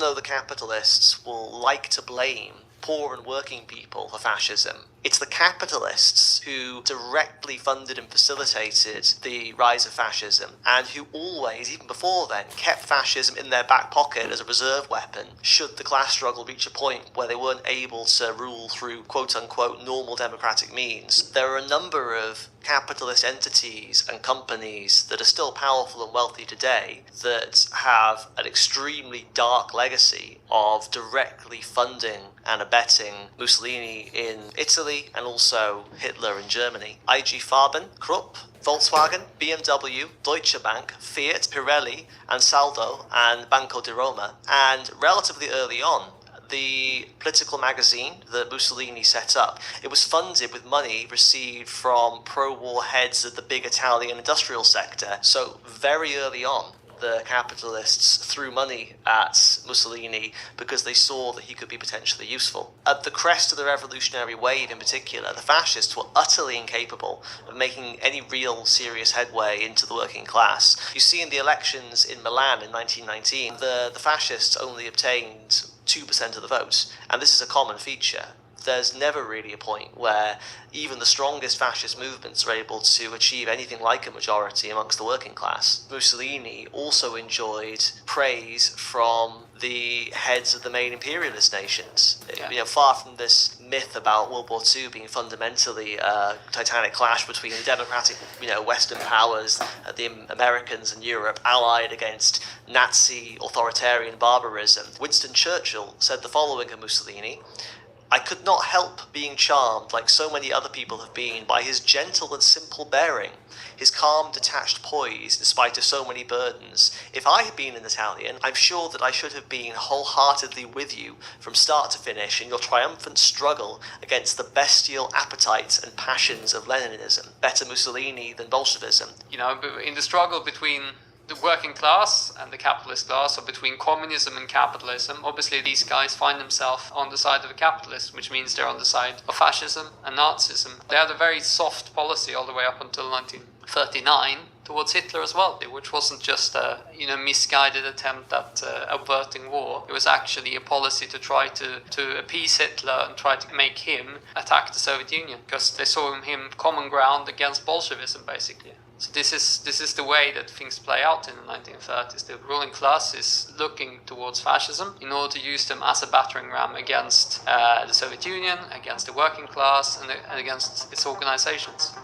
Though the capitalists will like to blame poor and working people for fascism, it's the capitalists who directly funded and facilitated the rise of fascism, and who always, even before then, kept fascism in their back pocket as a reserve weapon should the class struggle reach a point where they weren't able to rule through quote-unquote normal democratic means. There are a number of capitalist entities and companies that are still powerful and wealthy today that have an extremely dark legacy of directly funding and abetting Mussolini in Italy and also Hitler in Germany. IG Farben, Krupp, Volkswagen, BMW, Deutsche Bank, Fiat, Pirelli, and Saldo, and Banco di Roma. And relatively early on, the political magazine that Mussolini set up, it was funded with money received from pro-war heads of the big Italian industrial sector. So very early on, the capitalists threw money at Mussolini because they saw that he could be potentially useful. At the crest of the revolutionary wave in particular, the fascists were utterly incapable of making any real serious headway into the working class. You see in the elections in Milan in 1919, the fascists only obtained 2% of the vote, and this is a common feature. There's never really a point where even the strongest fascist movements are able to achieve anything like a majority amongst the working class. Mussolini also enjoyed praise from the heads of the main imperialist nations. Yeah. Far from this myth about World War II being fundamentally a titanic clash between the democratic, Western powers, the Americans and Europe, allied against Nazi authoritarian barbarism. Winston Churchill said the following of Mussolini: "I could not help being charmed, like so many other people have been, by his gentle and simple bearing, his calm, detached poise, in spite of so many burdens. If I had been an Italian, I'm sure that I should have been wholeheartedly with you from start to finish in your triumphant struggle against the bestial appetites and passions of Leninism. Better Mussolini than Bolshevism." In the struggle between the working class and the capitalist class, or between communism and capitalism, obviously these guys find themselves on the side of the capitalists, which means they're on the side of fascism and Nazism. They had a very soft policy all the way up until 1939 towards Hitler as well, which wasn't just a misguided attempt at averting war. It was actually a policy to try to appease Hitler and try to make him attack the Soviet Union, because they saw in him common ground against Bolshevism, basically. So this is the way that things play out in the 1930s. The ruling class is looking towards fascism in order to use them as a battering ram against the Soviet Union, against the working class, and against its organizations.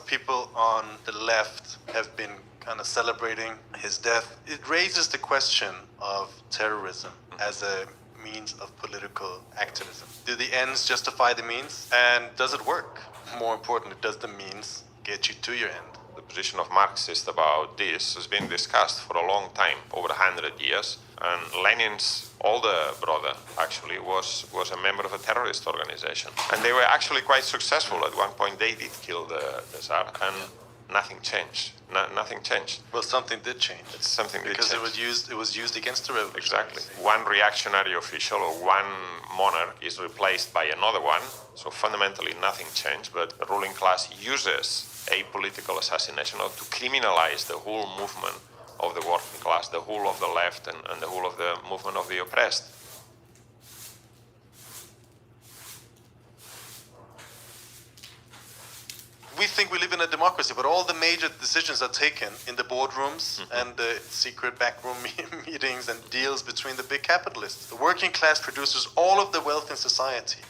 People on the left have been kind of celebrating his death. It raises the question of terrorism as a means of political activism. Do the ends justify the means? And does it work? More importantly, does the means get you to your end? The position of Marxists about this has been discussed for a long time, over 100 years. And Lenin's older brother actually was a member of a terrorist organization. And they were actually quite successful. At one point they did kill the Tsar, and nothing changed. Nothing changed. Well, something did change. Because it was used against the revolution. Exactly. One reactionary official or one monarch is replaced by another one. So fundamentally nothing changed, but the ruling class uses a political assassination to criminalize the whole movement of the working class, the whole of the left, and the whole of the movement of the oppressed. We think we live in a democracy, but all the major decisions are taken in the boardrooms and the secret backroom meetings and deals between the big capitalists. The working class produces all of the wealth in society,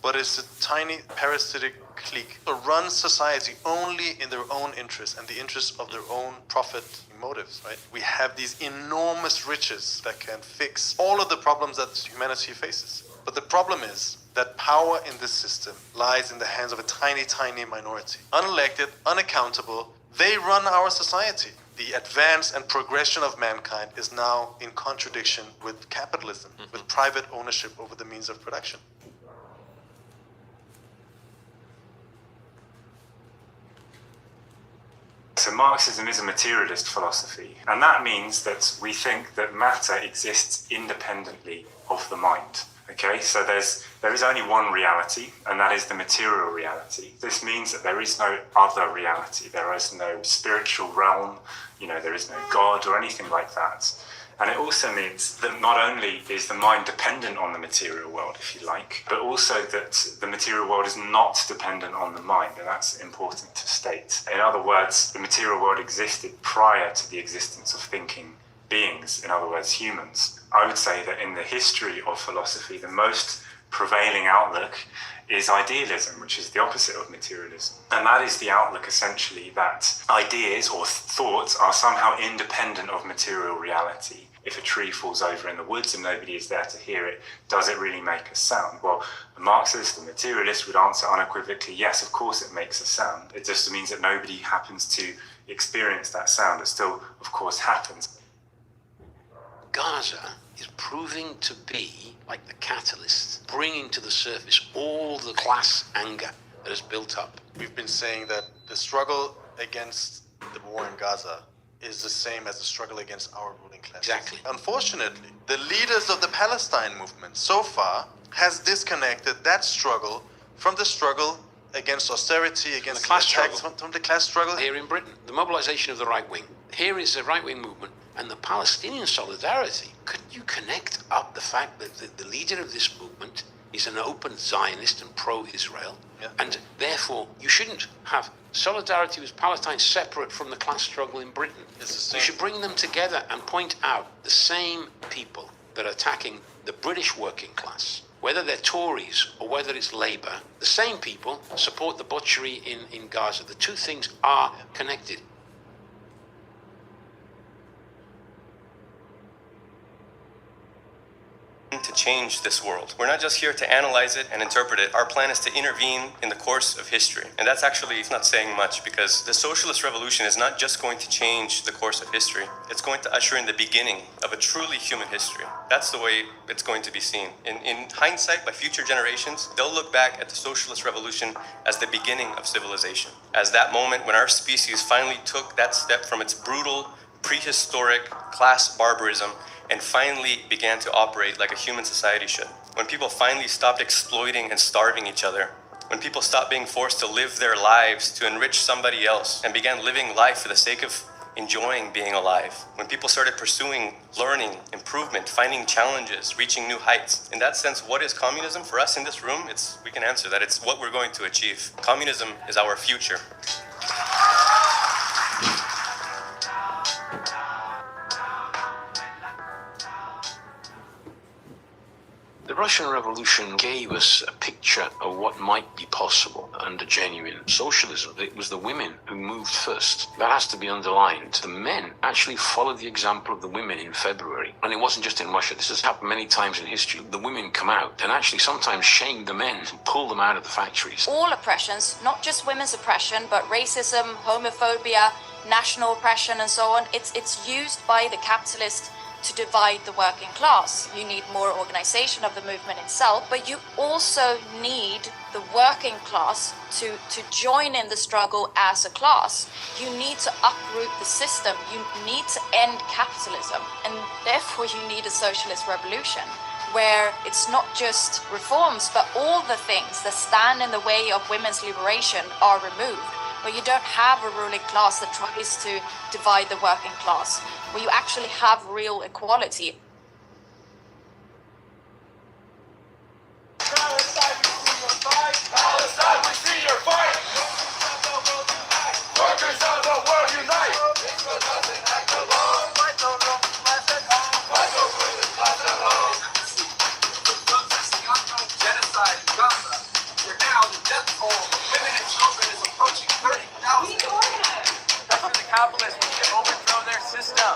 but it's a tiny parasitic clique that runs society only in their own interests and the interests of their own profit motives, right? We have these enormous riches that can fix all of the problems that humanity faces. But the problem is that power in this system lies in the hands of a tiny, tiny minority. Unelected, unaccountable, they run our society. the advance and progression of mankind is now in contradiction with capitalism, with private ownership over the means of production. So Marxism is a materialist philosophy, and that means that we think that matter exists independently of the mind. Okay, so there is only one reality, and that is the material reality. This means that there is no other reality. There is no spiritual realm, there is no God or anything like that. And it also means that not only is the mind dependent on the material world, if you like, but also that the material world is not dependent on the mind, and that's important to state. In other words, the material world existed prior to the existence of thinking beings, in other words, humans. I would say that in the history of philosophy, the most prevailing outlook is idealism, which is the opposite of materialism. And that is the outlook, essentially, that ideas or thoughts are somehow independent of material reality. If a tree falls over in the woods and nobody is there to hear it, does it really make a sound? Well, a Marxist, a materialist would answer unequivocally, yes, of course it makes a sound. It just means that nobody happens to experience that sound. It still, of course, happens. Gaza is proving to be like the catalyst, bringing to the surface all the class anger that has built up. We've been saying that the struggle against the war in Gaza is the same as the struggle against our ruling class. Exactly. Unfortunately, the leaders of the Palestine movement so far has disconnected that struggle from the struggle against austerity, against the class attacks, struggle. from the class struggle. Here in Britain, the mobilization of the right wing. Here is a right-wing movement and the Palestinian solidarity. Could you connect up the fact that the leader of this movement is an open Zionist and pro-Israel, and therefore you shouldn't have solidarity with Palestine separate from the class struggle in Britain. It's the same. You should bring them together and point out the same people that are attacking the British working class, whether they're Tories or whether it's Labour, the same people support the butchery in Gaza. The two things are connected. To change this world. We're not just here to analyze it and interpret it. Our plan is to intervene in the course of history. And that's actually not saying much, because the socialist revolution is not just going to change the course of history. It's going to usher in the beginning of a truly human history. That's the way it's going to be seen. In hindsight, by future generations, they'll look back at the socialist revolution as the beginning of civilization, as that moment when our species finally took that step from its brutal, prehistoric class barbarism and finally began to operate like a human society should. When people finally stopped exploiting and starving each other. When people stopped being forced to live their lives to enrich somebody else and began living life for the sake of enjoying being alive. When people started pursuing learning, improvement, finding challenges, reaching new heights. In that sense, what is communism for us in this room? We can answer that. It's what we're going to achieve. Communism is our future. The Russian Revolution gave us a picture of what might be possible under genuine socialism. It was the women who moved first. That has to be underlined. The men actually followed the example of the women in February. And it wasn't just in Russia. This has happened many times in history. The women come out and actually sometimes shame the men and pull them out of the factories. All oppressions, not just women's oppression, but racism, homophobia, national oppression and so on, it's used by the capitalist to divide the working class. You need more organization of the movement itself, but you also need the working class to join in the struggle as a class. You need to uproot the system. You need to end capitalism, and therefore you need a socialist revolution where it's not just reforms, but all the things that stand in the way of women's liberation are removed. Where you don't have a ruling class that tries to divide the working class, where you actually have real equality. Palestine, we see your fight. Palestine, we see your fight. Workers of the world unite. Israel doesn't act alone. Fight the wrong class at home. Fight the ruling class at home. Genocide in Gaza. Where now the death toll of women and children is approaching 30,000. The capitalists need to overthrow their system.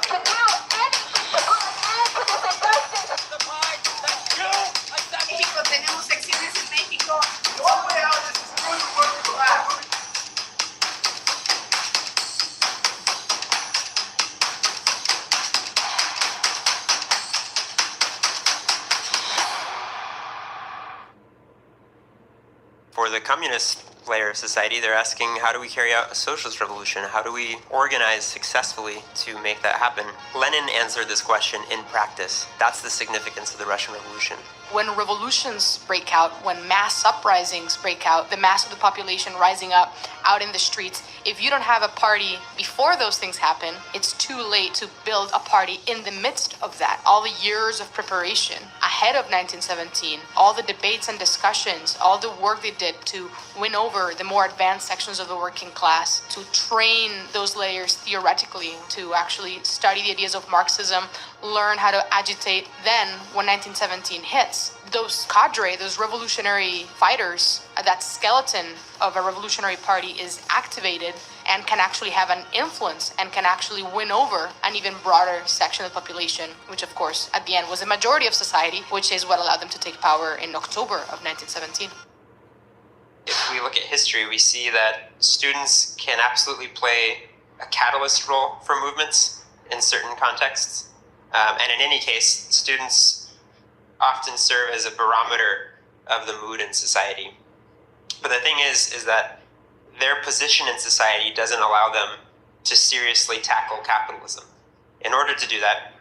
For the communist layer of society, they're asking, how do we carry out a socialist revolution? How do we organize successfully to make that happen? Lenin answered this question in practice. That's the significance of the Russian Revolution. When revolutions break out, when mass uprisings break out, the mass of the population rising up out in the streets, if you don't have a party before those things happen, it's too late to build a party in the midst of that. All the years of preparation ahead of 1917, all the debates and discussions, all the work they did to win over the more advanced sections of the working class, to train those layers theoretically, to actually study the ideas of Marxism, learn how to agitate. Then, when 1917 hits, those cadre, those revolutionary fighters, that skeleton of a revolutionary party is activated and can actually have an influence and can actually win over an even broader section of the population, which of course at the end was a majority of society, which is what allowed them to take power in October of 1917. If we look at history, we see that students can absolutely play a catalyst role for movements in certain contexts. And in any case, students often serve as a barometer of the mood in society. But the thing is that their position in society doesn't allow them to seriously tackle capitalism. In order to do that,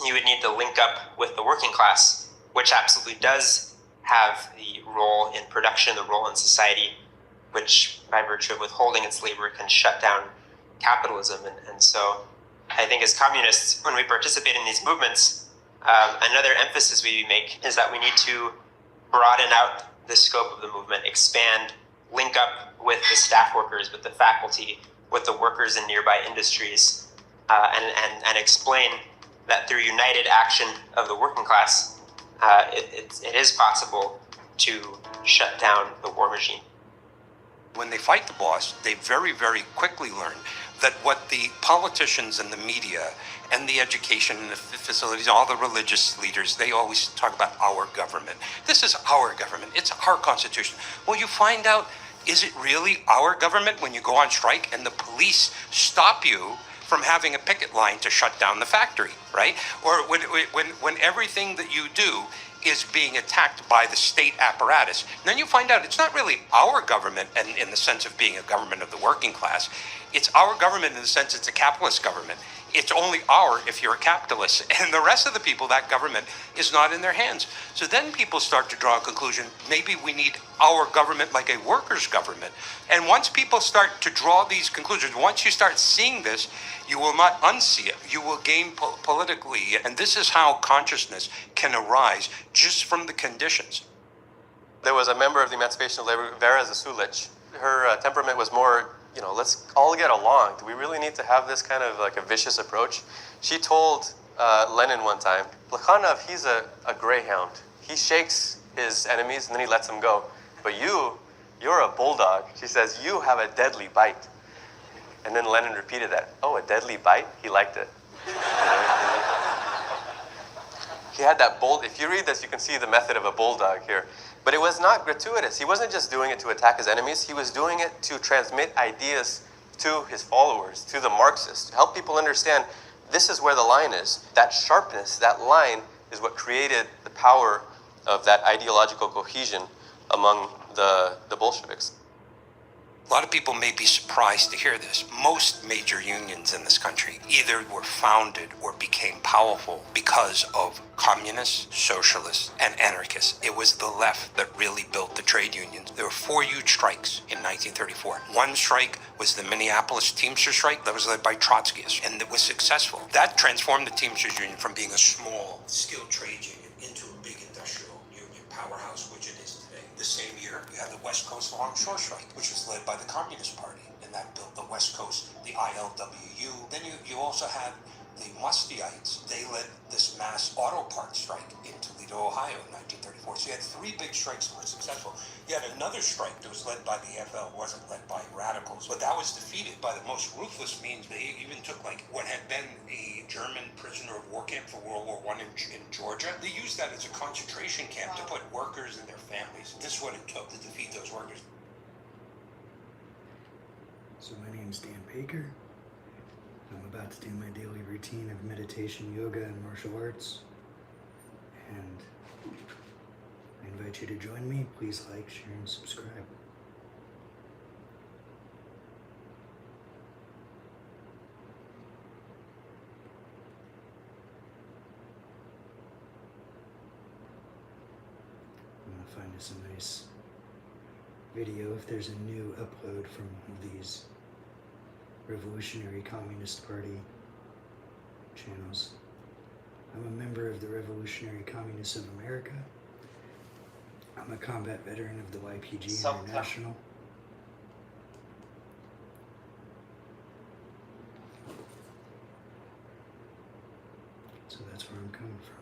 you would need to link up with the working class, which absolutely does have the role in production, the role in society, which by virtue of withholding its labor can shut down capitalism. And so I think as communists, when we participate in these movements, another emphasis we make is that we need to broaden out the scope of the movement, expand, link up with the staff workers, with the faculty, with the workers in nearby industries, and explain that through united action of the working class, it is possible to shut down the war machine. When they fight the boss, they very, very quickly learn that what the politicians and the media and the education and the facilities, all the religious leaders, they always talk about our government. This is our government. It's our constitution. Well, you find out, is it really our government when you go on strike and the police stop you from having a picket line to shut down the factory, right? Or when everything that you do is being attacked by the state apparatus. And then you find out it's not really our government and in the sense of being a government of the working class. It's our government in the sense it's a capitalist government. It's only our if you're a capitalist. And the rest of the people, that government is not in their hands. So then people start to draw a conclusion, maybe we need our government like a workers' government. And once people start to draw these conclusions, once you start seeing this, you will not unsee it. You will gain politically. And this is how consciousness can arise just from the conditions. There was a member of the Emancipation of Labor, Vera Zasulich. Her temperament was more, let's all get along. Do we really need to have this kind of like a vicious approach? She told Lenin one time, Plekhanov, he's a greyhound. He shakes his enemies and then he lets them go. But you're a bulldog. She says, you have a deadly bite. And then Lenin repeated that. Oh, a deadly bite? He liked it. He had that bold, if you read this, you can see the method of a bulldog here. But it was not gratuitous. He wasn't just doing it to attack his enemies. He was doing it to transmit ideas to his followers, to the Marxists, to help people understand this is where the line is. That sharpness, that line is what created the power of that ideological cohesion among the Bolsheviks. A lot of people may be surprised to hear this. Most major unions in this country either were founded or became powerful because of communists, socialists, and anarchists. It was the left that really built the trade unions. There were 4 huge strikes in 1934. One strike was the Minneapolis Teamsters strike that was led by Trotskyists, and it was successful. That transformed the Teamsters Union from being a small, skilled trade union into a big industrial union powerhouse, which it is today. The same year, you had the West Coast Longshore Strike, which was led by the Communist Party, and that built the West Coast, the ILWU. Then you also had the Mustyites. They led this mass auto parts strike in Toledo, Ohio in 1934. So you had 3 big strikes that were successful. You had another strike that was led by the FL, wasn't led by radicals, but that was defeated by the most ruthless means. They even took what had been a German prisoner of war camp for World War I in Georgia. They used that as a concentration camp to put workers and their families. This is what it took to defeat those workers. So my name's Dan Baker. I'm about to do my daily routine of meditation, yoga, and martial arts. And I invite invite you to join me. Please like, share, and subscribe. I'm going to find us a nice video if there's a new upload from one of these Revolutionary Communist Party channels. I'm a member of the Revolutionary Communists of America. I'm a combat veteran of the YPG International. So that's where I'm coming from.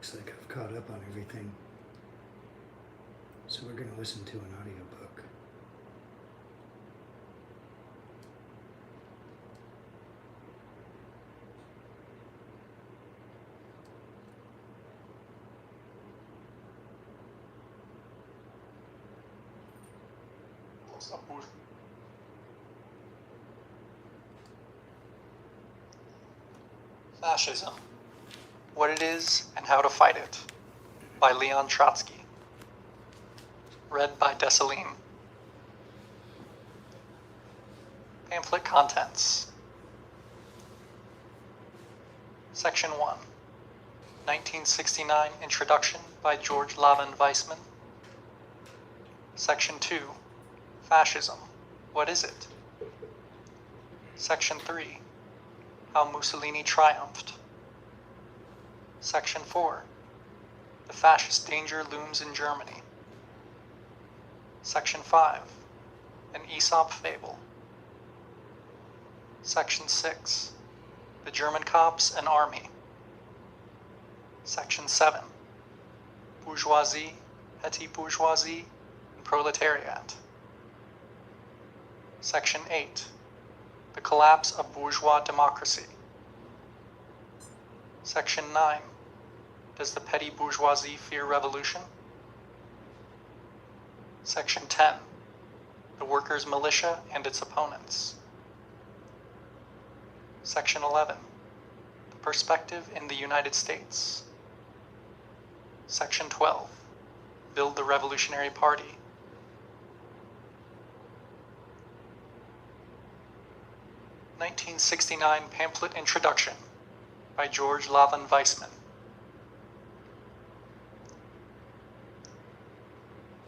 Looks like I've caught up on everything. So we're going to listen to an audiobook. Fascism: What It Is and How to Fight It, by Leon Trotsky. Read by Dessalines. Pamphlet contents. Section 1. 1969 Introduction by George Lavin Weissman. Section 2. Fascism: What Is It? Section 3. How Mussolini Triumphed. Section 4. The Fascist Danger Looms in Germany. Section 5. An Aesop Fable. Section 6. The German Cops and Army. Section 7. Bourgeoisie, Petty Bourgeoisie, and Proletariat. Section 8. The Collapse of Bourgeois Democracy. Section 9. Does the petty bourgeoisie fear revolution? Section 10. The workers' militia and its opponents. Section 11. The perspective in the United States. Section 12. Build the Revolutionary Party. (1969) Pamphlet Introduction by George Lavin Weissman.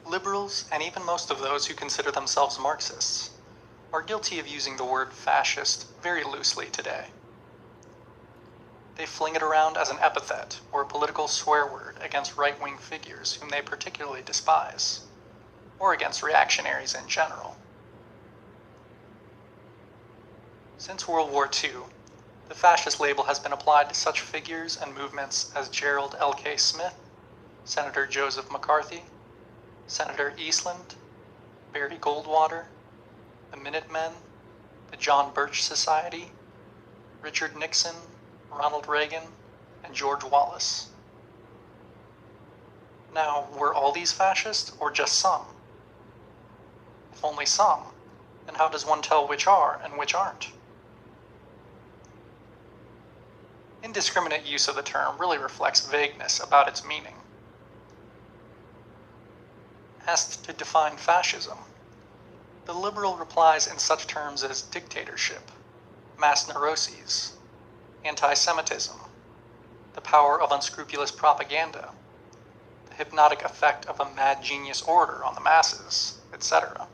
Liberals, and even most of those who consider themselves Marxists, are guilty of using the word fascist very loosely today. They fling it around as an epithet or a political swear word against right-wing figures whom they particularly despise, or against reactionaries in general. Since World War II, the fascist label has been applied to such figures and movements as Gerald L.K. Smith, Senator Joseph McCarthy, Senator Eastland, Barry Goldwater, the Minutemen, the John Birch Society, Richard Nixon, Ronald Reagan, and George Wallace. Now, were all these fascist, or just some? If only some, then how does one tell which are and which aren't? Indiscriminate use of the term really reflects vagueness about its meaning. Asked to define fascism, the liberal replies in such terms as dictatorship, mass neuroses, anti-Semitism, the power of unscrupulous propaganda, the hypnotic effect of a mad genius orator on the masses, etc.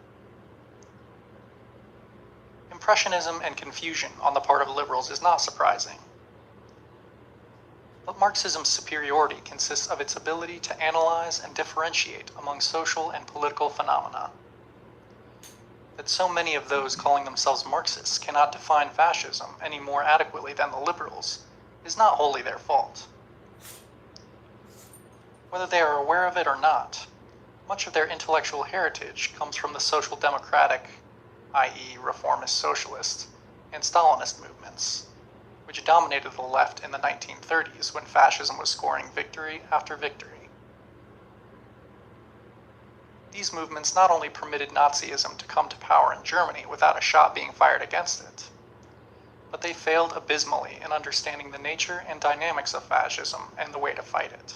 Impressionism and confusion on the part of liberals is not surprising. But Marxism's superiority consists of its ability to analyze and differentiate among social and political phenomena. That so many of those calling themselves Marxists cannot define fascism any more adequately than the liberals is not wholly their fault. Whether they are aware of it or not, much of their intellectual heritage comes from the social democratic, i.e. reformist socialist, and Stalinist movements, which dominated the left in the 1930s when fascism was scoring victory after victory. These movements not only permitted Nazism to come to power in Germany without a shot being fired against it, but they failed abysmally in understanding the nature and dynamics of fascism and the way to fight it.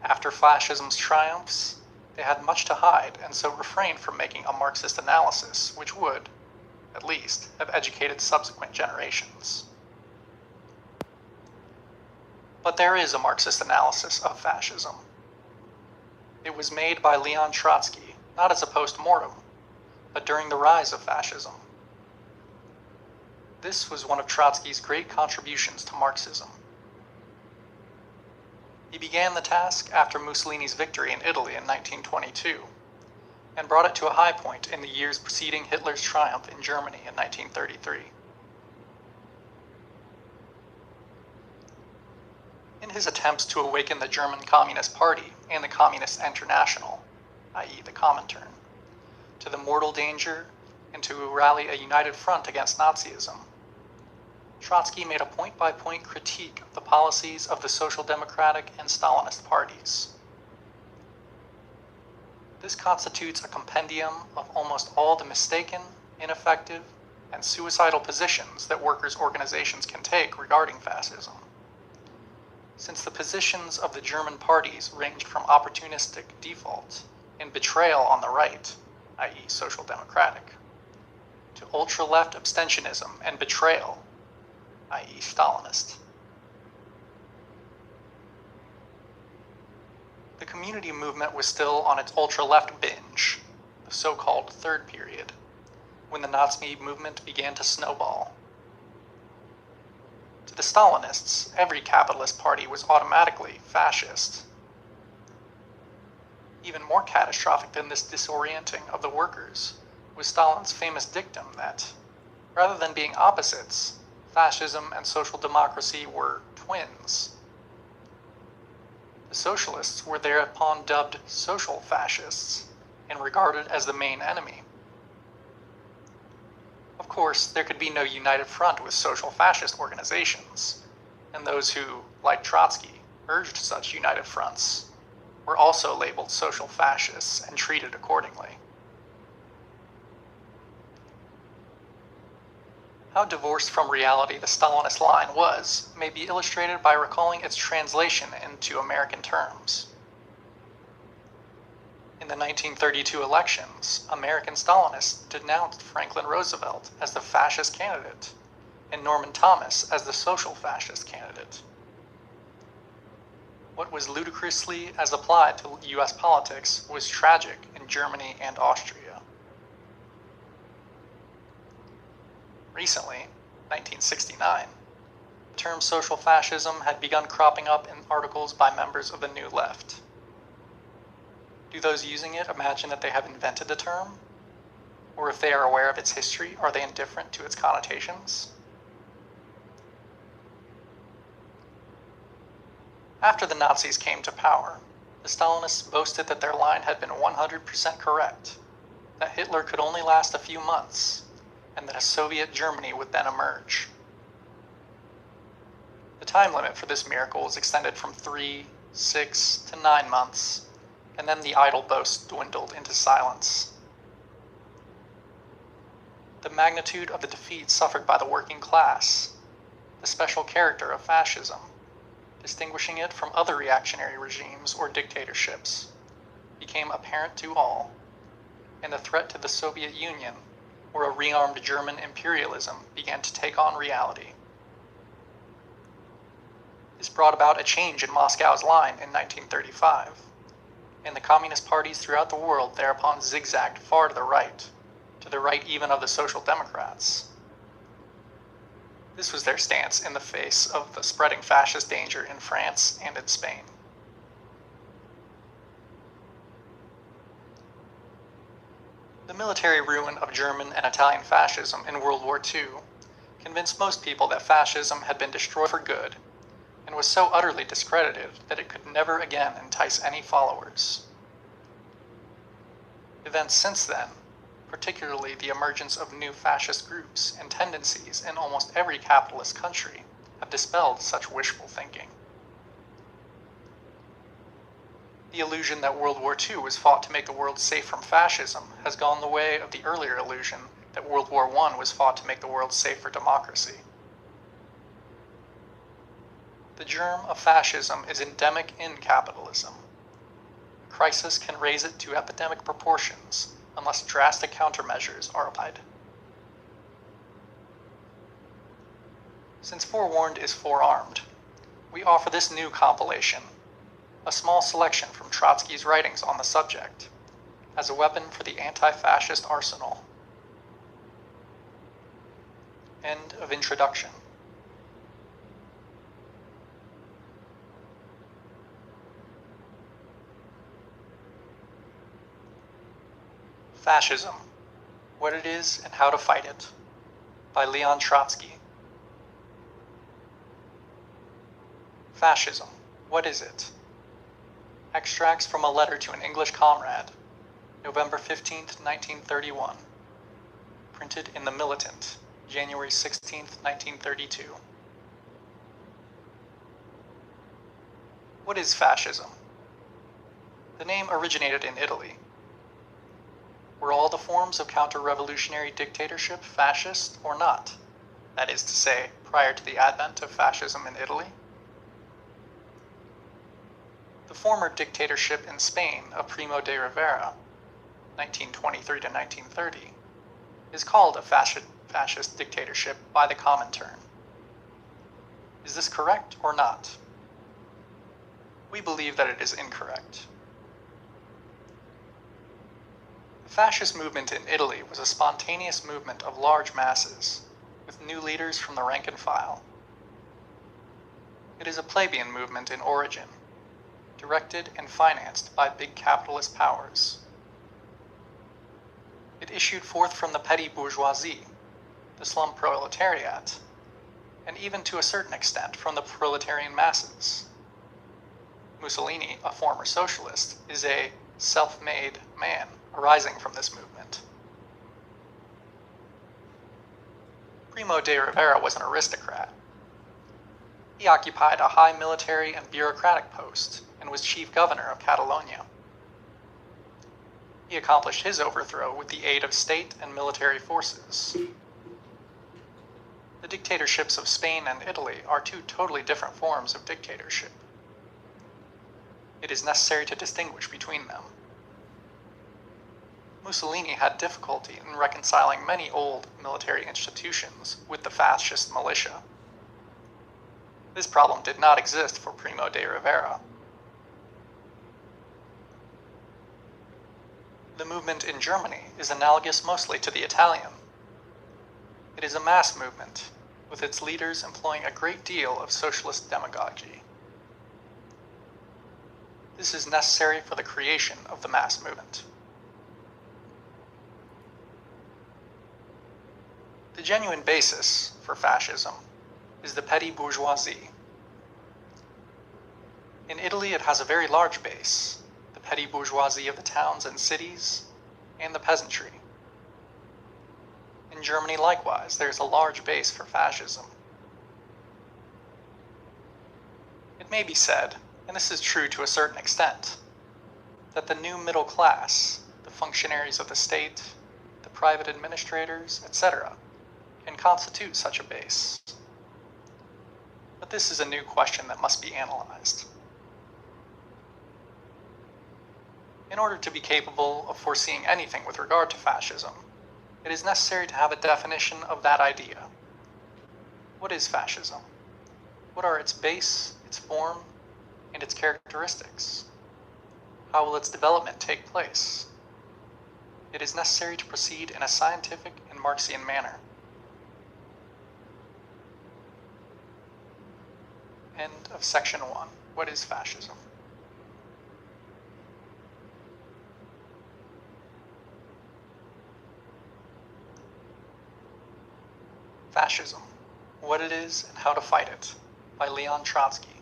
After fascism's triumphs, they had much to hide and so refrained from making a Marxist analysis which would, at least, have educated subsequent generations. But there is a Marxist analysis of fascism. It was made by Leon Trotsky, not as a post-mortem, but during the rise of fascism. This was one of Trotsky's great contributions to Marxism. He began the task after Mussolini's victory in Italy in 1922, and brought it to a high point in the years preceding Hitler's triumph in Germany in 1933. In his attempts to awaken the German Communist Party and the Communist International, i.e. the Comintern, to the mortal danger and to rally a united front against Nazism, Trotsky made a point-by-point critique of the policies of the Social Democratic and Stalinist parties. This constitutes a compendium of almost all the mistaken, ineffective, and suicidal positions that workers' organizations can take regarding fascism. Since the positions of the German parties ranged from opportunistic default and betrayal on the right, i.e. Social Democratic, to ultra-left abstentionism and betrayal, i.e. Stalinist. The community movement was still on its ultra-left binge, the so-called Third Period, when the Nazi movement began to snowball. To the Stalinists, every capitalist party was automatically fascist. Even more catastrophic than this disorienting of the workers was Stalin's famous dictum that, rather than being opposites, fascism and social democracy were twins. The socialists were thereupon dubbed social fascists and regarded as the main enemy. Of course, there could be no united front with social fascist organizations, and those who, like Trotsky, urged such united fronts, were also labeled social fascists and treated accordingly. How divorced from reality the Stalinist line was may be illustrated by recalling its translation into American terms. In the 1932 elections, American Stalinists denounced Franklin Roosevelt as the fascist candidate and Norman Thomas as the social fascist candidate. What was ludicrously as applied to US politics was tragic in Germany and Austria. Recently, 1969, the term social fascism had begun cropping up in articles by members of the New Left. Do those using it imagine that they have invented the term? Or if they are aware of its history, are they indifferent to its connotations? After the Nazis came to power, the Stalinists boasted that their line had been 100% correct, that Hitler could only last a few months, and that a Soviet Germany would then emerge. The time limit for this miracle was extended from 3, 6 to 9 months, and then the idle boast dwindled into silence. The magnitude of the defeat suffered by the working class, the special character of fascism, distinguishing it from other reactionary regimes or dictatorships, became apparent to all, and the threat to the Soviet Union, or a rearmed German imperialism, began to take on reality. This brought about a change in Moscow's line in 1935, and the communist parties throughout the world thereupon zigzagged far to the right even of the Social Democrats. This was their stance in the face of the spreading fascist danger in France and in Spain. The military ruin of German and Italian fascism in World War II convinced most people that fascism had been destroyed for good, and was so utterly discredited that it could never again entice any followers. Events since then, particularly the emergence of new fascist groups and tendencies in almost every capitalist country, have dispelled such wishful thinking. The illusion that World War II was fought to make the world safe from fascism has gone the way of the earlier illusion that World War I was fought to make the world safe for democracy. The germ of fascism is endemic in capitalism. A crisis can raise it to epidemic proportions unless drastic countermeasures are applied. Since forewarned is forearmed, we offer this new compilation, a small selection from Trotsky's writings on the subject, as a weapon for the anti-fascist arsenal. End of introduction. Fascism, What It Is and How to Fight It, by Leon Trotsky. Fascism, what is it? Extracts from a letter to an English comrade, November 15, 1931. Printed in The Militant, January 16, 1932. What is fascism? The name originated in Italy. Were all the forms of counter-revolutionary dictatorship fascist or not? That is to say, prior to the advent of fascism in Italy? The former dictatorship in Spain of Primo de Rivera, 1923 to 1930, is called a fascist dictatorship by the Comintern. Is this correct or not? We believe that it is incorrect. The fascist movement in Italy was a spontaneous movement of large masses, with new leaders from the rank and file. It is a plebeian movement in origin, directed and financed by big capitalist powers. It issued forth from the petty bourgeoisie, the slum proletariat, and even to a certain extent from the proletarian masses. Mussolini, a former socialist, is a self-made man arising from this movement. Primo de Rivera was an aristocrat. He occupied a high military and bureaucratic post and was chief governor of Catalonia. He accomplished his overthrow with the aid of state and military forces. The dictatorships of Spain and Italy are two totally different forms of dictatorship. It is necessary to distinguish between them. Mussolini had difficulty in reconciling many old military institutions with the fascist militia. This problem did not exist for Primo de Rivera. The movement in Germany is analogous mostly to the Italian. It is a mass movement, with its leaders employing a great deal of socialist demagogy. This is necessary for the creation of the mass movement. The genuine basis for fascism is the petty bourgeoisie. In Italy, it has a very large base, the petty bourgeoisie of the towns and cities, and the peasantry. In In Germany, likewise, there is a large base for fascism. It may be said, and this is true to a certain extent, that the new middle class, the functionaries of the state, the private administrators, etc., can constitute such a base. But this is a new question that must be analyzed. In order to be capable of foreseeing anything with regard to fascism, it is necessary to have a definition of that idea. What is fascism? What are its base, its form, and its characteristics? How will its development take place? It is necessary to proceed in a scientific and Marxian manner. End of section 1. What is fascism? Fascism, What It Is and How to Fight It, by Leon Trotsky.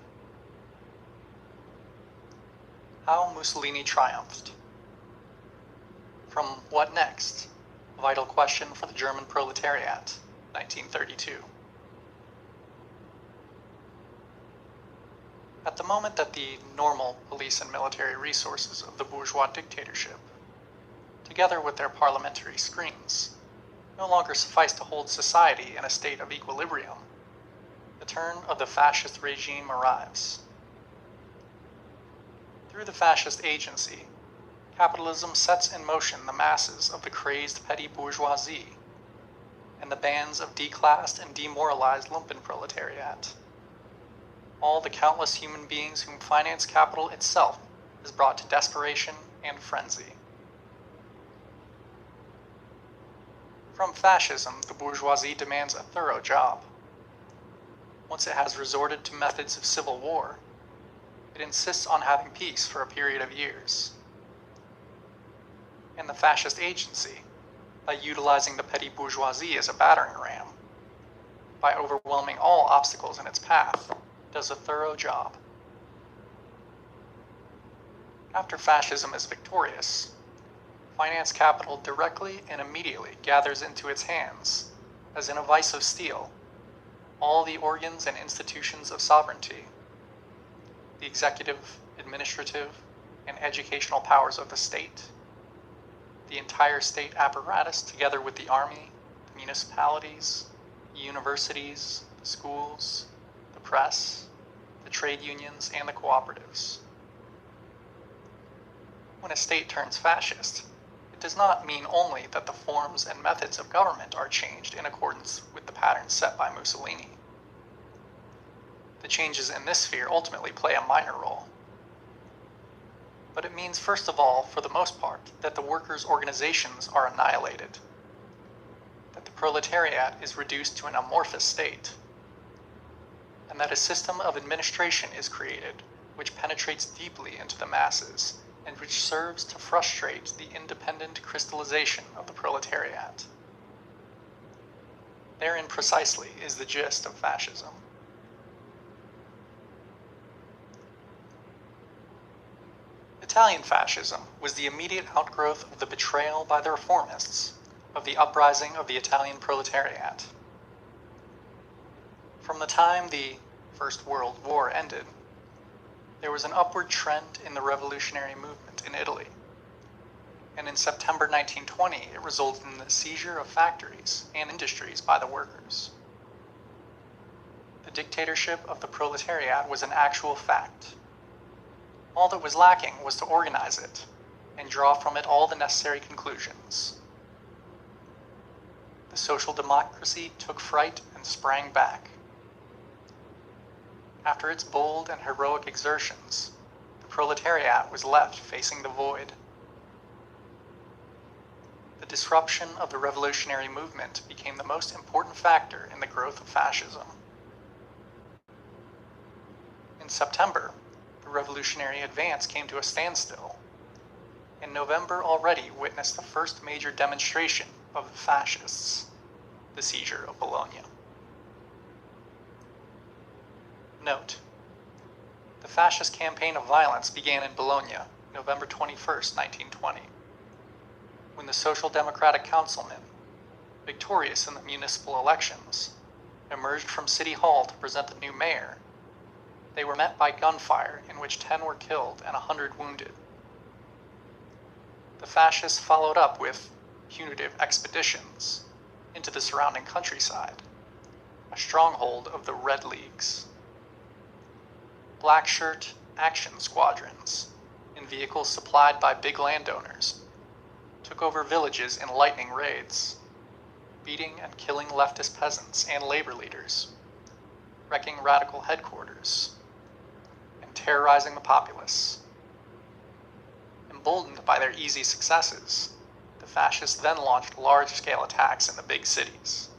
How Mussolini Triumphed. From What Next? A Vital Question for the German Proletariat, 1932. At the moment that the normal police and military resources of the bourgeois dictatorship, together with their parliamentary screens, no longer suffice to hold society in a state of equilibrium, the turn of the fascist regime arrives. Through the fascist agency, capitalism sets in motion the masses of the crazed petty bourgeoisie and the bands of declassed and demoralized lumpenproletariat. All the countless human beings whom finance capital itself is brought to desperation and frenzy. From fascism, the bourgeoisie demands a thorough job. Once it has resorted to methods of civil war, it insists on having peace for a period of years. And the fascist agency, by utilizing the petty bourgeoisie as a battering ram, by overwhelming all obstacles in its path, does a thorough job. After fascism is victorious, finance capital directly and immediately gathers into its hands, as in a vice of steel, all the organs and institutions of sovereignty, the executive, administrative, and educational powers of the state, the entire state apparatus together with the army, the municipalities, the universities, the schools, the press, the trade unions, and the cooperatives. When a state turns fascist, it does not mean only that the forms and methods of government are changed in accordance with the patterns set by Mussolini. The changes in this sphere ultimately play a minor role. But it means, first of all, for the most part, that the workers' organizations are annihilated, that the proletariat is reduced to an amorphous state, and that a system of administration is created which penetrates deeply into the masses and which serves to frustrate the independent crystallization of the proletariat. Therein precisely is the gist of fascism. Italian fascism was the immediate outgrowth of the betrayal by the reformists of the uprising of the Italian proletariat. From the time the First World War ended, there was an upward trend in the revolutionary movement in Italy, and in September 1920 it resulted in the seizure of factories and industries by the workers. The dictatorship of the proletariat was an actual fact. All that was lacking was to organize it and draw from it all the necessary conclusions. The social democracy took fright and sprang back. After its bold and heroic exertions, the proletariat was left facing the void. The disruption of the revolutionary movement became the most important factor in the growth of fascism. In September, the revolutionary advance came to a standstill, and November already witnessed the first major demonstration of the fascists, the seizure of Bologna. Note: the fascist campaign of violence began in Bologna, November 21, 1920, when the Social Democratic councilmen, victorious in the municipal elections, emerged from City Hall to present the new mayor, they were met by gunfire in which 10 were killed and 100 wounded. The fascists followed up with punitive expeditions into the surrounding countryside, a stronghold of the Red Leagues. Black shirt action squadrons, in vehicles supplied by big landowners, took over villages in lightning raids, beating and killing leftist peasants and labor leaders, wrecking radical headquarters, and terrorizing the populace. Emboldened by their easy successes, the fascists then launched large-scale attacks in the big cities.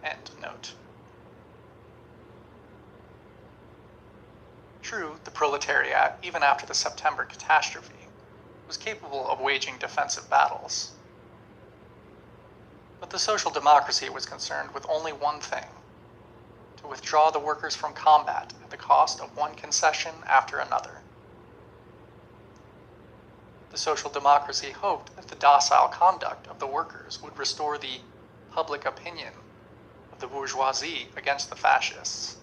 End note. True, the proletariat, even after the September catastrophe, was capable of waging defensive battles. But the social democracy was concerned with only one thing: to withdraw the workers from combat at the cost of one concession after another. The social democracy hoped that the docile conduct of the workers would restore the public opinion of the bourgeoisie against the fascists.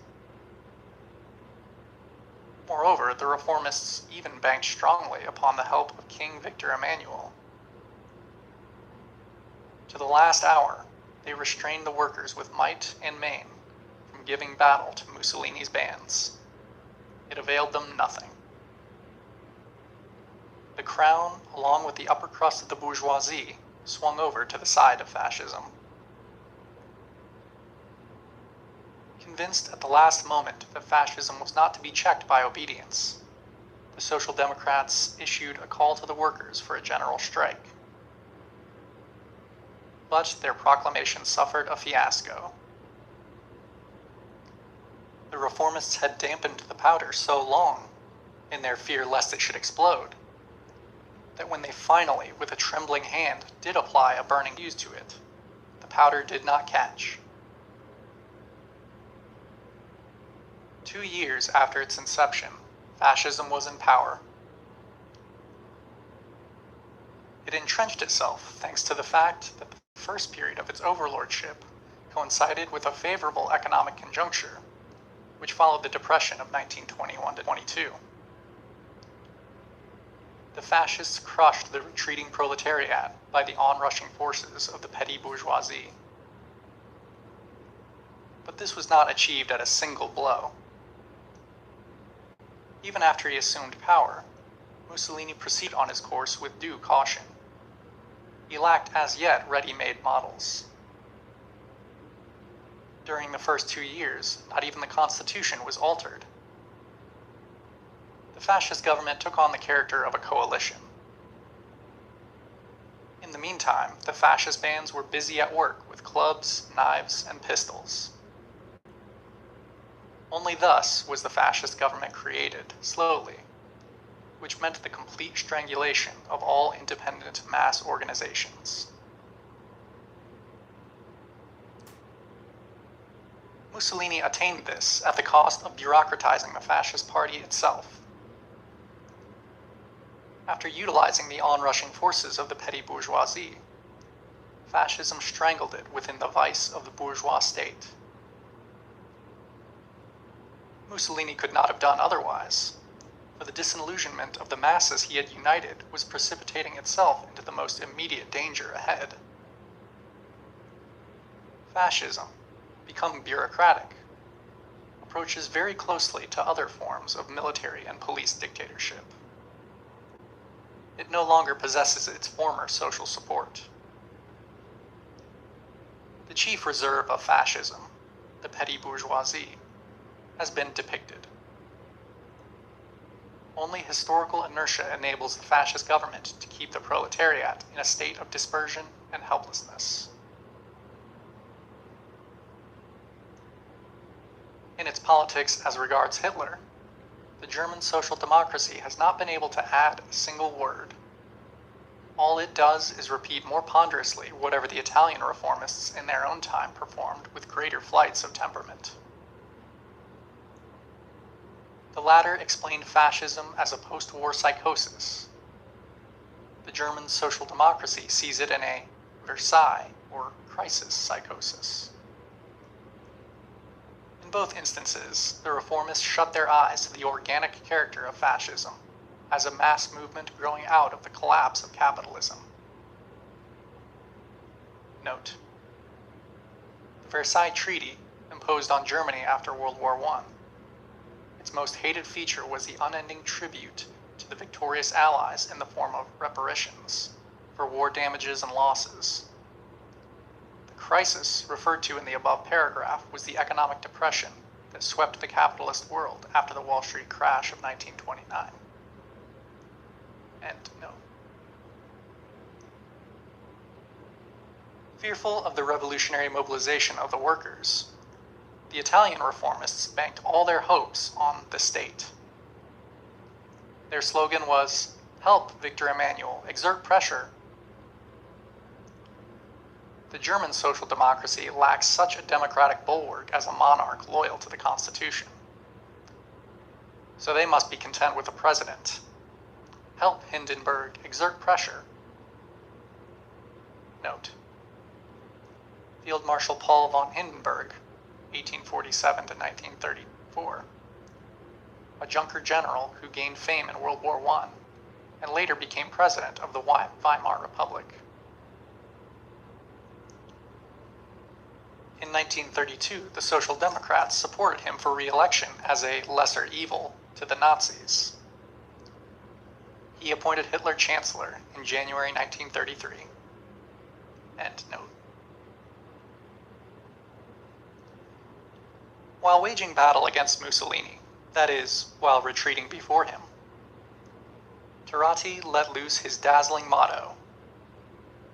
Moreover, the reformists even banked strongly upon the help of King Victor Emmanuel. To the last hour, they restrained the workers with might and main from giving battle to Mussolini's bands. It availed them nothing. The crown, along with the upper crust of the bourgeoisie, swung over to the side of fascism. Convinced at the last moment that fascism was not to be checked by obedience, the Social Democrats issued a call to the workers for a general strike. But their proclamation suffered a fiasco. The reformists had dampened the powder so long, in their fear lest it should explode, that when they finally, with a trembling hand, did apply a burning fuse to it, the powder did not catch. 2 years after its inception, fascism was in power. It entrenched itself thanks to the fact that the first period of its overlordship coincided with a favorable economic conjuncture, which followed the Depression of 1921-22. The fascists crushed the retreating proletariat by the onrushing forces of the petty bourgeoisie. But this was not achieved at a single blow. Even after he assumed power, Mussolini proceeded on his course with due caution. He lacked as yet ready-made models. During the first 2 years, not even the Constitution was altered. The fascist government took on the character of a coalition. In the meantime, the fascist bands were busy at work with clubs, knives, and pistols. Only thus was the fascist government created, slowly, which meant the complete strangulation of all independent mass organizations. Mussolini attained this at the cost of bureaucratizing the fascist party itself. After utilizing the onrushing forces of the petty bourgeoisie, fascism strangled it within the vice of the bourgeois state. Mussolini could not have done otherwise, for the disillusionment of the masses he had united was precipitating itself into the most immediate danger ahead. Fascism, become bureaucratic, approaches very closely to other forms of military and police dictatorship. It no longer possesses its former social support. The chief reserve of fascism, the petty bourgeoisie, has been depicted. Only historical inertia enables the fascist government to keep the proletariat in a state of dispersion and helplessness. In its politics as regards Hitler, the German social democracy has not been able to add a single word. All it does is repeat more ponderously whatever the Italian reformists in their own time performed with greater flights of temperament. The latter explained fascism as a post-war psychosis. The German social democracy sees it in a Versailles, or crisis psychosis. In both instances, the reformists shut their eyes to the organic character of fascism as a mass movement growing out of the collapse of capitalism. Note: the Versailles Treaty, imposed on Germany after World War I, its most hated feature was the unending tribute to the victorious Allies in the form of reparations for war damages and losses. The crisis referred to in the above paragraph was the economic depression that swept the capitalist world after the Wall Street crash of 1929. End note. Fearful of the revolutionary mobilization of the workers, the Italian reformists banked all their hopes on the state. Their slogan was, "Help, Victor Emmanuel, exert pressure." The German social democracy lacks such a democratic bulwark as a monarch loyal to the Constitution. So they must be content with a president. Help, Hindenburg, exert pressure. Note: Field Marshal Paul von Hindenburg, 1847 to 1934, a Junker general who gained fame in World War I and later became president of the Weimar Republic. In 1932, the Social Democrats supported him for re-election as a lesser evil to the Nazis. He appointed Hitler chancellor in January 1933. End note. While waging battle against Mussolini, that is, while retreating before him, Turati let loose his dazzling motto,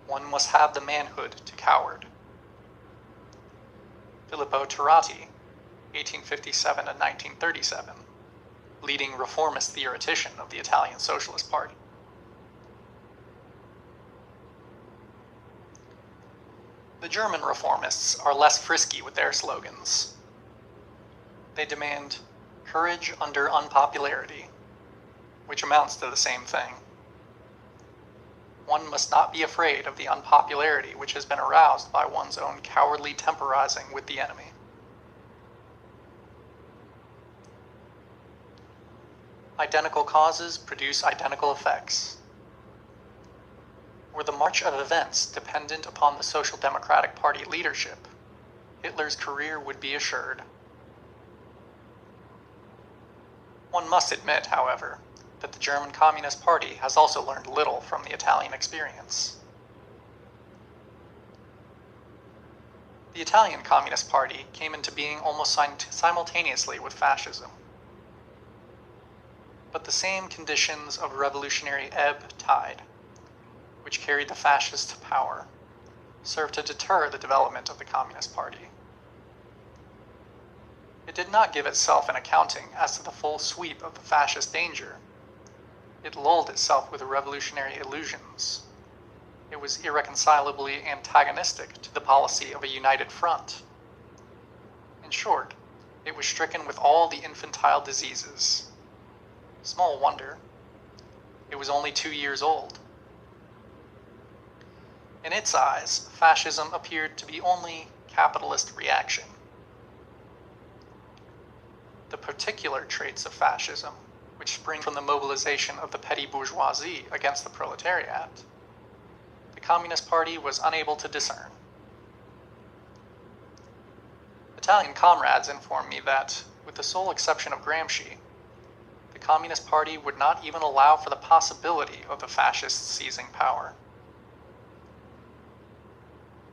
"One must have the manhood to coward." Filippo Turati, 1857 to 1937, leading reformist theoretician of the Italian Socialist Party. The German reformists are less frisky with their slogans. They demand courage under unpopularity, which amounts to the same thing. One must not be afraid of the unpopularity which has been aroused by one's own cowardly temporizing with the enemy. Identical causes produce identical effects. Were the march of events dependent upon the Social Democratic Party leadership, Hitler's career would be assured. One must admit, however, that the German Communist Party has also learned little from the Italian experience. The Italian Communist Party came into being almost simultaneously with fascism. But the same conditions of revolutionary ebb tide, which carried the fascists to power, served to deter the development of the Communist Party. It did not give itself an accounting as to the full sweep of the fascist danger. It lulled itself with revolutionary illusions. It was irreconcilably antagonistic to the policy of a united front. In short, it was stricken with all the infantile diseases. Small wonder. It was only 2 years old. In its eyes, fascism appeared to be only capitalist reaction. The particular traits of fascism, which spring from the mobilization of the petty bourgeoisie against the proletariat, the Communist Party was unable to discern. Italian comrades informed me that, with the sole exception of Gramsci, the Communist Party would not even allow for the possibility of the fascists seizing power.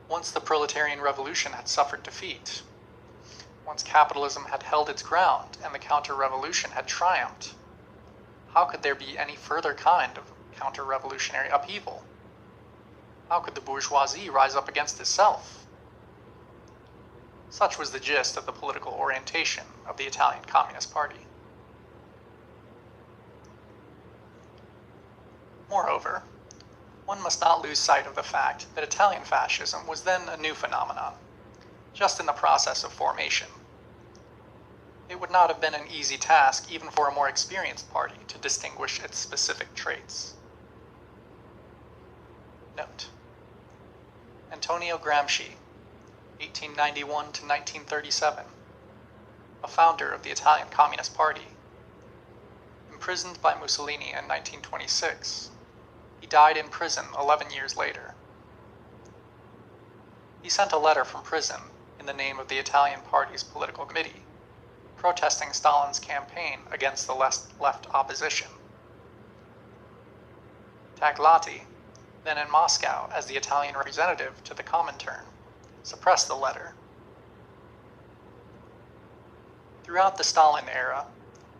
Once the proletarian revolution had suffered defeat, once capitalism had held its ground and the counter-revolution had triumphed, how could there be any further kind of counter-revolutionary upheaval? How could the bourgeoisie rise up against itself? Such was the gist of the political orientation of the Italian Communist Party. Moreover, one must not lose sight of the fact that Italian fascism was then a new phenomenon, just in the process of formation. It would not have been an easy task even for a more experienced party to distinguish its specific traits. Note: Antonio Gramsci, 1891 to 1937, a founder of the Italian Communist Party. Imprisoned by Mussolini in 1926, he died in prison 11 years later. He sent a letter from prison in the name of the Italian Party's political committee, protesting Stalin's campaign against the left opposition. Taglati, then in Moscow as the Italian representative to the Comintern, suppressed the letter. Throughout the Stalin era,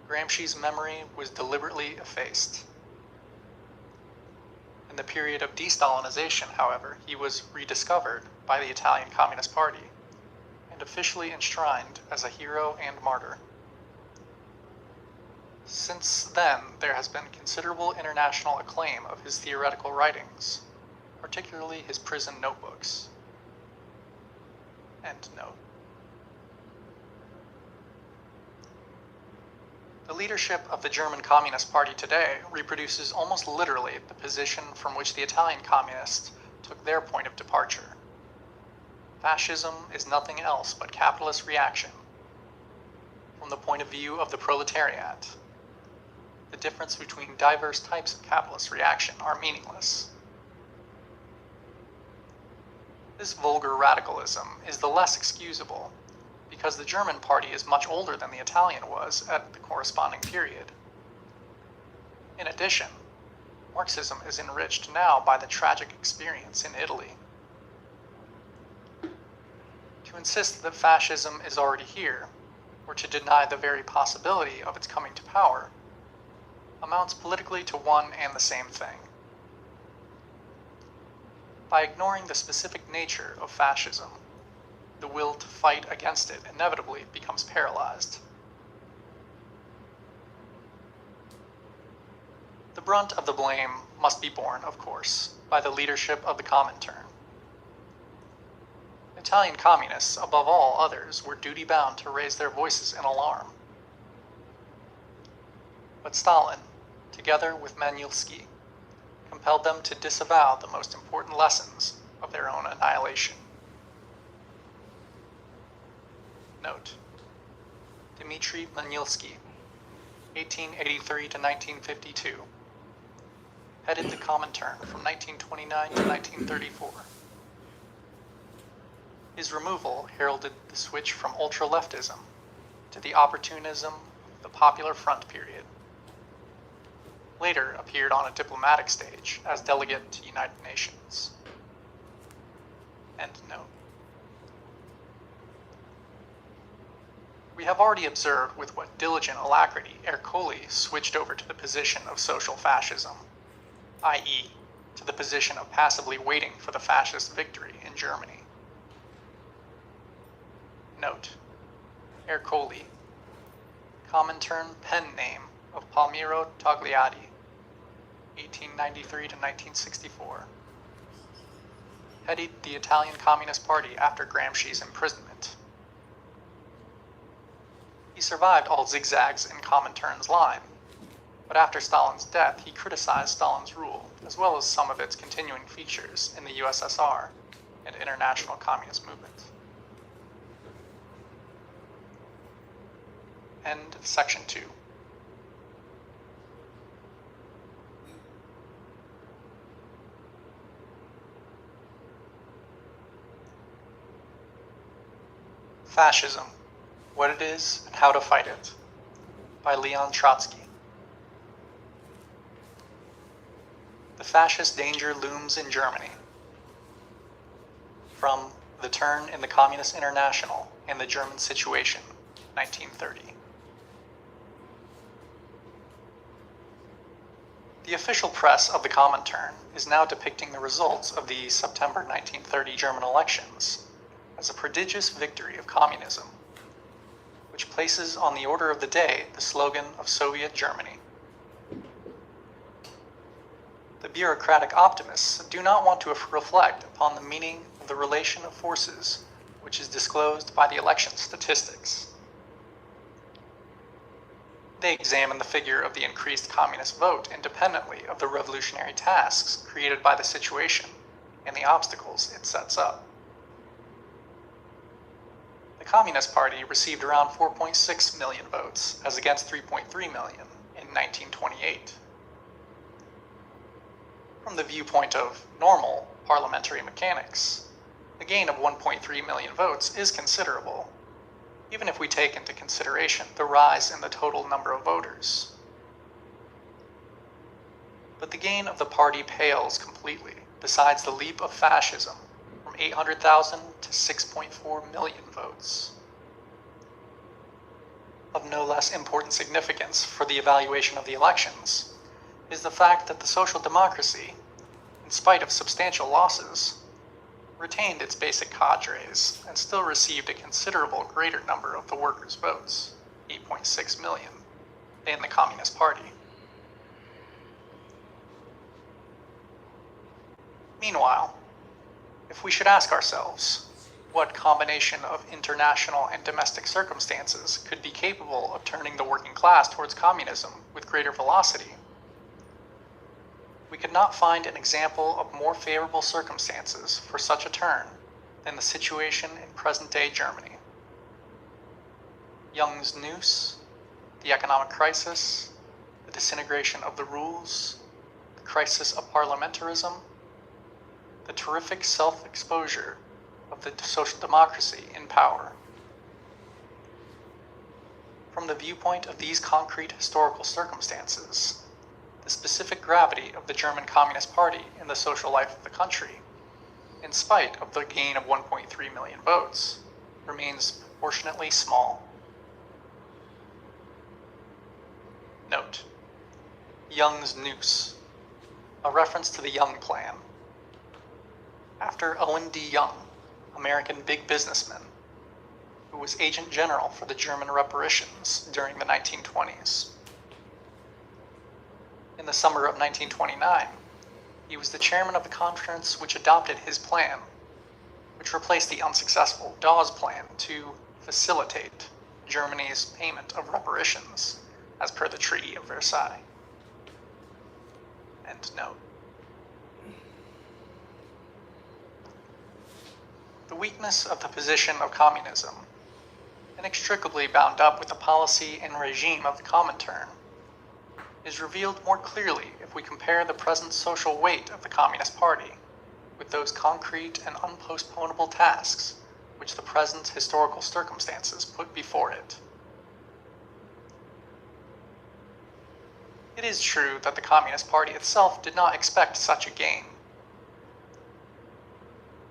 Gramsci's memory was deliberately effaced. In the period of de-Stalinization, however, he was rediscovered by the Italian Communist Party and officially enshrined as a hero and martyr. Since then, there has been considerable international acclaim of his theoretical writings, particularly his prison notebooks. End note. The leadership of the German Communist Party today reproduces almost literally the position from which the Italian communists took their point of departure. Fascism is nothing else but capitalist reaction. From the point of view of the proletariat, the difference between diverse types of capitalist reaction are meaningless. This vulgar radicalism is the less excusable because the German party is much older than the Italian was at the corresponding period. In addition, Marxism is enriched now by the tragic experience in Italy. To insist that fascism is already here, or to deny the very possibility of its coming to power, amounts politically to one and the same thing. By ignoring the specific nature of fascism, the will to fight against it inevitably becomes paralyzed. The brunt of the blame must be borne, of course, by the leadership of the Comintern. Italian communists, above all others, were duty-bound to raise their voices in alarm. But Stalin, together with Manielski, compelled them to disavow the most important lessons of their own annihilation. Note: Dmitry Manielski, 1883 to 1952, headed the Comintern from 1929 to 1934. His removal heralded the switch from ultra-leftism to the opportunism of the Popular Front period. Later appeared on a diplomatic stage as delegate to United Nations. End note. We have already observed with what diligent alacrity Ercole switched over to the position of social fascism, i.e., to the position of passively waiting for the fascist victory in Germany. Note: Ercole, Comintern pen name of Palmiro Togliatti, 1893 to 1964. Headed the Italian Communist Party after Gramsci's imprisonment. He survived all zigzags in Comintern's line, but after Stalin's death he criticized Stalin's rule, as well as some of its continuing features in the USSR and international communist movement. End of section 2. Fascism, What It Is and How to Fight It, by Leon Trotsky. The fascist danger looms in Germany. From The Turn in the Communist International and the German Situation, 1930. The official press of the Comintern is now depicting the results of the September 1930 German elections as a prodigious victory of communism, which places on the order of the day the slogan of Soviet Germany. The bureaucratic optimists do not want to reflect upon the meaning of the relation of forces which is disclosed by the election statistics. They examine the figure of the increased communist vote independently of the revolutionary tasks created by the situation, and the obstacles it sets up. The Communist Party received around 4.6 million votes, as against 3.3 million in 1928. From the viewpoint of normal parliamentary mechanics, the gain of 1.3 million votes is considerable, even if we take into consideration the rise in the total number of voters. But the gain of the party pales completely besides the leap of fascism from 800,000 to 6.4 million votes. Of no less important significance for the evaluation of the elections is the fact that the social democracy, in spite of substantial losses, retained its basic cadres and still received a considerable greater number of the workers' votes, 8.6 million, than the Communist Party. Meanwhile, if we should ask ourselves what combination of international and domestic circumstances could be capable of turning the working class towards communism with greater velocity, we could not find an example of more favorable circumstances for such a turn than the situation in present-day Germany. Young's noose, the economic crisis, the disintegration of the rules, the crisis of parliamentarism, the terrific self-exposure of the social democracy in power. From the viewpoint of these concrete historical circumstances, the specific gravity of the German Communist Party in the social life of the country, in spite of the gain of 1.3 million votes, remains proportionately small. Note: Young's noose, a reference to the Young Plan. After Owen D. Young, American big businessman, who was agent general for the German reparations during the 1920s. In the summer of 1929, he was the chairman of the conference which adopted his plan, which replaced the unsuccessful Dawes Plan to facilitate Germany's payment of reparations as per the Treaty of Versailles. End note. The weakness of the position of communism, inextricably bound up with the policy and regime of the Comintern, is revealed more clearly if we compare the present social weight of the Communist Party with those concrete and unpostponable tasks which the present historical circumstances put before it. It is true that the Communist Party itself did not expect such a gain.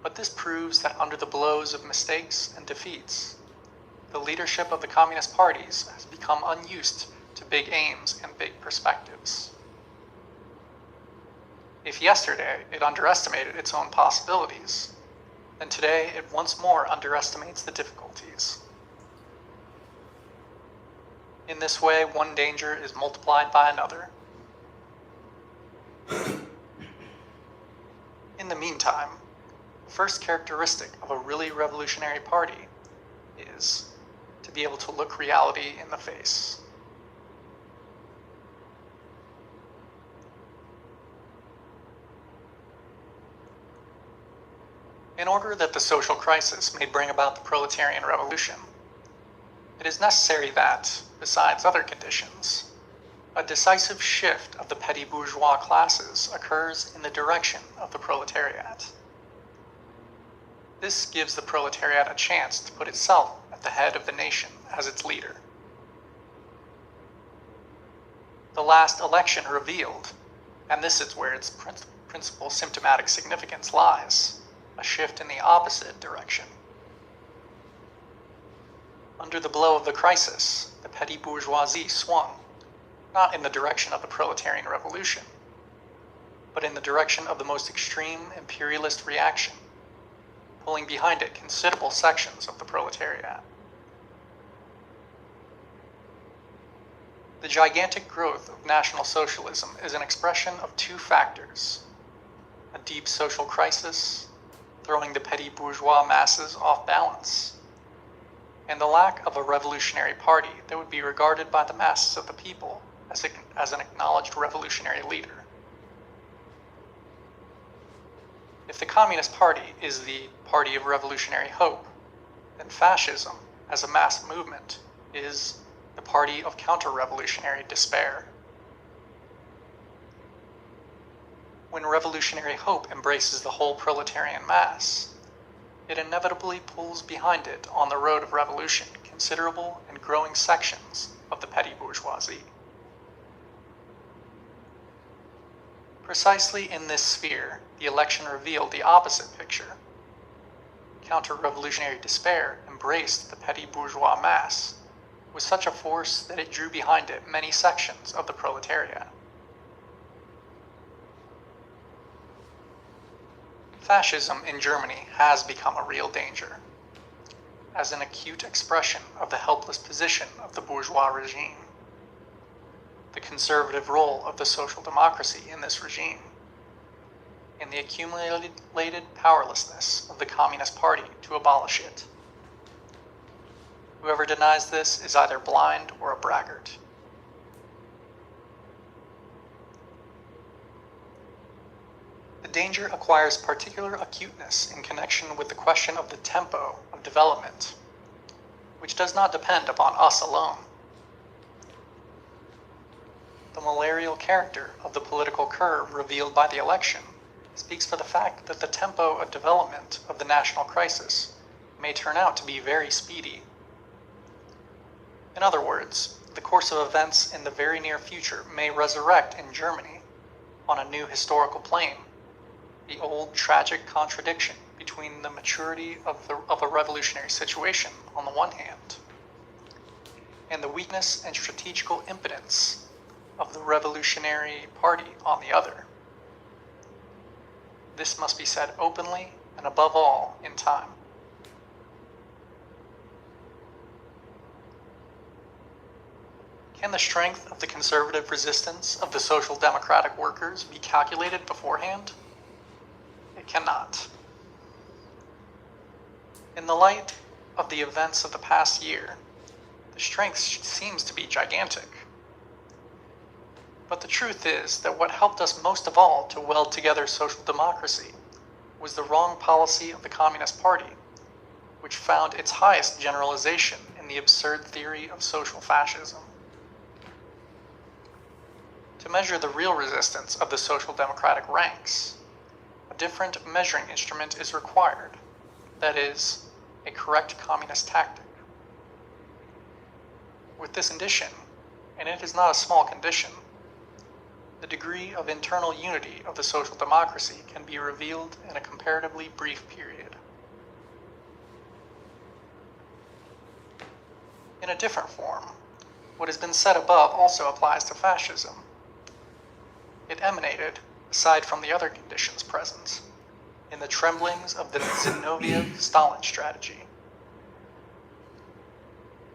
But this proves that under the blows of mistakes and defeats, the leadership of the Communist parties has become unused to big aims and big perspectives. If yesterday it underestimated its own possibilities, then today it once more underestimates the difficulties. In this way, one danger is multiplied by another. In the meantime, the first characteristic of a really revolutionary party is to be able to look reality in the face. In order that the social crisis may bring about the proletarian revolution, it is necessary that, besides other conditions, a decisive shift of the petty bourgeois classes occurs in the direction of the proletariat. This gives the proletariat a chance to put itself at the head of the nation as its leader. The last election revealed, and this is where its principal symptomatic significance lies, a shift in the opposite direction. Under the blow of the crisis, the petty bourgeoisie swung, not in the direction of the proletarian revolution, but in the direction of the most extreme imperialist reaction, pulling behind it considerable sections of the proletariat. The gigantic growth of National Socialism is an expression of two factors: a deep social crisis, throwing the petty bourgeois masses off balance, and the lack of a revolutionary party that would be regarded by the masses of the people as an acknowledged revolutionary leader. If the Communist Party is the party of revolutionary hope, then fascism, as a mass movement, is the party of counter-revolutionary despair. When revolutionary hope embraces the whole proletarian mass, it inevitably pulls behind it on the road of revolution considerable and growing sections of the petty bourgeoisie. Precisely in this sphere, the election revealed the opposite picture. Counter-revolutionary despair embraced the petty bourgeois mass with such a force that it drew behind it many sections of the proletariat. Fascism in Germany has become a real danger, as an acute expression of the helpless position of the bourgeois regime, the conservative role of the social democracy in this regime, and the accumulated powerlessness of the Communist Party to abolish it. Whoever denies this is either blind or a braggart. The danger acquires particular acuteness in connection with the question of the tempo of development, which does not depend upon us alone. The malarial character of the political curve revealed by the election speaks for the fact that the tempo of development of the national crisis may turn out to be very speedy. In other words, the course of events in the very near future may resurrect in Germany, on a new historical plane, the old tragic contradiction between the maturity of a revolutionary situation on the one hand, and the weakness and strategical impotence of the revolutionary party on the other. This must be said openly and above all in time. Can the strength of the conservative resistance of the social democratic workers be calculated beforehand? It cannot. In the light of the events of the past year, the strength seems to be gigantic. But the truth is that what helped us most of all to weld together social democracy was the wrong policy of the Communist Party, which found its highest generalization in the absurd theory of social fascism. To measure the real resistance of the social democratic ranks, a different measuring instrument is required, that is, a correct communist tactic. With this condition, and it is not a small condition, the degree of internal unity of the social democracy can be revealed in a comparatively brief period. In a different form, what has been said above also applies to fascism. It emanated, aside from the other conditions present, in the tremblings of the Zinoviev-Stalin strategy.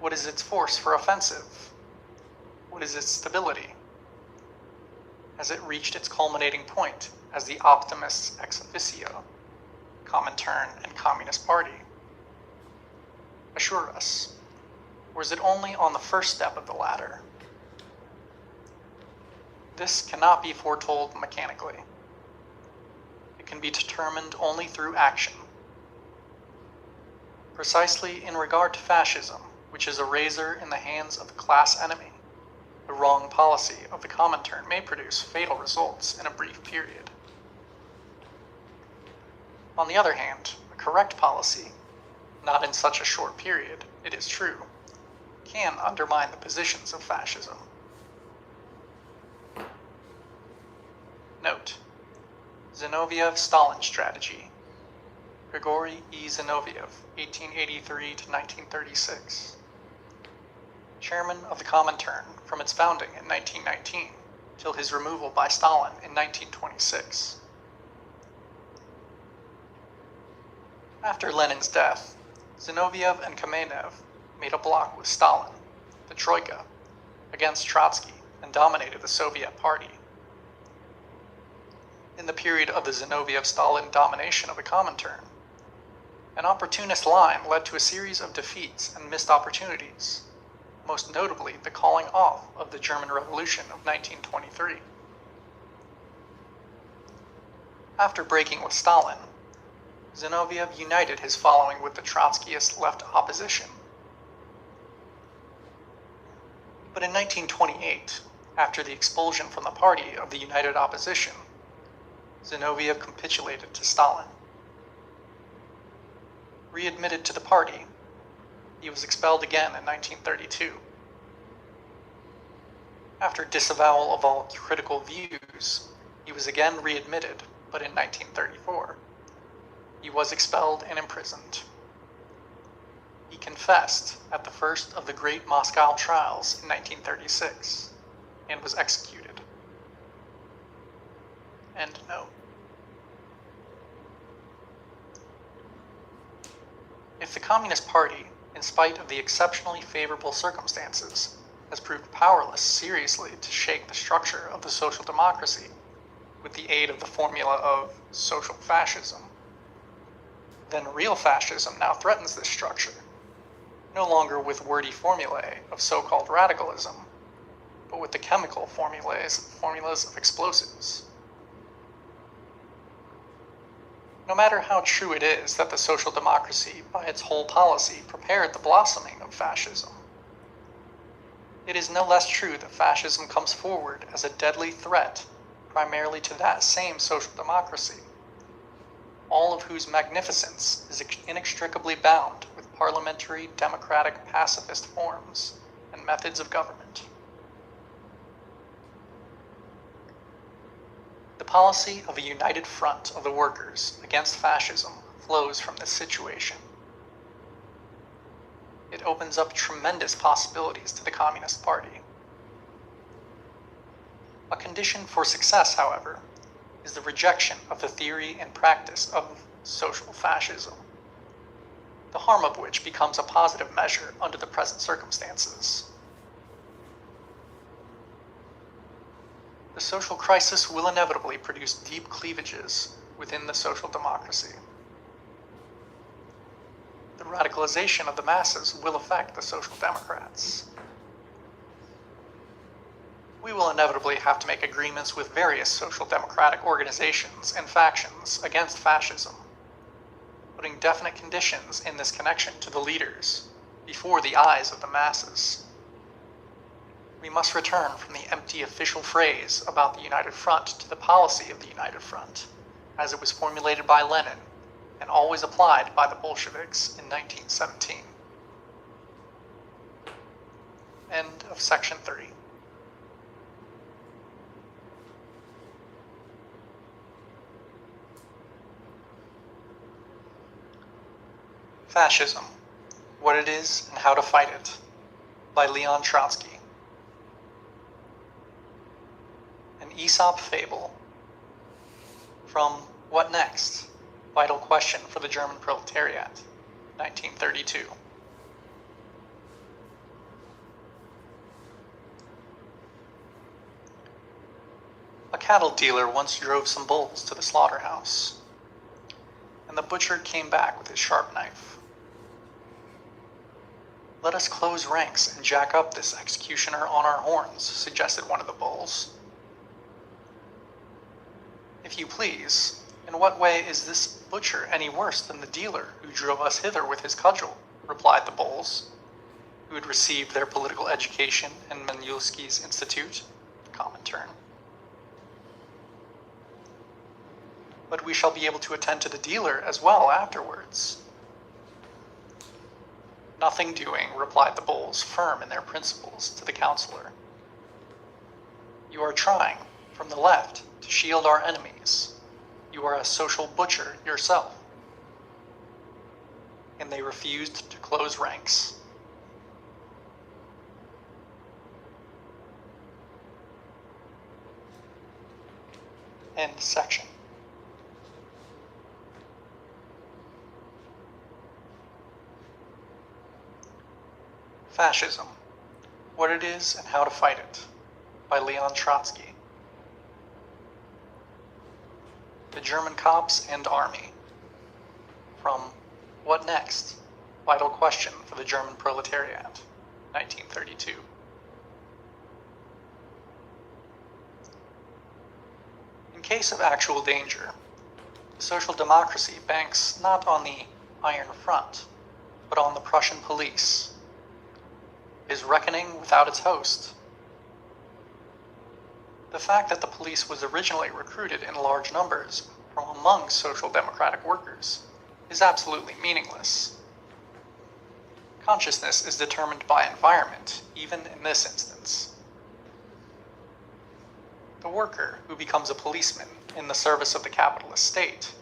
What is its force for offensive? What is its stability? Has it reached its culminating point as the optimists ex officio, Comintern and Communist Party? Assure us, or is it only on the first step of the ladder? This cannot be foretold mechanically. It can be determined only through action. Precisely in regard to fascism, which is a razor in the hands of the class enemy, the wrong policy of the Comintern may produce fatal results in a brief period. On the other hand, a correct policy, not in such a short period, it is true, can undermine the positions of fascism. Note: Zinoviev-Stalin strategy. Grigory E. Zinoviev, 1883 to 1936. Chairman of the Comintern from its founding in 1919 till his removal by Stalin in 1926. After Lenin's death, Zinoviev and Kamenev made a bloc with Stalin, the Troika, against Trotsky and dominated the Soviet Party. In the period of the Zinoviev-Stalin domination of the Comintern, an opportunist line led to a series of defeats and missed opportunities, most notably the calling off of the German Revolution of 1923. After breaking with Stalin, Zinoviev united his following with the Trotskyist left opposition. But in 1928, after the expulsion from the party of the united opposition, Zinoviev capitulated to Stalin. Readmitted to the party, he was expelled again in 1932. After disavowal of all critical views, he was again readmitted, but in 1934. He was expelled and imprisoned. He confessed at the first of the Great Moscow Trials in 1936 and was executed. End note. If the Communist Party, in spite of the exceptionally favorable circumstances, has proved powerless seriously to shake the structure of the social democracy with the aid of the formula of social fascism, then real fascism now threatens this structure, no longer with wordy formulae of so-called radicalism, but with the chemical formulas of explosives. No matter how true it is that the social democracy, by its whole policy, prepared the blossoming of fascism, it is no less true that fascism comes forward as a deadly threat primarily to that same social democracy, all of whose magnificence is inextricably bound with parliamentary, democratic, pacifist forms and methods of government. The policy of a united front of the workers against fascism flows from this situation. It opens up tremendous possibilities to the Communist Party. A condition for success, however, is the rejection of the theory and practice of social fascism, the harm of which becomes a positive measure under the present circumstances. The social crisis will inevitably produce deep cleavages within the social democracy. The radicalization of the masses will affect the social democrats. We will inevitably have to make agreements with various social democratic organizations and factions against fascism, putting definite conditions in this connection to the leaders before the eyes of the masses. We must return from the empty official phrase about the United Front to the policy of the United Front, as it was formulated by Lenin and always applied by the Bolsheviks in 1917. End of section 3. Fascism, What It Is and How to Fight It, by Leon Trotsky. An Aesop Fable. From What Next? Vital Question for the German Proletariat, 1932. A cattle dealer once drove some bulls to the slaughterhouse, and the butcher came back with his sharp knife. "Let us close ranks and jack up this executioner on our horns," suggested one of the bulls. "If you please, in what way is this butcher any worse than the dealer who drove us hither with his cudgel?" replied the bulls, who had received their political education in Maniulski's Institute, Comintern. "But we shall be able to attend to the dealer as well afterwards." "Nothing doing," replied the bulls, firm in their principles, to the counselor. "You are trying, from the left, to shield our enemies. You are a social butcher yourself." And they refused to close ranks. End section. Fascism, What It Is and How to Fight It, by Leon Trotsky. The German Cops and Army. From What Next? Vital Question for the German Proletariat, 1932. In case of actual danger, social democracy banks not on the Iron Front, but on the Prussian police. It is reckoning without its host. The fact that the police was originally recruited in large numbers from among social democratic workers is absolutely meaningless. Consciousness is determined by environment, even in this instance. The worker who becomes a policeman in the service of the capitalist state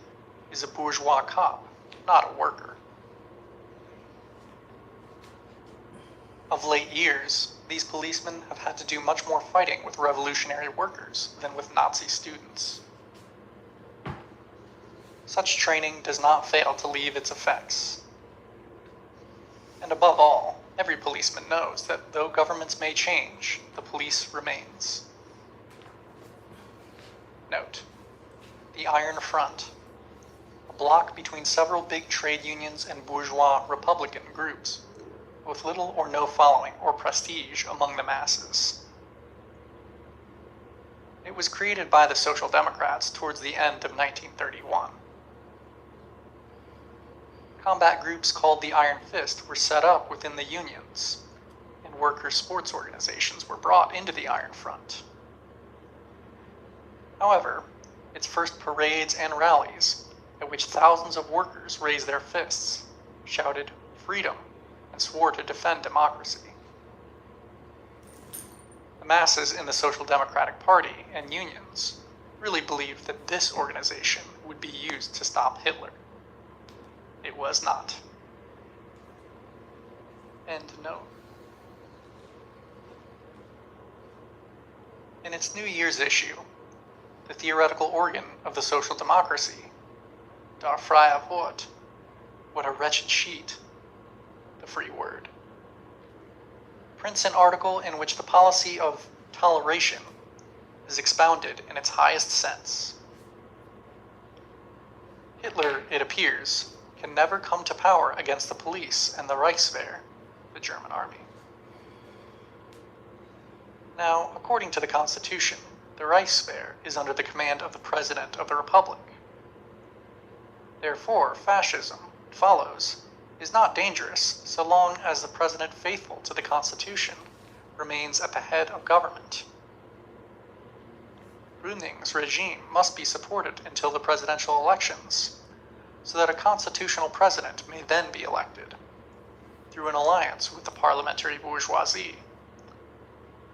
is a bourgeois cop, not a worker. Of late years, these policemen have had to do much more fighting with revolutionary workers than with Nazi students. Such training does not fail to leave its effects. And above all, every policeman knows that though governments may change, the police remains. Note: the Iron Front, a bloc between several big trade unions and bourgeois Republican groups, with little or no following or prestige among the masses. It was created by the Social Democrats towards the end of 1931. Combat groups called the Iron Fist were set up within the unions, and worker sports organizations were brought into the Iron Front. However, its first parades and rallies, at which thousands of workers raised their fists, shouted freedom, and swore to defend democracy. The masses in the Social Democratic Party and unions really believed that this organization would be used to stop Hitler. It was not. End note. In its New Year's issue, the theoretical organ of the social democracy, Der Freie Wort, what a wretched sheet, the free word, prints an article in which the policy of toleration is expounded in its highest sense. Hitler, it appears, can never come to power against the police and the Reichswehr, the German army. Now, according to the Constitution, the Reichswehr is under the command of the President of the Republic. Therefore, fascism, it follows, is not dangerous so long as the President faithful to the Constitution remains at the head of government. Brüning's regime must be supported until the presidential elections, so that a constitutional president may then be elected, through an alliance with the parliamentary bourgeoisie,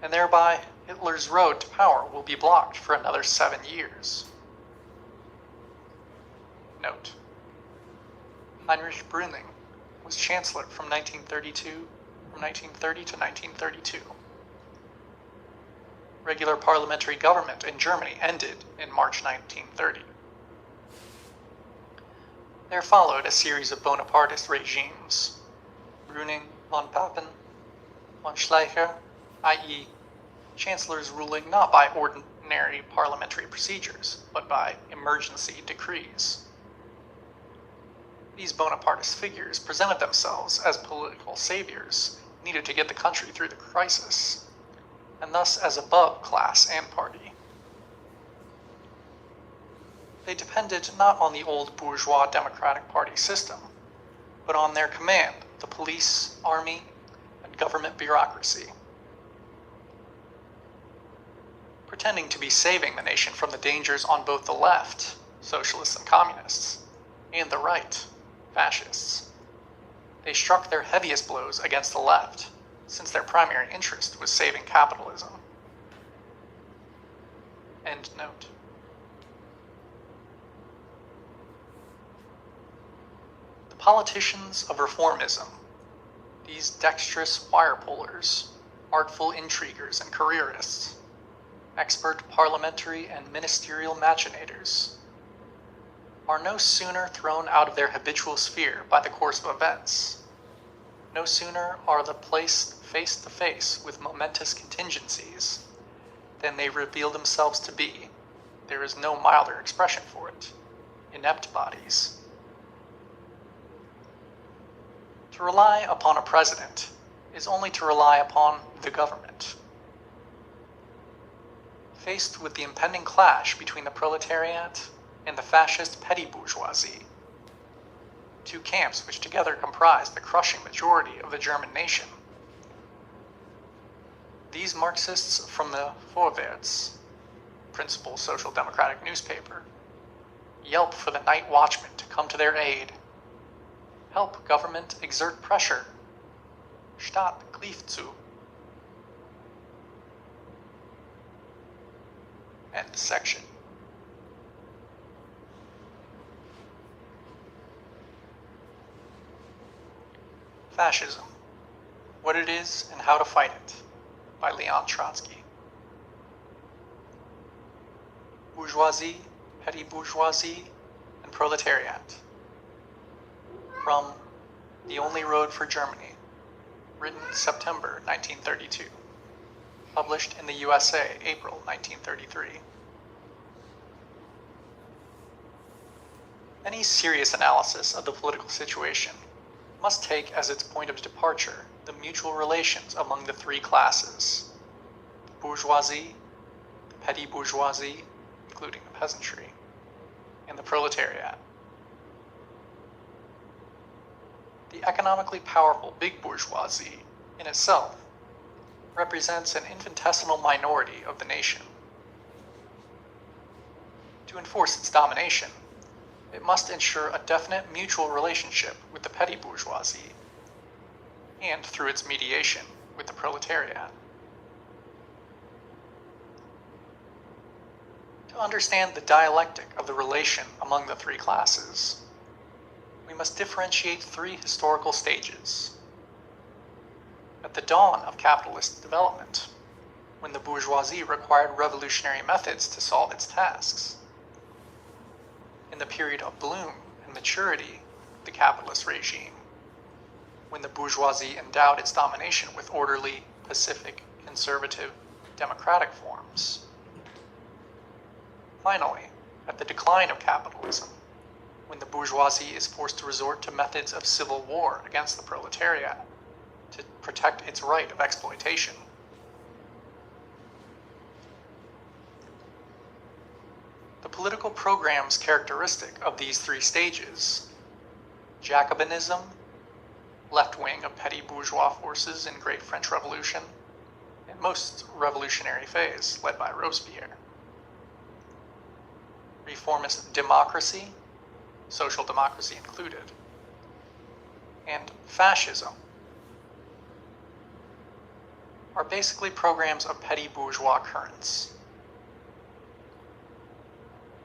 and thereby Hitler's road to power will be blocked for another 7 years. Note: Heinrich Brüning was chancellor from 1930 to 1932. Regular parliamentary government in Germany ended in March 1930. There followed a series of Bonapartist regimes: Brüning, von Papen, von Schleicher, i.e., chancellors ruling not by ordinary parliamentary procedures, but by emergency decrees. These Bonapartist figures presented themselves as political saviors needed to get the country through the crisis, and thus as above class and party. They depended not on the old bourgeois Democratic Party system, but on their command, the police, army, and government bureaucracy. Pretending to be saving the nation from the dangers on both the left, socialists and communists, and the right, fascists, they struck their heaviest blows against the left, since their primary interest was saving capitalism. End note. The politicians of reformism, these dexterous wire pullers, artful intriguers and careerists, expert parliamentary and ministerial machinators, are no sooner thrown out of their habitual sphere by the course of events, no sooner are they placed face to face with momentous contingencies, than they reveal themselves to be, there is no milder expression for it, inept bodies. To rely upon a president is only to rely upon the government. Faced with the impending clash between the proletariat and the fascist petty bourgeoisie, two camps which together comprise the crushing majority of the German nation. These Marxists from the Vorwärts, principal social democratic newspaper, yelp for the night watchman to come to their aid. Help government exert pressure. Staat greift zu. End section. Fascism. What it is and how to fight it, by Leon Trotsky. Bourgeoisie, petty bourgeoisie, and proletariat. From The Only Road for Germany, written September 1932. Published in the USA, April 1933. Any serious analysis of the political situation must take as its point of departure the mutual relations among the three classes: the bourgeoisie, the petty bourgeoisie, including the peasantry, and the proletariat. The economically powerful big bourgeoisie, in itself, represents an infinitesimal minority of the nation. To enforce its domination, it must ensure a definite mutual relationship with the petty bourgeoisie, and through its mediation with the proletariat. To understand the dialectic of the relation among the three classes, we must differentiate three historical stages. At the dawn of capitalist development, when the bourgeoisie required revolutionary methods to solve its tasks. In the period of bloom and maturity of the capitalist regime, when the bourgeoisie endowed its domination with orderly, pacific, conservative, democratic forms. Finally, at the decline of capitalism, when the bourgeoisie is forced to resort to methods of civil war against the proletariat to protect its right of exploitation. The political programs characteristic of these three stages: Jacobinism, left wing of petty bourgeois forces in Great French Revolution, and most revolutionary phase led by Robespierre. Reformist democracy, social democracy included, and fascism are basically programs of petty bourgeois currents.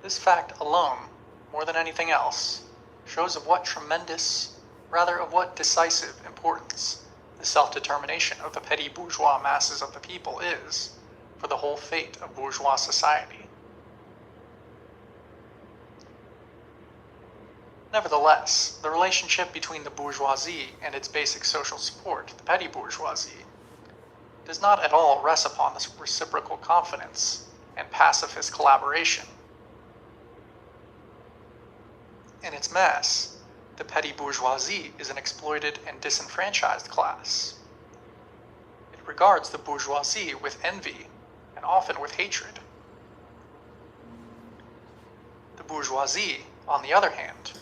This fact alone, more than anything else, shows of what tremendous, rather of what decisive importance the self-determination of the petty bourgeois masses of the people is for the whole fate of bourgeois society. Nevertheless, the relationship between the bourgeoisie and its basic social support, the petty bourgeoisie, does not at all rest upon this reciprocal confidence and pacifist collaboration. In its mass, the petty bourgeoisie is an exploited and disenfranchised class. It regards the bourgeoisie with envy and often with hatred. The bourgeoisie, on the other hand,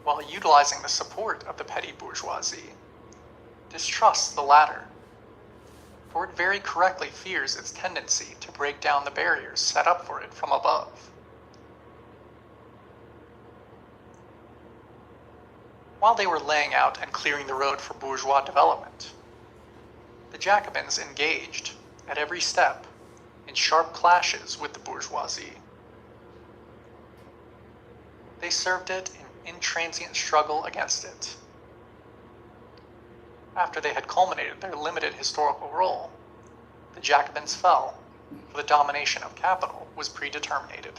while utilizing the support of the petty bourgeoisie, distrusts the latter, for it very correctly fears its tendency to break down the barriers set up for it from above. While they were laying out and clearing the road for bourgeois development, the Jacobins engaged, at every step, in sharp clashes with the bourgeoisie. They served it in intransient struggle against it. After they had culminated their limited historical role, the Jacobins fell, for the domination of capital was predeterminated.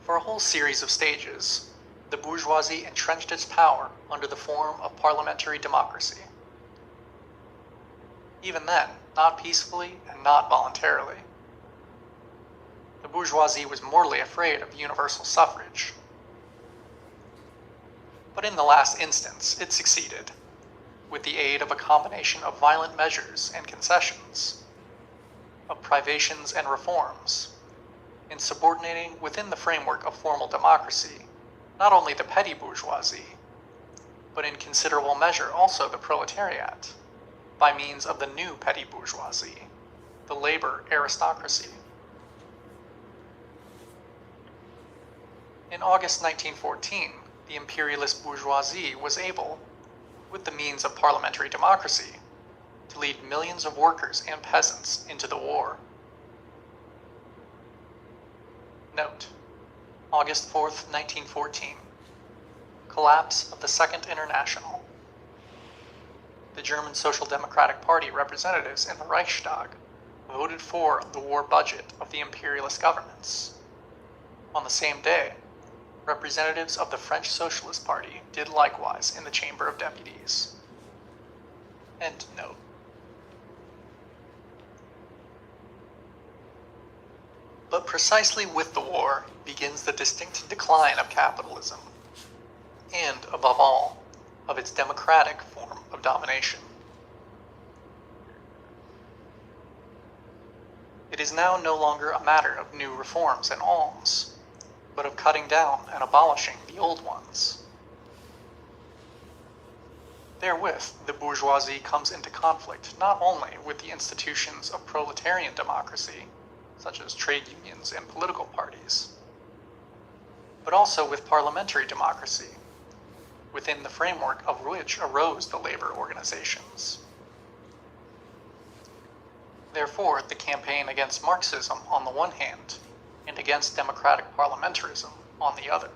For a whole series of stages, the bourgeoisie entrenched its power under the form of parliamentary democracy. Even then, not peacefully and not voluntarily. The bourgeoisie was mortally afraid of the universal suffrage. But in the last instance, it succeeded, with the aid of a combination of violent measures and concessions. of privations and reforms, in subordinating within the framework of formal democracy not only the petty bourgeoisie, but in considerable measure also the proletariat, by means of the new petty bourgeoisie, the labor aristocracy. In August 1914, the imperialist bourgeoisie was able, with the means of parliamentary democracy, to lead millions of workers and peasants into the war. Note: August 4th, 1914. Collapse of the Second International. The German Social Democratic Party representatives in the Reichstag voted for the war budget of the imperialist governments. On the same day, representatives of the French Socialist Party did likewise in the Chamber of Deputies. End note. But precisely with the war begins the distinct decline of capitalism, and, above all, of its democratic form of domination. It is now no longer a matter of new reforms and alms, but of cutting down and abolishing the old ones. Therewith, the bourgeoisie comes into conflict not only with the institutions of proletarian democracy, such as trade unions and political parties, but also with parliamentary democracy, within the framework of which arose the labor organizations. Therefore, the campaign against Marxism on the one hand, and against democratic parliamentarism on the other.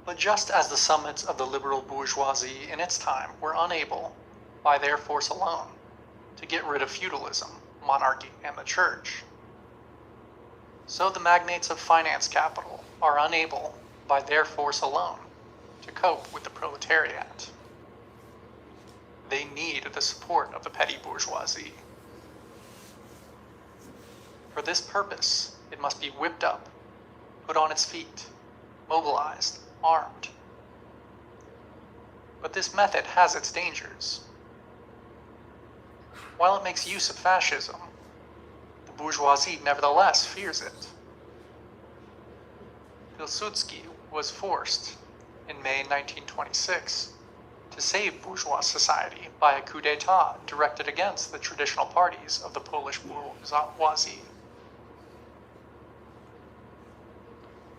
But just as the summits of the liberal bourgeoisie in its time were unable, by their force alone, to get rid of feudalism, monarchy, and the church, so the magnates of finance capital are unable, by their force alone, to cope with the proletariat. They need the support of the petty bourgeoisie. For this purpose, it must be whipped up, put on its feet, mobilized, armed. But this method has its dangers. While it makes use of fascism, the bourgeoisie nevertheless fears it. Pilsudski was forced, in May 1926, to save bourgeois society by a coup d'etat directed against the traditional parties of the Polish bourgeoisie.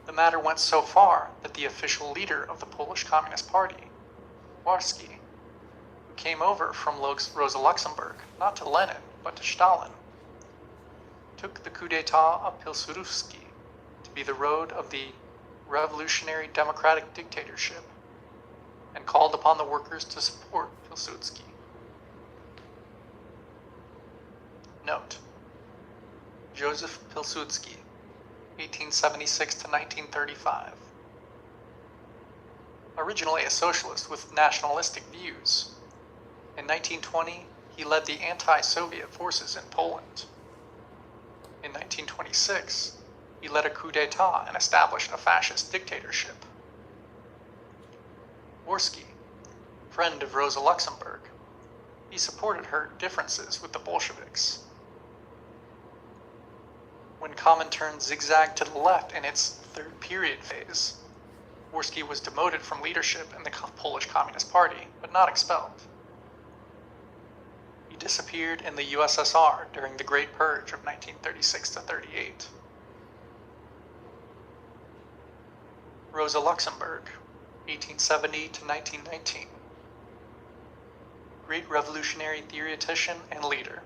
The matter went so far that the official leader of the Polish Communist Party, Dworski, who came over from Rosa Luxemburg, not to Lenin, but to Stalin, took the coup d'etat of Pilsudski to be the road of the revolutionary democratic dictatorship, and called upon the workers to support Pilsudski. Note: Joseph Pilsudski, 1876 to 1935. Originally a socialist with nationalistic views, in 1920 he led the anti-Soviet forces in Poland. In 1926, he led a coup d'etat and established a fascist dictatorship. Dworski, friend of Rosa Luxemburg, he supported her differences with the Bolsheviks. When Comintern zigzagged to the left in its third period phase, Dworski was demoted from leadership in the Polish Communist Party, but not expelled. He disappeared in the USSR during the Great Purge of 1936 to 38. Rosa Luxemburg, 1870 to 1919. Great revolutionary theoretician and leader.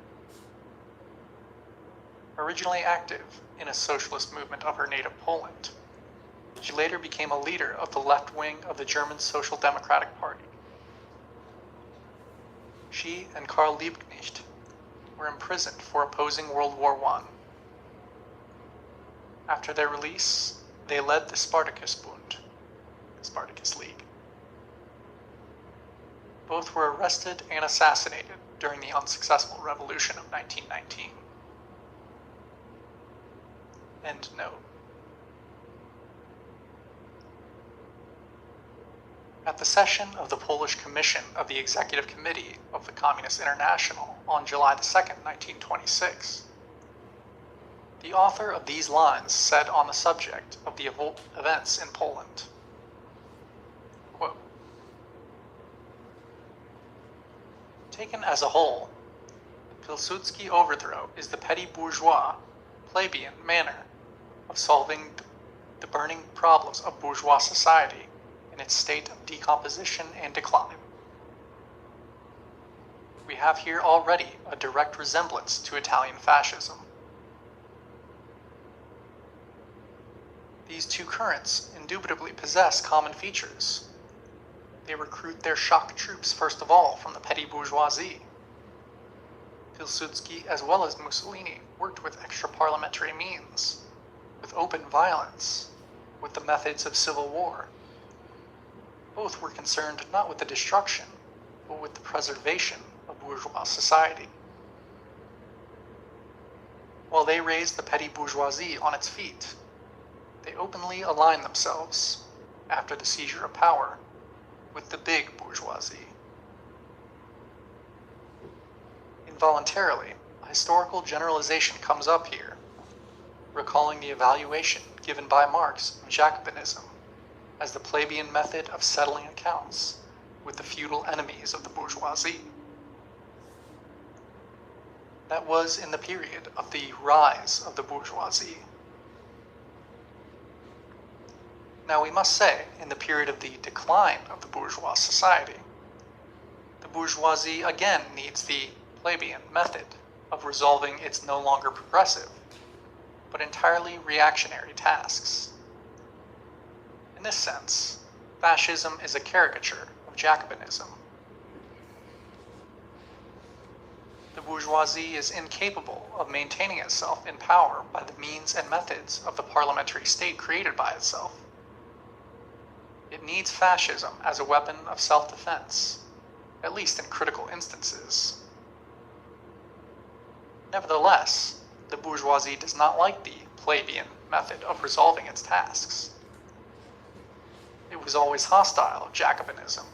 Originally active in a socialist movement of her native Poland, she later became a leader of the left wing of the German Social Democratic Party. She and Karl Liebknecht were imprisoned for opposing World War I. After their release, they led the Spartacus Bund, the Spartacus League. Both were arrested and assassinated during the unsuccessful revolution of 1919. End note. At the session of the Polish Commission of the Executive Committee of the Communist International on July 2nd, 1926, the author of these lines said on the subject of the events in Poland, quote, "Taken as a whole, the Pilsudski overthrow is the petty bourgeois, plebeian manner of solving the burning problems of bourgeois society in its state of decomposition and decline. We have here already a direct resemblance to Italian fascism. These two currents indubitably possess common features. They recruit their shock troops first of all from the petty bourgeoisie. Pilsudski as well as Mussolini worked with extra-parliamentary means, with open violence, with the methods of civil war. Both were concerned not with the destruction, but with the preservation of bourgeois society. While they raised the petty bourgeoisie on its feet, they openly aligned themselves, after the seizure of power, with the big bourgeoisie. Involuntarily, a historical generalization comes up here, recalling the evaluation given by Marx of Jacobinism as the plebeian method of settling accounts with the feudal enemies of the bourgeoisie. That was in the period of the rise of the bourgeoisie. Now we must say, in the period of the decline of the bourgeois society, the bourgeoisie again needs the plebeian method of resolving its no longer progressive, but entirely reactionary tasks. In this sense, fascism is a caricature of Jacobinism. The bourgeoisie is incapable of maintaining itself in power by the means and methods of the parliamentary state created by itself. It needs fascism as a weapon of self-defense, at least in critical instances. Nevertheless, the bourgeoisie does not like the plebeian method of resolving its tasks. It was always hostile to Jacobinism,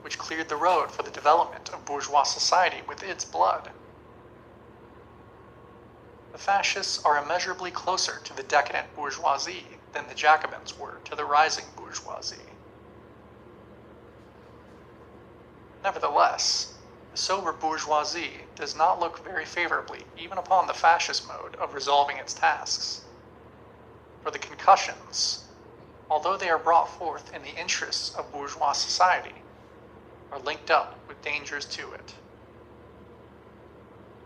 which cleared the road for the development of bourgeois society with its blood. The fascists are immeasurably closer to the decadent bourgeoisie than the Jacobins were to the rising bourgeoisie. Nevertheless, the sober bourgeoisie does not look very favorably even upon the fascist mode of resolving its tasks. For the concussions, although they are brought forth in the interests of bourgeois society, are linked up with dangers to it.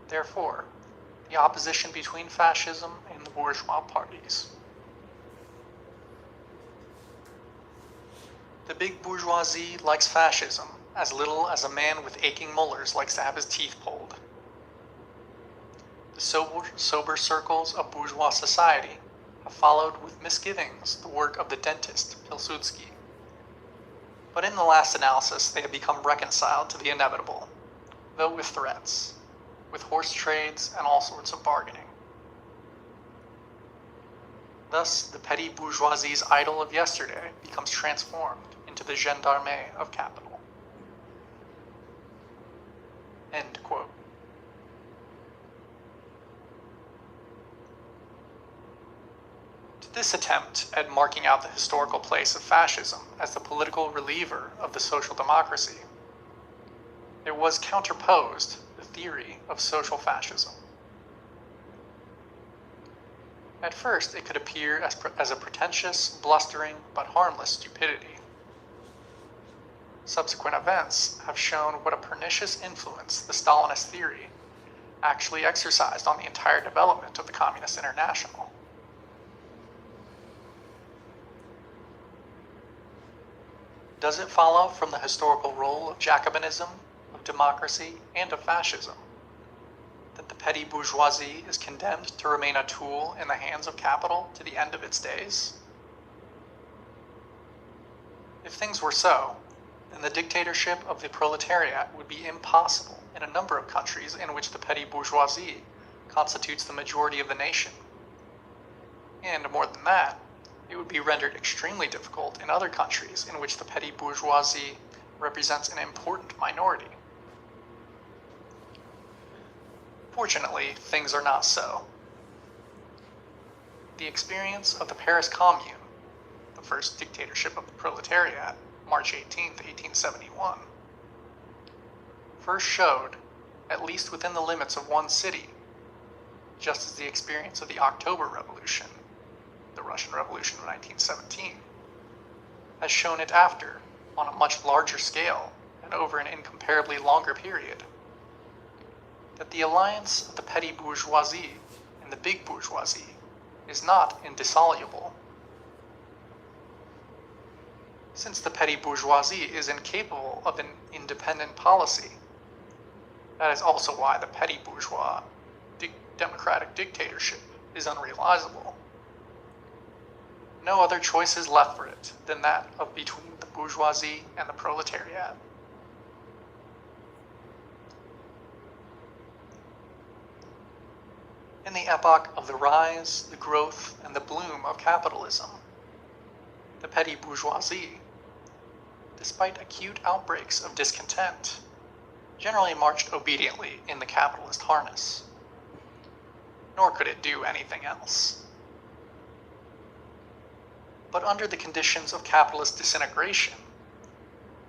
Therefore, the opposition between fascism and the bourgeois parties. The big bourgeoisie likes fascism as little as a man with aching molars likes to have his teeth pulled. The sober circles of bourgeois society have followed with misgivings the work of the dentist Pilsudski. But in the last analysis, they have become reconciled to the inevitable, though with threats, with horse trades and all sorts of bargaining. Thus, the petty bourgeoisie's idol of yesterday becomes transformed into the gendarme of capital. End quote. To this attempt at marking out the historical place of fascism as the political reliever of the social democracy, there was counterposed the theory of social fascism. At first, it could appear as a pretentious, blustering, but harmless stupidity. Subsequent events have shown what a pernicious influence the Stalinist theory actually exercised on the entire development of the Communist International. Does it follow from the historical role of Jacobinism, of democracy, and of fascism that the petty bourgeoisie is condemned to remain a tool in the hands of capital to the end of its days? If things were so, then the dictatorship of the proletariat would be impossible in a number of countries in which the petty bourgeoisie constitutes the majority of the nation. And more than that, it would be rendered extremely difficult in other countries in which the petty bourgeoisie represents an important minority. Fortunately, things are not so. The experience of the Paris Commune, the first dictatorship of the proletariat, March 18, 1871, first showed, at least within the limits of one city, just as the experience of the October Revolution, the Russian Revolution of 1917, has shown it after, on a much larger scale and over an incomparably longer period, that the alliance of the petty bourgeoisie and the big bourgeoisie is not indissoluble. Since the petty bourgeoisie is incapable of an independent policy, that is also why the petty bourgeois democratic dictatorship is unrealizable. No other choice is left for it than that of between the bourgeoisie and the proletariat. In the epoch of the rise, the growth, and the bloom of capitalism, the petty bourgeoisie, despite acute outbreaks of discontent, generally marched obediently in the capitalist harness. Nor could it do anything else. But under the conditions of capitalist disintegration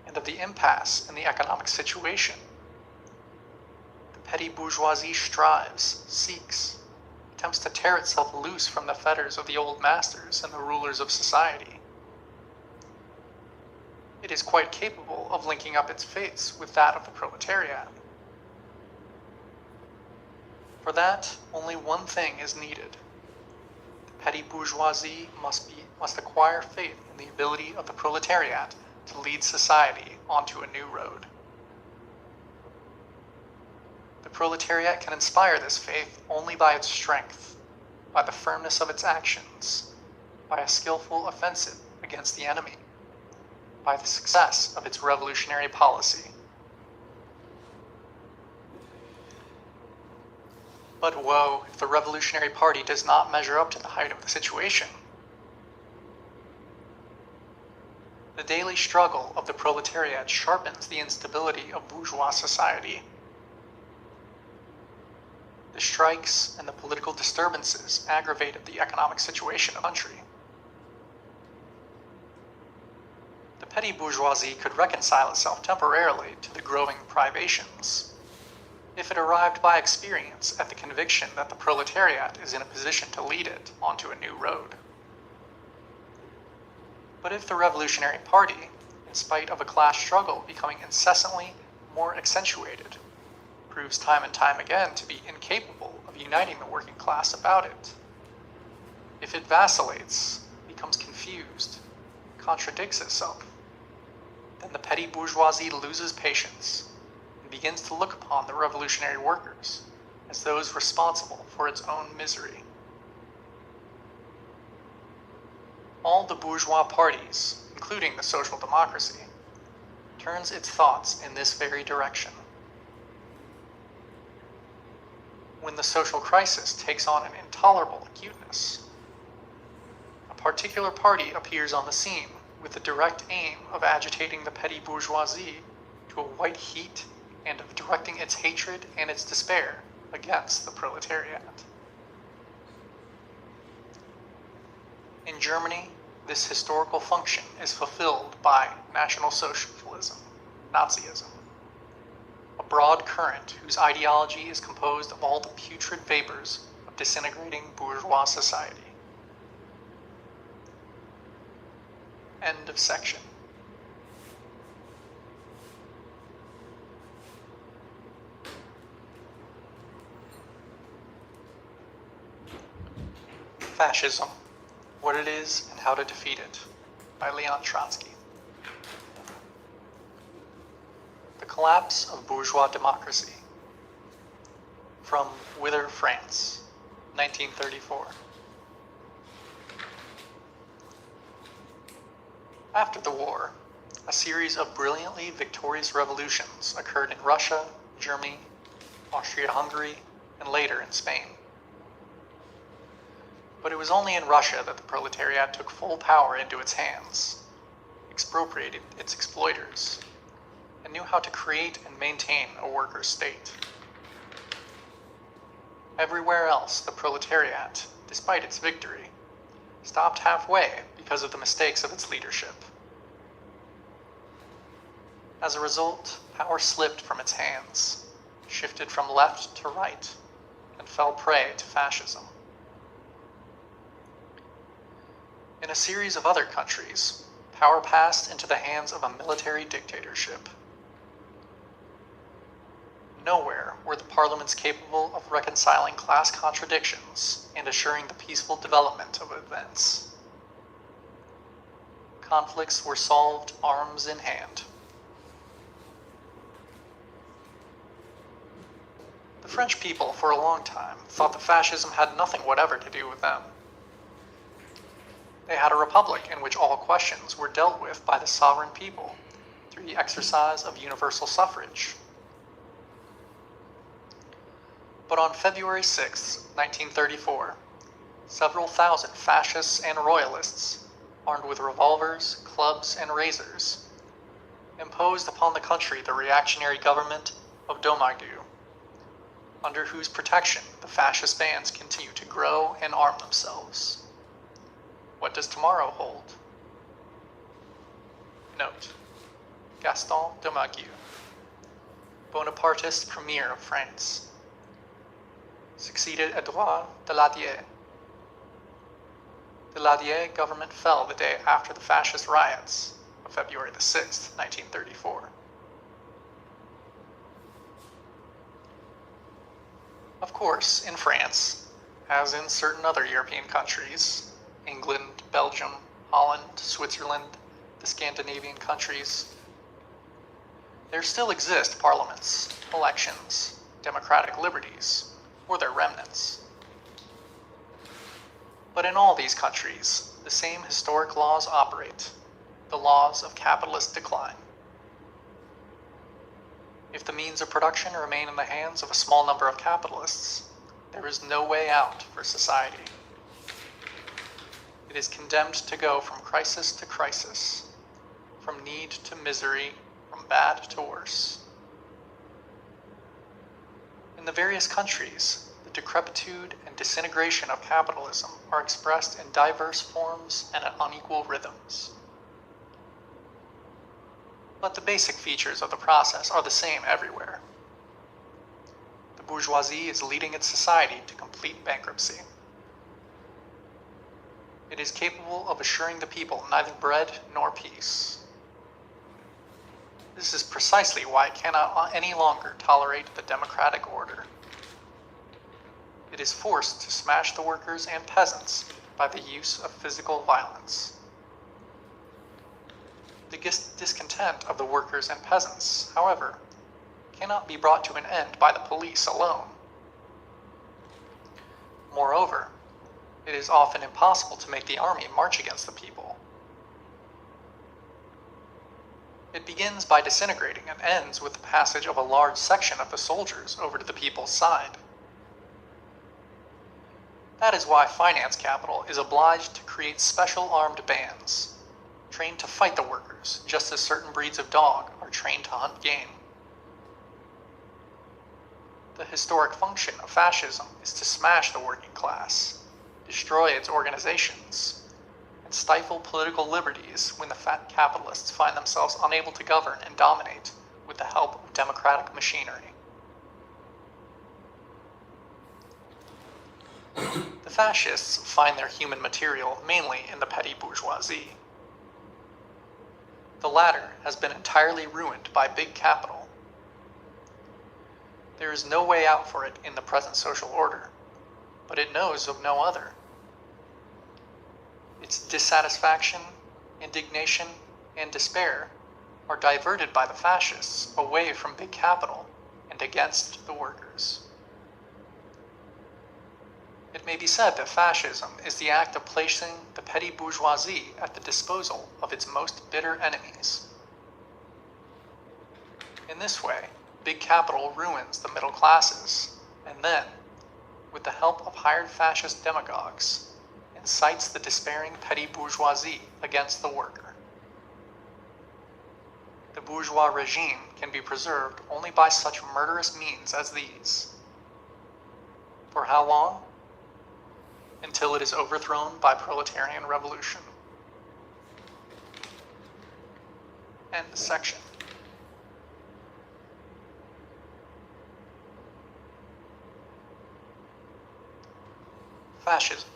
and of the impasse in the economic situation, the petty bourgeoisie strives, seeks, attempts to tear itself loose from the fetters of the old masters and the rulers of society. It is quite capable of linking up its fates with that of the proletariat. For that, only one thing is needed. The petty bourgeoisie must acquire faith in the ability of the proletariat to lead society onto a new road. The proletariat can inspire this faith only by its strength, by the firmness of its actions, by a skillful offensive against the enemy, by the success of its revolutionary policy. But woe if the Revolutionary Party does not measure up to the height of the situation. The daily struggle of the proletariat sharpens the instability of bourgeois society. The strikes and the political disturbances aggravated the economic situation of the country. The petty bourgeoisie could reconcile itself temporarily to the growing privations if it arrived by experience at the conviction that the proletariat is in a position to lead it onto a new road. But if the Revolutionary Party, in spite of a class struggle becoming incessantly more accentuated, proves time and time again to be incapable of uniting the working class about it, if it vacillates, becomes confused, contradicts itself, then the petty bourgeoisie loses patience and begins to look upon the revolutionary workers as those responsible for its own misery. All the bourgeois parties, including the social democracy, turns its thoughts in this very direction. When the social crisis takes on an intolerable acuteness, a particular party appears on the scene with the direct aim of agitating the petty bourgeoisie to a white heat and of directing its hatred and its despair against the proletariat. In Germany, this historical function is fulfilled by National Socialism, Nazism, a broad current whose ideology is composed of all the putrid vapors of disintegrating bourgeois society. End of section. Fascism, What It Is and How to Defeat It, by Leon Trotsky. The Collapse of Bourgeois Democracy. From Wither, France, 1934. After the war, a series of brilliantly victorious revolutions occurred in Russia, Germany, Austria-Hungary, and later in Spain. But it was only in Russia that the proletariat took full power into its hands, expropriated its exploiters, and knew how to create and maintain a worker state. Everywhere else, the proletariat, despite its victory, stopped halfway because of the mistakes of its leadership. As a result, power slipped from its hands, shifted from left to right, and fell prey to fascism. In a series of other countries, power passed into the hands of a military dictatorship. Nowhere were the parliaments capable of reconciling class contradictions and assuring the peaceful development of events. Conflicts were solved arms in hand. The French people, for a long time, thought that fascism had nothing whatever to do with them. They had a republic in which all questions were dealt with by the sovereign people through the exercise of universal suffrage. But on February 6, 1934, several thousand fascists and royalists, armed with revolvers, clubs, and razors, imposed upon the country the reactionary government of Domargue, under whose protection the fascist bands continue to grow and arm themselves. What does tomorrow hold? Note: Gaston Domargue, Bonapartist Premier of France, succeeded Edouard Daladier. Daladier government fell the day after the fascist riots of February the 6th, 1934. Of course, in France, as in certain other European countries, England, Belgium, Holland, Switzerland, the Scandinavian countries, there still exist parliaments, elections, democratic liberties, or their remnants. But in all these countries, the same historic laws operate, the laws of capitalist decline. If the means of production remain in the hands of a small number of capitalists, there is no way out for society. It is condemned to go from crisis to crisis, from need to misery, from bad to worse. In the various countries, the decrepitude and disintegration of capitalism are expressed in diverse forms and at unequal rhythms. But the basic features of the process are the same everywhere. The bourgeoisie is leading its society to complete bankruptcy. It is capable of assuring the people neither bread nor peace. This is precisely why it cannot any longer tolerate the democratic order. It is forced to smash the workers and peasants by the use of physical violence. The discontent of the workers and peasants, however, cannot be brought to an end by the police alone. Moreover, it is often impossible to make the army march against the people. It begins by disintegrating and ends with the passage of a large section of the soldiers over to the people's side. That is why finance capital is obliged to create special armed bands, trained to fight the workers, just as certain breeds of dog are trained to hunt game. The historic function of fascism is to smash the working class, destroy its organizations, and stifle political liberties when the fat capitalists find themselves unable to govern and dominate with the help of democratic machinery. The fascists find their human material mainly in the petty bourgeoisie. The latter has been entirely ruined by big capital. There is no way out for it in the present social order, but it knows of no other. Its dissatisfaction, indignation, and despair are diverted by the fascists away from big capital and against the workers. It may be said that fascism is the act of placing the petty bourgeoisie at the disposal of its most bitter enemies. In this way, big capital ruins the middle classes, and then, with the help of hired fascist demagogues, incites the despairing petty bourgeoisie against the worker. The bourgeois regime can be preserved only by such murderous means as these. For how long? Until it is overthrown by proletarian revolution. End section. Fascism,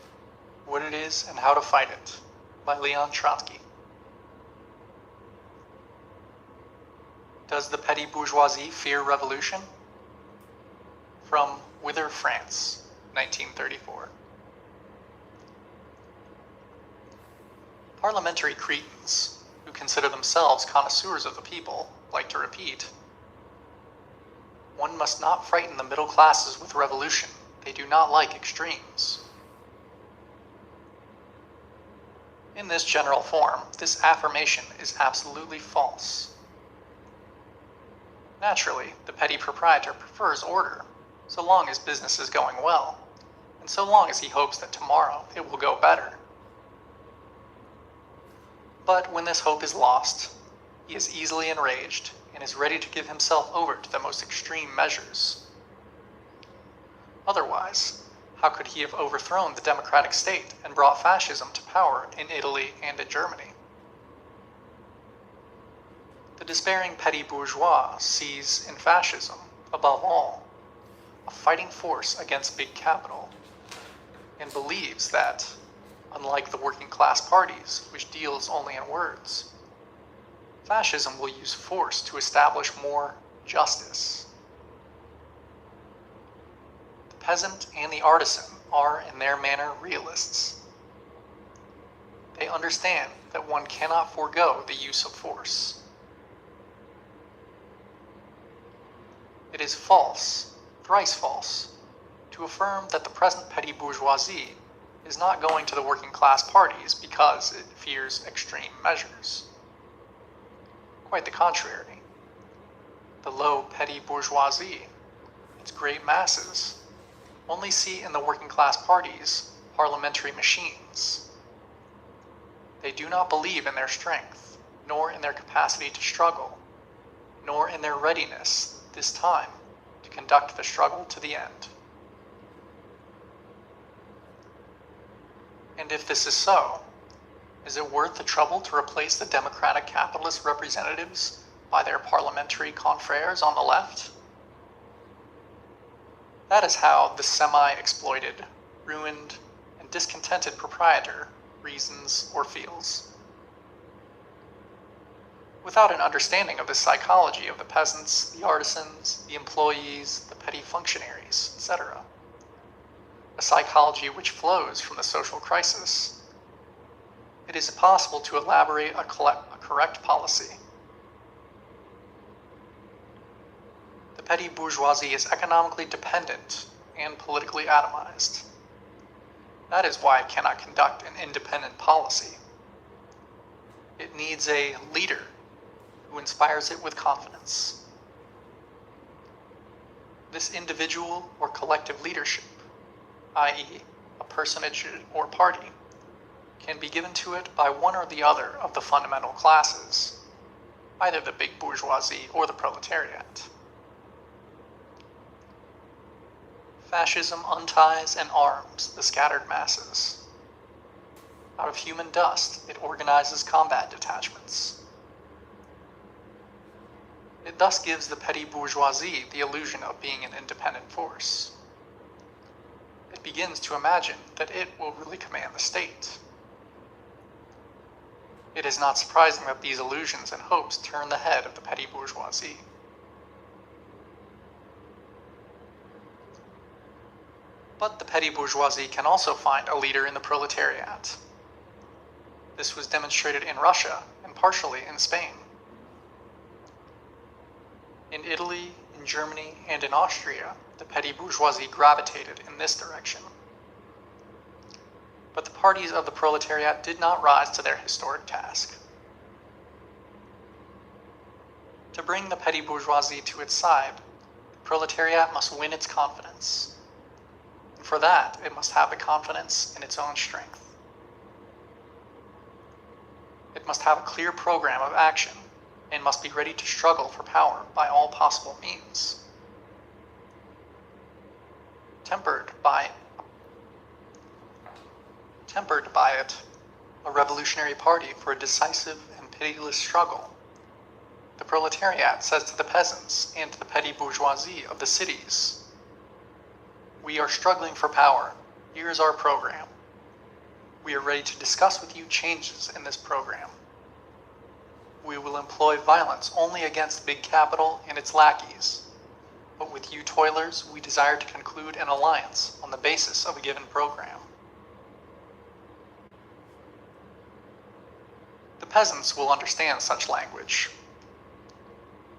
What It Is and How to Fight It, by Leon Trotsky. Does the petty bourgeoisie fear revolution? From Whither, France, 1934. Parliamentary cretins, who consider themselves connoisseurs of the people, like to repeat, "One must not frighten the middle classes with revolution. They do not like extremes." In this general form, this affirmation is absolutely false. Naturally, the petty proprietor prefers order, so long as business is going well, and so long as he hopes that tomorrow it will go better. But when this hope is lost, he is easily enraged and is ready to give himself over to the most extreme measures. Otherwise, how could he have overthrown the democratic state and brought fascism to power in Italy and in Germany? The despairing petty bourgeois sees in fascism, above all, a fighting force against big capital, and believes that, unlike the working class parties, which deals only in words, fascism will use force to establish more justice. The peasant and the artisan are, in their manner, realists. They understand that one cannot forego the use of force. It is false, thrice false, to affirm that the present petty bourgeoisie is not going to the working class parties because it fears extreme measures. Quite the contrary. The low petty bourgeoisie, its great masses, only see in the working class parties parliamentary machines. They do not believe in their strength, nor in their capacity to struggle, nor in their readiness this time to conduct the struggle to the end. And if this is so, is it worth the trouble to replace the democratic capitalist representatives by their parliamentary confreres on the left? That is how the semi-exploited, ruined, and discontented proprietor reasons or feels. Without an understanding of the psychology of the peasants, the artisans, the employees, the petty functionaries, etc., a psychology which flows from the social crisis, it is impossible to elaborate a correct policy. The petty bourgeoisie is economically dependent and politically atomized. That is why it cannot conduct an independent policy. It needs a leader who inspires it with confidence. This individual or collective leadership, i.e., a personage or party, can be given to it by one or the other of the fundamental classes, either the big bourgeoisie or the proletariat. Fascism unties and arms the scattered masses. Out of human dust, it organizes combat detachments. It thus gives the petty bourgeoisie the illusion of being an independent force. It begins to imagine that it will really command the state. It is not surprising that these illusions and hopes turn the head of the petty bourgeoisie. But the petty bourgeoisie can also find a leader in the proletariat. This was demonstrated in Russia and partially in Spain. In Italy, in Germany, and in Austria, the petty bourgeoisie gravitated in this direction. But the parties of the proletariat did not rise to their historic task. To bring the petty bourgeoisie to its side, the proletariat must win its confidence. And for that, it must have the confidence in its own strength. must have a clear program of action and must be ready to struggle for power by all possible means. Tempered by it, a revolutionary party for a decisive and pitiless struggle. The proletariat says to the peasants and to the petty bourgeoisie of the cities, "We are struggling for power. Here is our program. We are ready to discuss with you changes in this program. We will employ violence only against big capital and its lackeys. But with you toilers, we desire to conclude an alliance on the basis of a given program." The peasants will understand such language.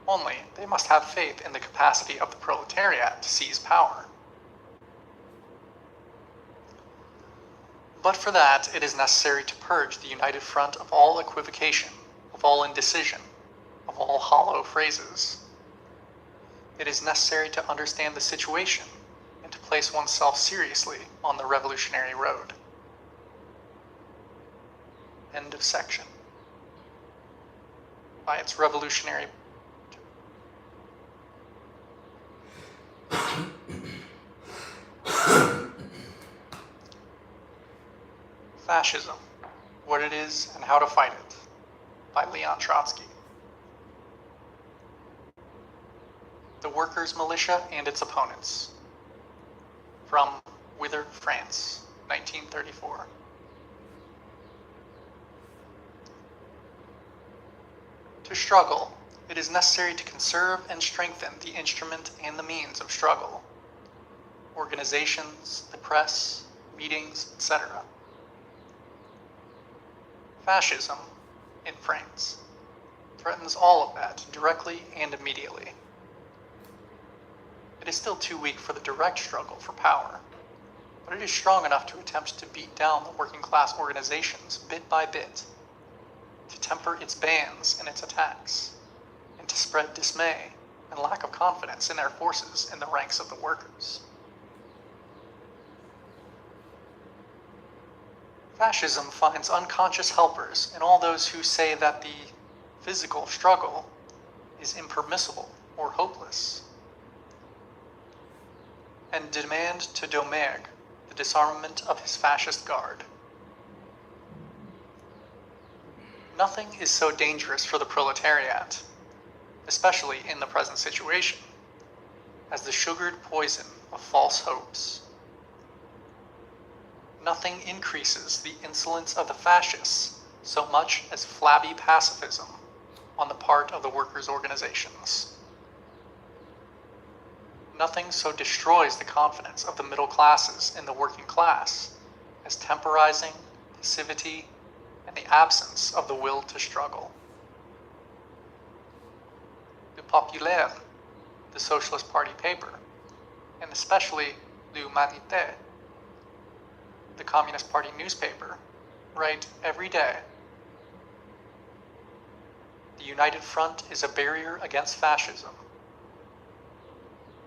Only they must have faith in the capacity of the proletariat to seize power. But for that, it is necessary to purge the united front of all equivocation, of all indecision, of all hollow phrases. It is necessary to understand the situation and to place oneself seriously on the revolutionary road. End of section. By its revolutionary Fascism, What It Is and How to Fight It, by Leon Trotsky. The Workers' Militia and Its Opponents, from Wither, France, 1934. To struggle, it is necessary to conserve and strengthen the instrument and the means of struggle. Organizations, the press, meetings, etc. Fascism, in France, threatens all of that directly and immediately. It is still too weak for the direct struggle for power, but it is strong enough to attempt to beat down the working class organizations bit by bit, to temper its bans and its attacks, and to spread dismay and lack of confidence in their forces in the ranks of the workers. Fascism finds unconscious helpers in all those who say that the physical struggle is impermissible or hopeless, and demand to Domergue the disarmament of his fascist guard. Nothing is so dangerous for the proletariat, especially in the present situation, as the sugared poison of false hopes. Nothing increases the insolence of the fascists so much as flabby pacifism on the part of the workers' organizations. Nothing so destroys the confidence of the middle classes in the working class as temporizing, passivity, and the absence of the will to struggle. Le Populaire, the Socialist Party paper, and especially L'Humanité, the Communist Party newspaper, write every day, "The United Front is a barrier against fascism.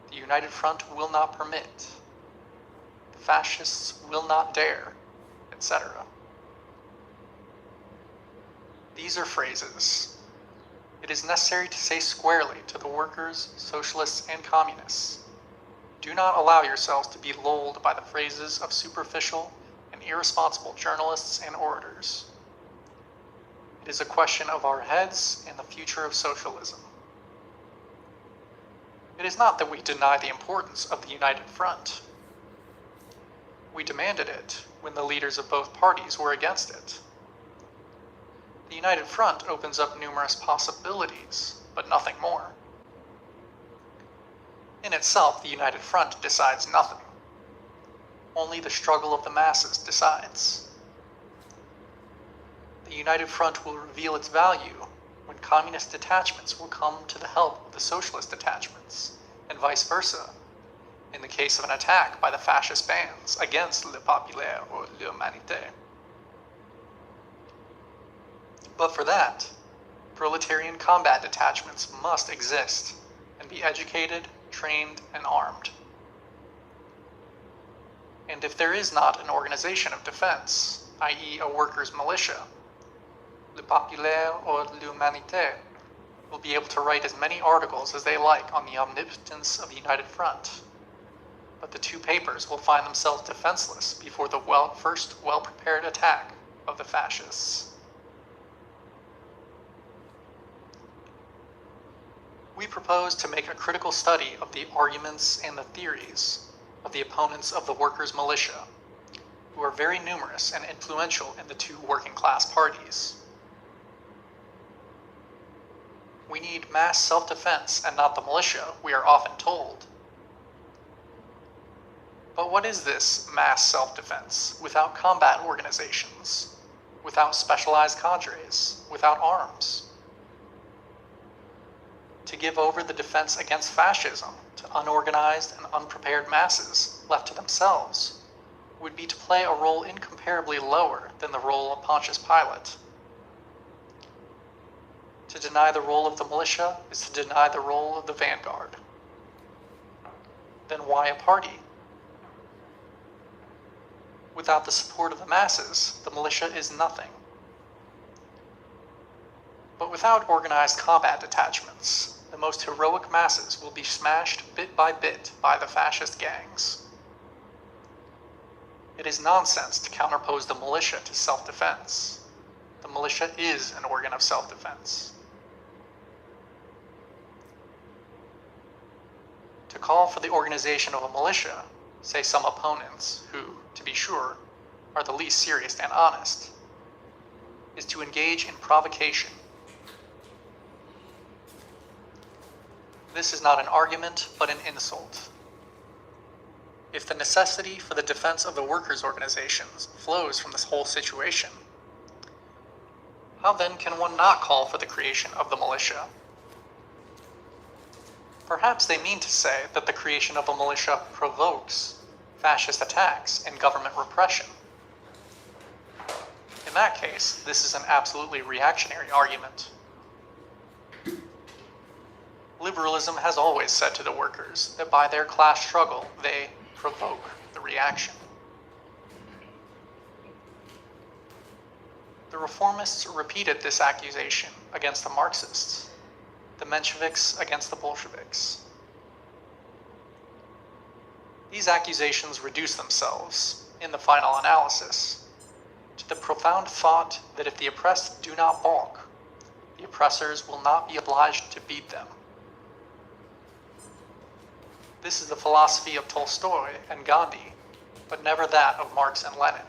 The United Front will not permit. The fascists will not dare," etc. These are phrases. It is necessary to say squarely to the workers, socialists, and communists, do not allow yourselves to be lulled by the phrases of superficial and irresponsible journalists and orators. It is a question of our heads and the future of socialism. It is not that we deny the importance of the United Front. We demanded it when the leaders of both parties were against it. The United Front opens up numerous possibilities, but nothing more. In itself, the United Front decides nothing. Only the struggle of the masses decides. The United Front will reveal its value when communist detachments will come to the help of the socialist detachments, and vice versa, in the case of an attack by the fascist bands against Le Populaire or L'Humanité. But for that, proletarian combat detachments must exist and be educated, trained, and armed. And if there is not an organization of defense, i.e. a workers' militia, Le Populaire or L'Humanité, will be able to write as many articles as they like on the omnipotence of the United Front. But the two papers will find themselves defenseless before the first well-prepared attack of the fascists. We propose to make a critical study of the arguments and the theories of the opponents of the workers' militia, who are very numerous and influential in the two working class parties. We need mass self-defense and not the militia, we are often told. But what is this mass self-defense without combat organizations, without specialized cadres, without arms? To give over the defense against fascism to unorganized and unprepared masses left to themselves would be to play a role incomparably lower than the role of Pontius Pilate. To deny the role of the militia is to deny the role of the vanguard. Then why a party? Without the support of the masses, the militia is nothing. But without organized combat detachments, the most heroic masses will be smashed bit by the fascist gangs. It is nonsense to counterpose the militia to self-defense. The militia is an organ of self-defense. To call for the organization of a militia, say some opponents, who, to be sure, are the least serious and honest, is to engage in provocation. This is not an argument, but an insult. If the necessity for the defense of the workers' organizations flows from this whole situation, how then can one not call for the creation of the militia? Perhaps they mean to say that the creation of a militia provokes fascist attacks and government repression. In that case, this is an absolutely reactionary argument. Liberalism has always said to the workers that by their class struggle, they provoke the reaction. The reformists repeated this accusation against the Marxists, the Mensheviks against the Bolsheviks. These accusations reduce themselves, in the final analysis, to the profound thought that if the oppressed do not balk, the oppressors will not be obliged to beat them. This is the philosophy of Tolstoy and Gandhi, but never that of Marx and Lenin.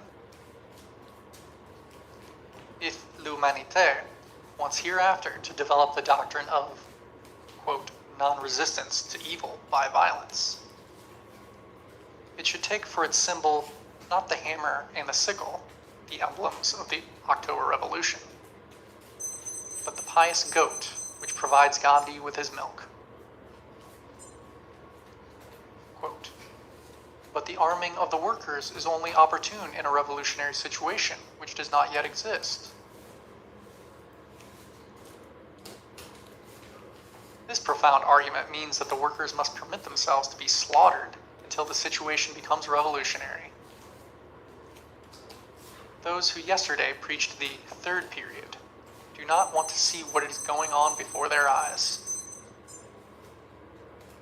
If L'Humanité wants hereafter to develop the doctrine of, quote, non-resistance to evil by violence, it should take for its symbol not the hammer and the sickle, the emblems of the October Revolution, but the pious goat which provides Gandhi with his milk. Quote, but the arming of the workers is only opportune in a revolutionary situation which does not yet exist. This profound argument means that the workers must permit themselves to be slaughtered until the situation becomes revolutionary. Those who yesterday preached the third period do not want to see what is going on before their eyes.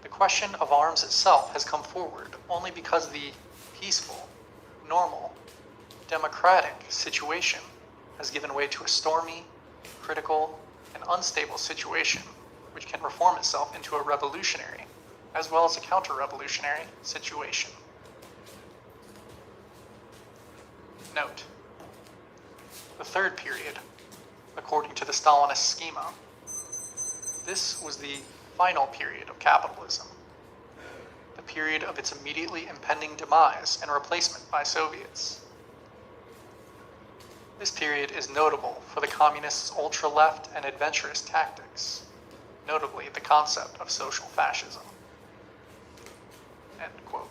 The question of arms itself has come forward only because the peaceful, normal, democratic situation has given way to a stormy, critical, and unstable situation which can reform itself into a revolutionary, as well as a counter-revolutionary situation. Note: the third period, according to the Stalinist schema, this was the final period of capitalism, the period of its immediately impending demise and replacement by Soviets. This period is notable for the communists' ultra-left and adventurous tactics, notably the concept of social fascism. End quote.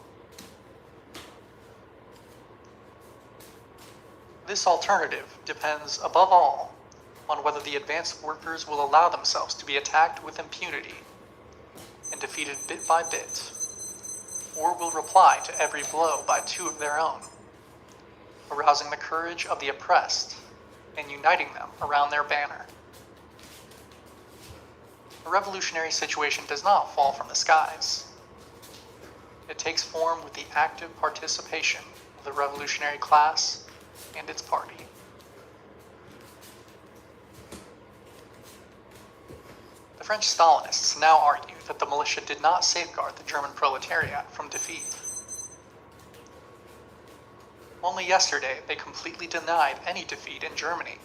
This alternative depends, above all, on whether the advanced workers will allow themselves to be attacked with impunity and defeated bit by bit, or will reply to every blow by two of their own, arousing the courage of the oppressed and uniting them around their banner. A revolutionary situation does not fall from the skies. It takes form with the active participation of the revolutionary class and its party. The French Stalinists now argue that the militia did not safeguard the German proletariat from defeat. Only yesterday, they completely denied any defeat in Germany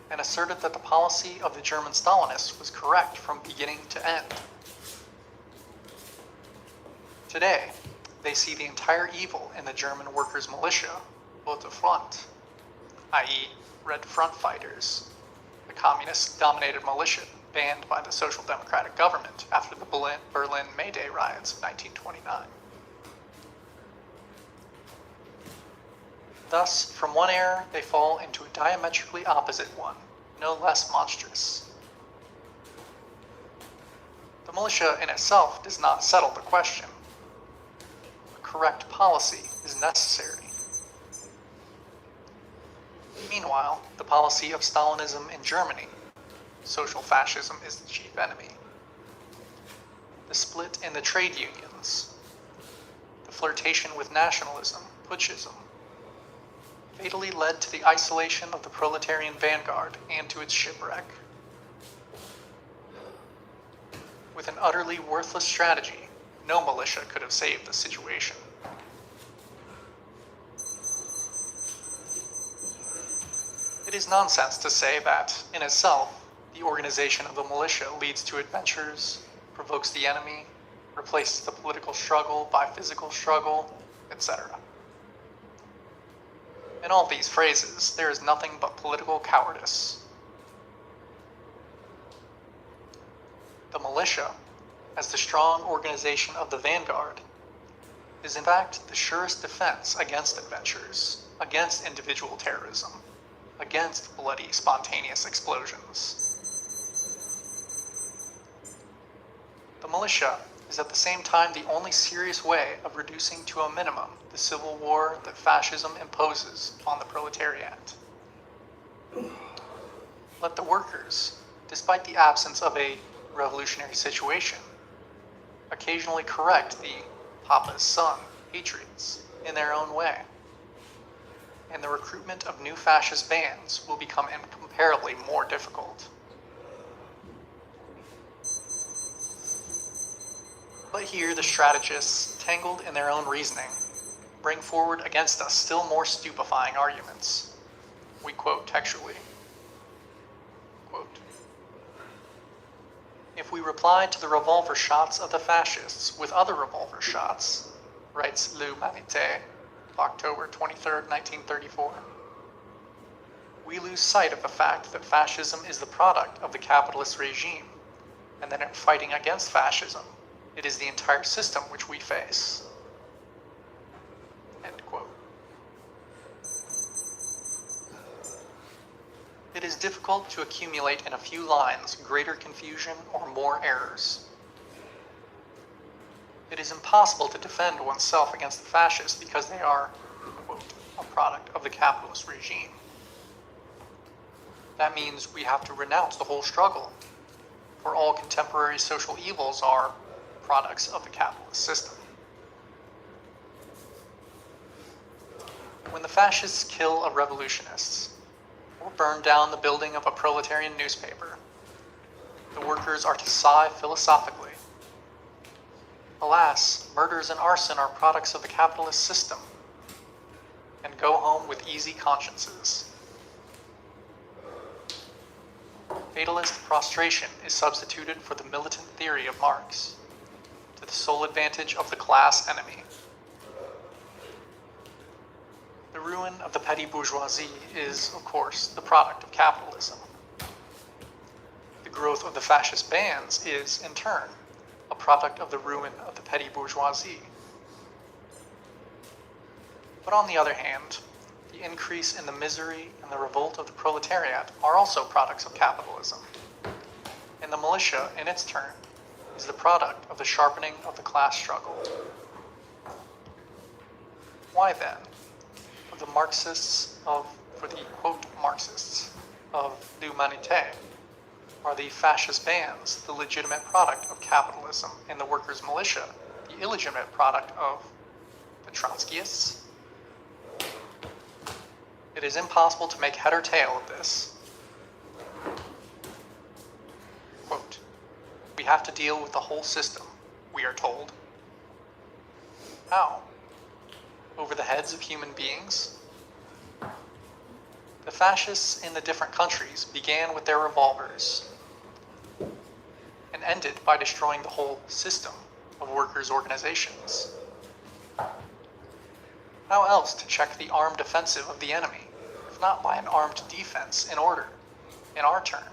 and asserted that the policy of the German Stalinists was correct from beginning to end. Today, they see the entire evil in the German workers' militia, Rote Front, i.e. Red Front fighters, the communist-dominated militia banned by the Social Democratic government after the Berlin May Day riots of 1929. Thus, from one error, they fall into a diametrically opposite one, no less monstrous. The militia in itself does not settle the question. A correct policy is necessary. Meanwhile, the policy of Stalinism in Germany, social fascism is the chief enemy. The split in the trade unions, the flirtation with nationalism, putschism, fatally led to the isolation of the proletarian vanguard and to its shipwreck. With an utterly worthless strategy, no militia could have saved the situation. It is nonsense to say that, in itself, the organization of the militia leads to adventures, provokes the enemy, replaces the political struggle by physical struggle, etc. In all these phrases, there is nothing but political cowardice. The militia, as the strong organization of the vanguard, is in fact the surest defense against adventures, against individual terrorism, against bloody, spontaneous explosions. The militia is at the same time the only serious way of reducing to a minimum the civil war that fascism imposes on the proletariat. Let the workers, despite the absence of a revolutionary situation, occasionally correct the Papa's son patriots in their own way, and the recruitment of new fascist bands will become incomparably more difficult. But here the strategists, tangled in their own reasoning, bring forward against us still more stupefying arguments. We quote textually. Quote, "If we replied to the revolver shots of the fascists with other revolver shots," writes L'Humanité, October 23, 1934, "we lose sight of the fact that fascism is the product of the capitalist regime, and that in fighting against fascism, it is the entire system which we face." End quote. It is difficult to accumulate in a few lines greater confusion or more errors. It is impossible to defend oneself against the fascists because they are, quote, a product of the capitalist regime. That means we have to renounce the whole struggle, for all contemporary social evils are products of the capitalist system. When the fascists kill a revolutionist, or burn down the building of a proletarian newspaper, the workers are to sigh philosophically. Alas, murders and arson are products of the capitalist system, and go home with easy consciences. Fatalist prostration is substituted for the militant theory of Marx, to the sole advantage of the class enemy. The ruin of the petty bourgeoisie is, of course, the product of capitalism. The growth of the fascist bands is, in turn, a product of the ruin of the petty bourgeoisie. But on the other hand, the increase in the misery and the revolt of the proletariat are also products of capitalism. And the militia, in its turn, is the product of the sharpening of the class struggle. Why then, would the Marxists of for the, quote, Marxists of l'Humanité, are the fascist bands the legitimate product of capitalism and the workers' militia the illegitimate product of the Trotskyists? It is impossible to make head or tail of this. Quote, we have to deal with the whole system, we are told. How? Over the heads of human beings? The fascists in the different countries began with their revolvers and ended by destroying the whole system of workers' organizations. How else to check the armed offensive of the enemy, if not by an armed defense in order, in our turn,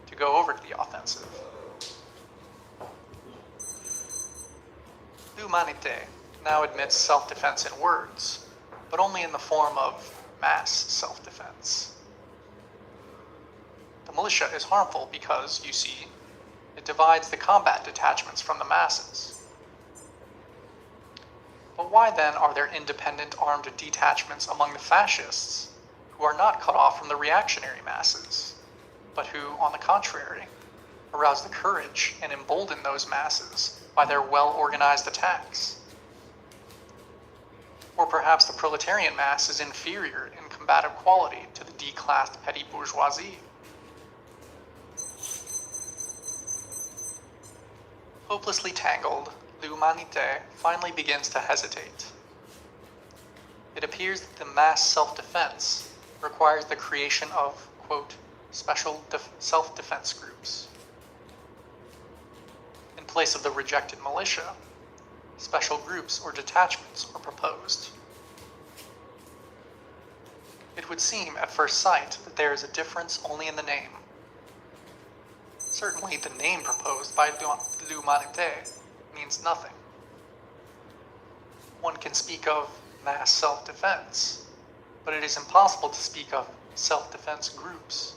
to go over to the offensive? L'Humanité now admits self-defense in words, but only in the form of mass self-defense. The militia is harmful because, you see, it divides the combat detachments from the masses. But why then are there independent armed detachments among the fascists who are not cut off from the reactionary masses, but who, on the contrary, arouse the courage and embolden those masses by their well-organized attacks? Or perhaps the proletarian mass is inferior in combative quality to the declassed petty bourgeoisie? Hopelessly tangled, l'Humanité finally begins to hesitate. It appears that the mass self-defense requires the creation of, quote, special self-defense groups. In place of the rejected militia, special groups or detachments are proposed. It would seem at first sight that there is a difference only in the name. Certainly the name proposed by l'Humanité means nothing. One can speak of mass self-defense, but it is impossible to speak of self-defense groups,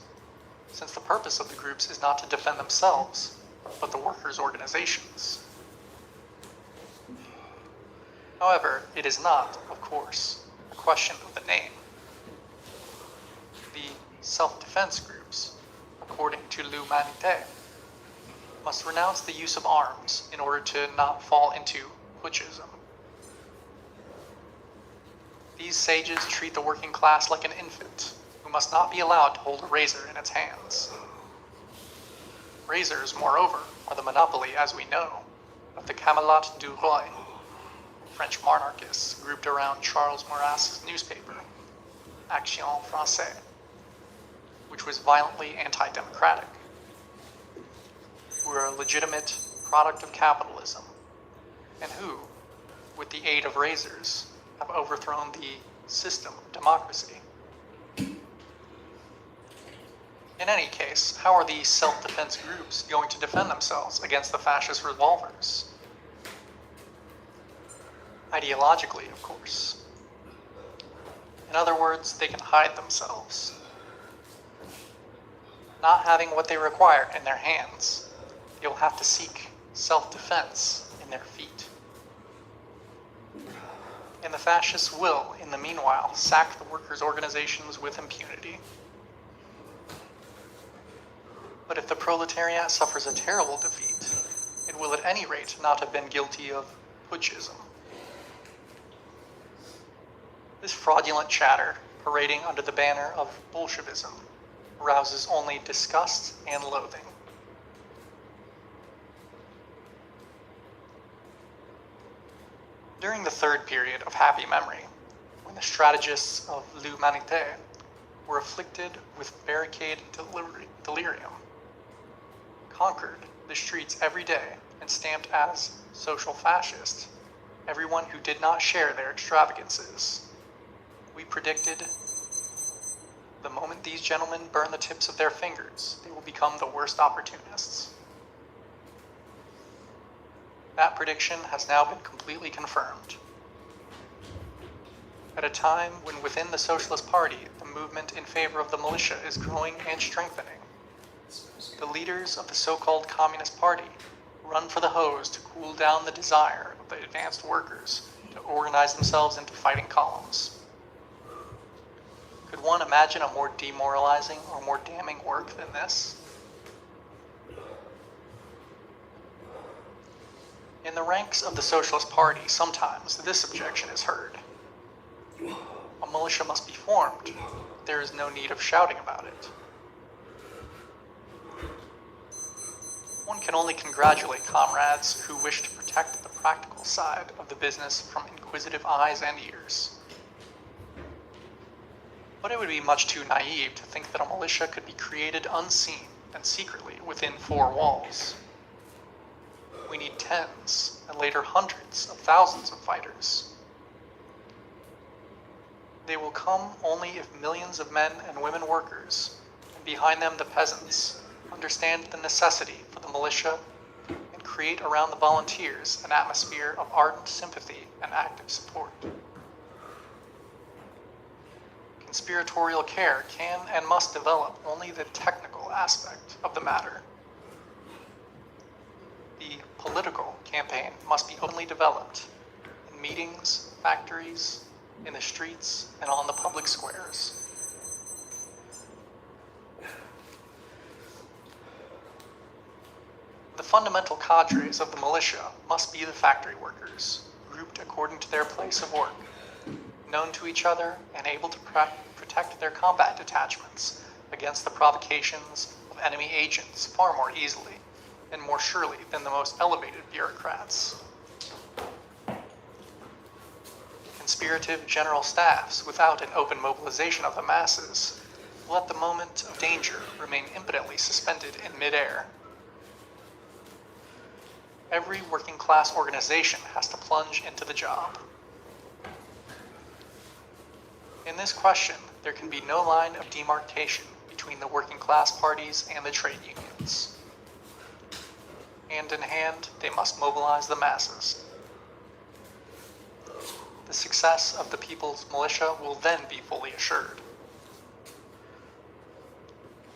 since the purpose of the groups is not to defend themselves, but the workers' organizations. However, it is not, of course, a question of the name. The self-defense groups, according to l'Humanité, must renounce the use of arms in order to not fall into putschism. These sages treat the working class like an infant, who must not be allowed to hold a razor in its hands. Razors, moreover, are the monopoly, as we know, of the Camelot du Roi, French monarchists grouped around Charles Maurras's newspaper, Action Française, which was violently anti-democratic, who are a legitimate product of capitalism, and who, with the aid of razors, have overthrown the system of democracy. In any case, how are these self-defense groups going to defend themselves against the fascist revolvers? Ideologically, of course. In other words, they can hide themselves. Not having what they require in their hands, they will have to seek self-defense in their feet. And the fascists will, in the meanwhile, sack the workers' organizations with impunity. But if the proletariat suffers a terrible defeat, it will at any rate not have been guilty of putschism. This fraudulent chatter, parading under the banner of Bolshevism, arouses only disgust and loathing. During the third period of happy memory, when the strategists of l'Humanité were afflicted with barricade delirium, conquered the streets every day and stamped as social fascist everyone who did not share their extravagances, we predicted, the moment these gentlemen burn the tips of their fingers, they will become the worst opportunists. That prediction has now been completely confirmed. At a time when within the Socialist Party, the movement in favor of the militia is growing and strengthening, the leaders of the so-called Communist Party run for the hose to cool down the desire of the advanced workers to organize themselves into fighting columns. Could Could one imagine a more demoralizing or more damning work than this? In the ranks of the Socialist Party, sometimes this objection is heard. A militia must be formed. There is no need of shouting about it. One can only congratulate comrades who wish to protect the practical side of the business from inquisitive eyes and ears. But it would be much too naive to think that a militia could be created unseen and secretly within four walls. We need tens, and later hundreds of thousands of fighters. They will come only if millions of men and women workers, and behind them the peasants, understand the necessity for the militia and create around the volunteers an atmosphere of ardent sympathy and active support. Conspiratorial care can and must develop only the technical aspect of the matter. The political campaign must be openly developed in meetings, factories, in the streets, and on the public squares. The fundamental cadres of the militia must be the factory workers, grouped according to their place of work, known to each other and able to protect their combat detachments against the provocations of enemy agents far more easily and more surely than the most elevated bureaucrats. Conspirative general staffs without an open mobilization of the masses will at the moment of danger remain impotently suspended in midair. Every working class organization has to plunge into the job. In this question, there can be no line of demarcation between the working class parties and the trade unions. Hand in hand, they must mobilize the masses. The success of the people's militia will then be fully assured.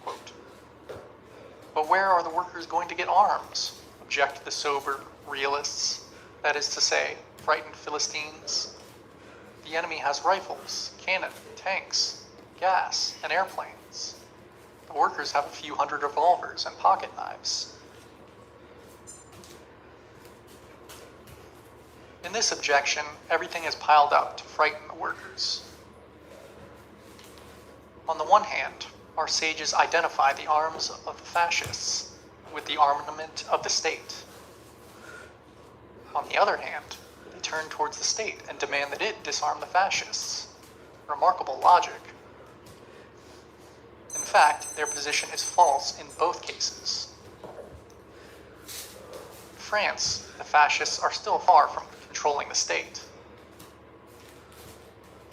Quote, "But where are the workers going to get arms?" object the sober realists, that is to say, frightened Philistines. The enemy has rifles, cannon, tanks, gas, and airplanes. The workers have a few hundred revolvers and pocket knives. In this objection, everything is piled up to frighten the workers. On the one hand, our sages identify the arms of the fascists with the armament of the state. On the other hand, they turn towards the state and demand that it disarm the fascists. Remarkable logic. In fact, their position is false in both cases. In France, the fascists are still far from controlling the state.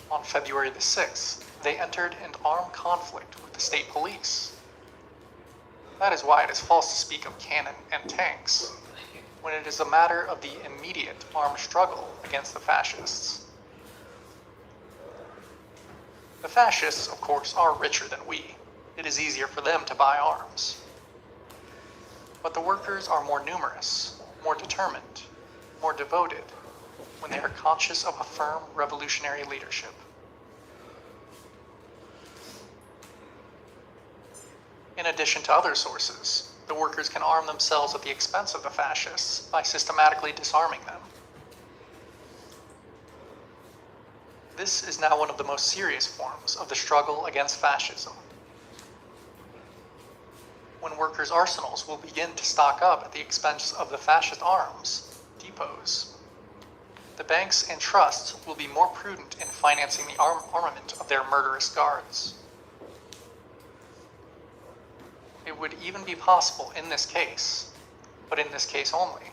On February the 6th, they entered an armed conflict with the state police. That is why it is false to speak of cannon and tanks, when it is a matter of the immediate armed struggle against the fascists. The fascists, of course, are richer than we. It is easier for them to buy arms. But the workers are more numerous, more determined, more devoted, when they are conscious of a firm revolutionary leadership. In addition to other sources, the workers can arm themselves at the expense of the fascists by systematically disarming them. This is now one of the most serious forms of the struggle against fascism. When workers' arsenals will begin to stock up at the expense of the fascist arms, depots, the banks and trusts will be more prudent in financing the armament of their murderous guards. It would even be possible in this case, but in this case only,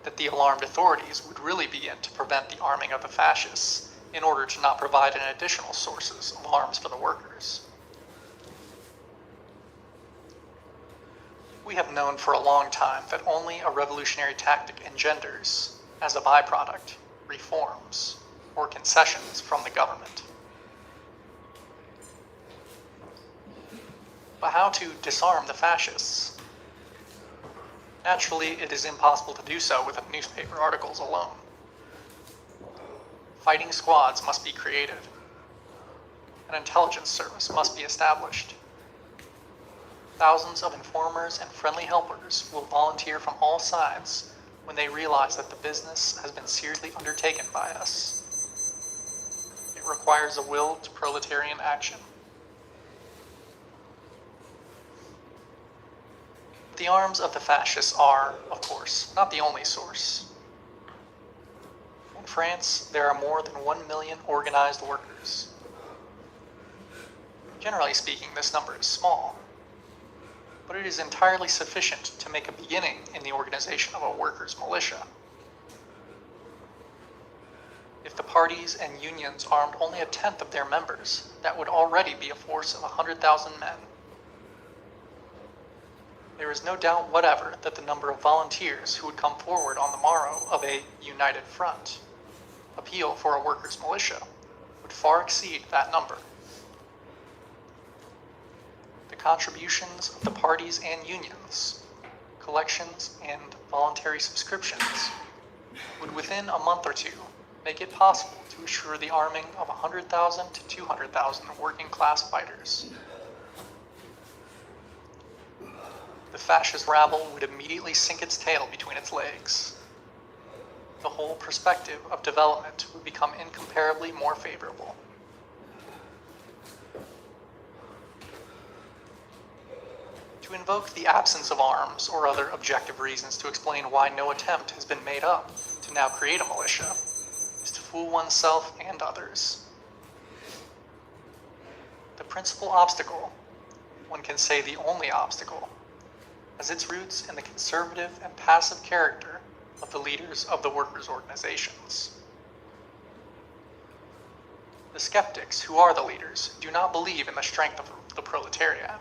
that the alarmed authorities would really begin to prevent the arming of the fascists in order to not provide an additional sources of arms for the workers. We have known for a long time that only a revolutionary tactic engenders, as a byproduct, reforms or concessions from the government. But how to disarm the fascists? Naturally, it is impossible to do so with newspaper articles alone. Fighting squads must be created. an intelligence service must be established. Thousands of informers and friendly helpers will volunteer from all sides when they realize that the business has been seriously undertaken by us. It requires a will to proletarian action. The arms of the fascists are, of course, not the only source. In France, there are more than 1 million organized workers. Generally speaking, this number is small, but it is entirely sufficient to make a beginning in the organization of a workers' militia. If the parties and unions armed only a tenth of their members, that would already be a force of 100,000 men. There is no doubt whatever that the number of volunteers who would come forward on the morrow of a united front, appeal for a workers' militia, would far exceed that number. The contributions of the parties and unions, collections and voluntary subscriptions, would within a month or two make it possible to assure the arming of 100,000 to 200,000 working class fighters. The fascist rabble would immediately sink its tail between its legs. The whole perspective of development would become incomparably more favorable. To invoke the absence of arms or other objective reasons to explain why no attempt has been made up to now create a militia is to fool oneself and others. The principal obstacle, one can say the only obstacle, has its roots in the conservative and passive character of the leaders of the workers' organizations. The skeptics, who are the leaders, do not believe in the strength of the proletariat.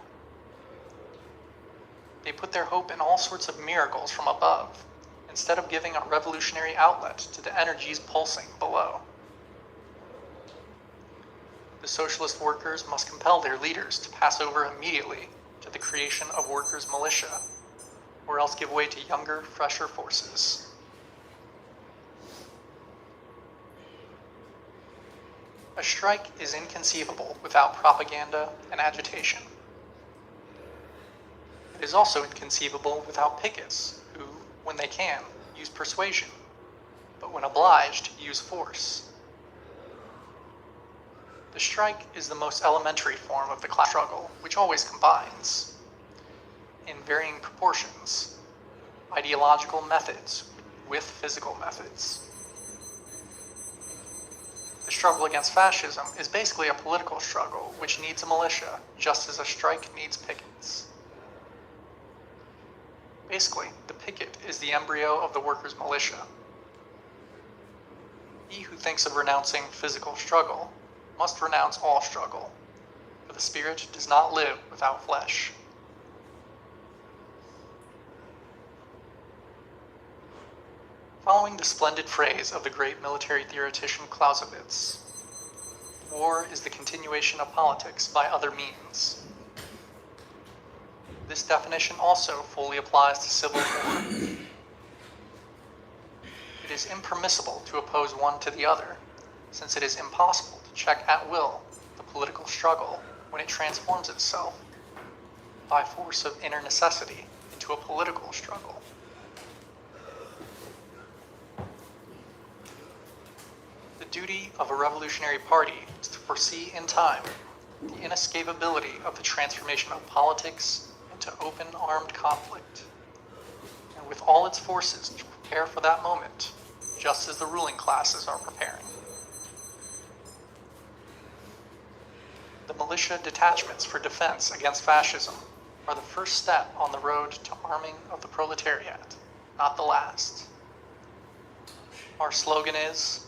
They put their hope in all sorts of miracles from above, instead of giving a revolutionary outlet to the energies pulsing below. The socialist workers must compel their leaders to pass over immediately to the creation of workers' militia, or else give way to younger, fresher forces. A strike is inconceivable without propaganda and agitation. It is also inconceivable without pickets, who, when they can, use persuasion, but when obliged, use force. The strike is the most elementary form of the class struggle, which always combines, in varying proportions, ideological methods with physical methods. The struggle against fascism is basically a political struggle which needs a militia, just as a strike needs pickets. Basically, the picket is the embryo of the workers' militia. He who thinks of renouncing physical struggle must renounce all struggle, for the spirit does not live without flesh. Following the splendid phrase of the great military theoretician Clausewitz, war is the continuation of politics by other means. This definition also fully applies to civil war. It is impermissible to oppose one to the other, since it is impossible to check at will the political struggle when it transforms itself, by force of inner necessity, into a political struggle. The duty of a revolutionary party is to foresee in time the inescapability of the transformation of politics into open armed conflict, and with all its forces to prepare for that moment, just as the ruling classes are preparing. The militia detachments for defense against fascism are the first step on the road to arming of the proletariat, not the last. Our slogan is,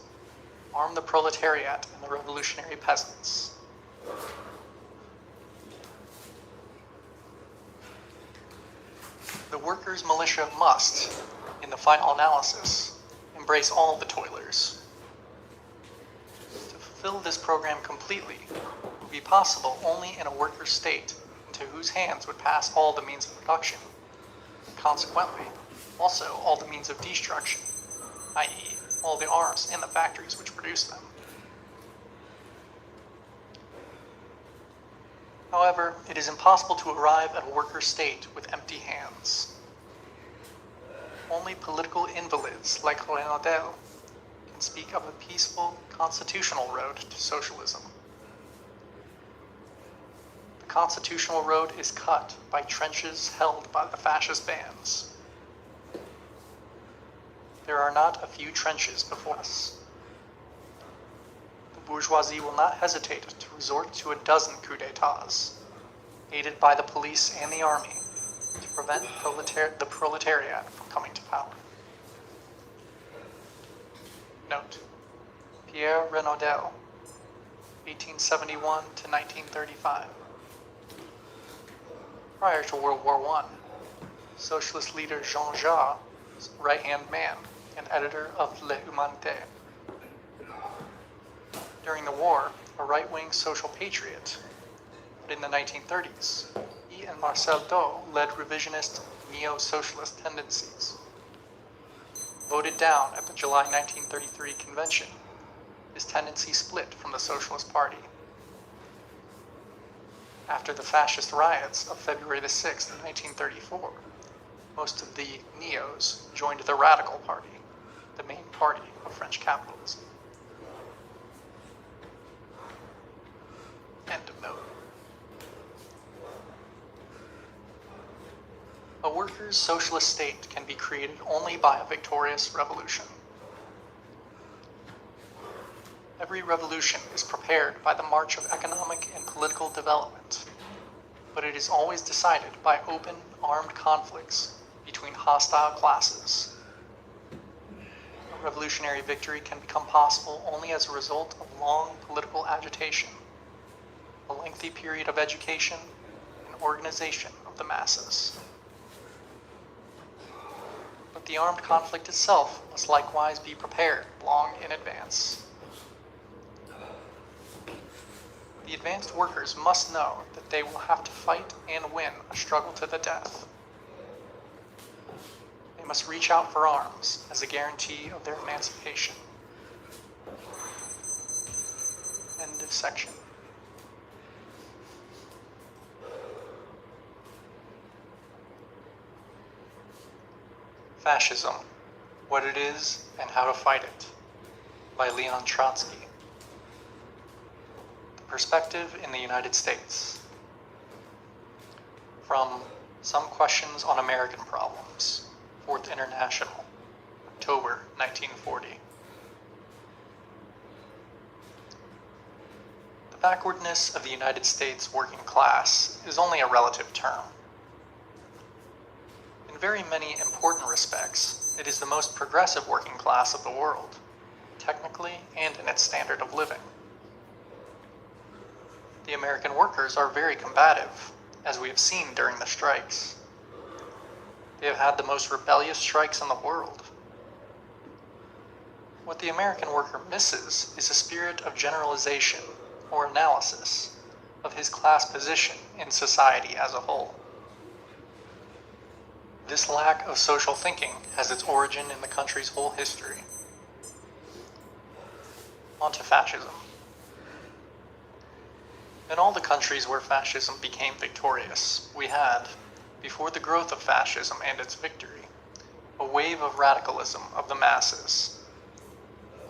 "Arm the proletariat and the revolutionary peasants." The workers' militia must, in the final analysis, embrace all the toilers. To fulfill this program completely would be possible only in a worker state into whose hands would pass all the means of production, and consequently, also all the means of destruction, i.e., all the arms in the factories which produce them. However, it is impossible to arrive at a worker state with empty hands. Only political invalids like Renaudel can speak of a peaceful, constitutional road to socialism. The constitutional road is cut by trenches held by the fascist bands. There are not a few trenches before us. The bourgeoisie will not hesitate to resort to a dozen coups d'etats, aided by the police and the army, to prevent the proletariat from coming to power. Note: Pierre Renaudel, 1871 to 1935. Prior to World War I, socialist leader Jean Jaurès' right-hand man and editor of L'Humanité. During the war, a right-wing social patriot, but in the 1930s, he and Marcel Daux led revisionist neo-socialist tendencies. Voted down at the July 1933 convention, his tendency split from the Socialist Party. After the fascist riots of February the 6th, 1934, most of the neos joined the Radical Party, the main party of French capitalism. End of note. A workers' socialist state can be created only by a victorious revolution. Every revolution is prepared by the march of economic and political development, but it is always decided by open, armed conflicts between hostile classes. A revolutionary victory can become possible only as a result of long political agitation, a lengthy period of education, and organization of the masses. But the armed conflict itself must likewise be prepared long in advance. The advanced workers must know that they will have to fight and win a struggle to the death. They must reach out for arms as a guarantee of their emancipation. End of section. Fascism, What It Is and How to Fight It, by Leon Trotsky. The Perspective in the United States. From Some Questions on American Problems, 4th International, October 1940. The backwardness of the United States working class is only a relative term. In very many important respects, it is the most progressive working class of the world, technically and in its standard of living. The American workers are very combative, as we have seen during the strikes. They have had the most rebellious strikes in the world. What the American worker misses is a spirit of generalization or analysis of his class position in society as a whole. This lack of social thinking has its origin in the country's whole history. On to fascism. In all the countries where fascism became victorious, we had, before the growth of fascism and its victory, a wave of radicalism of the masses,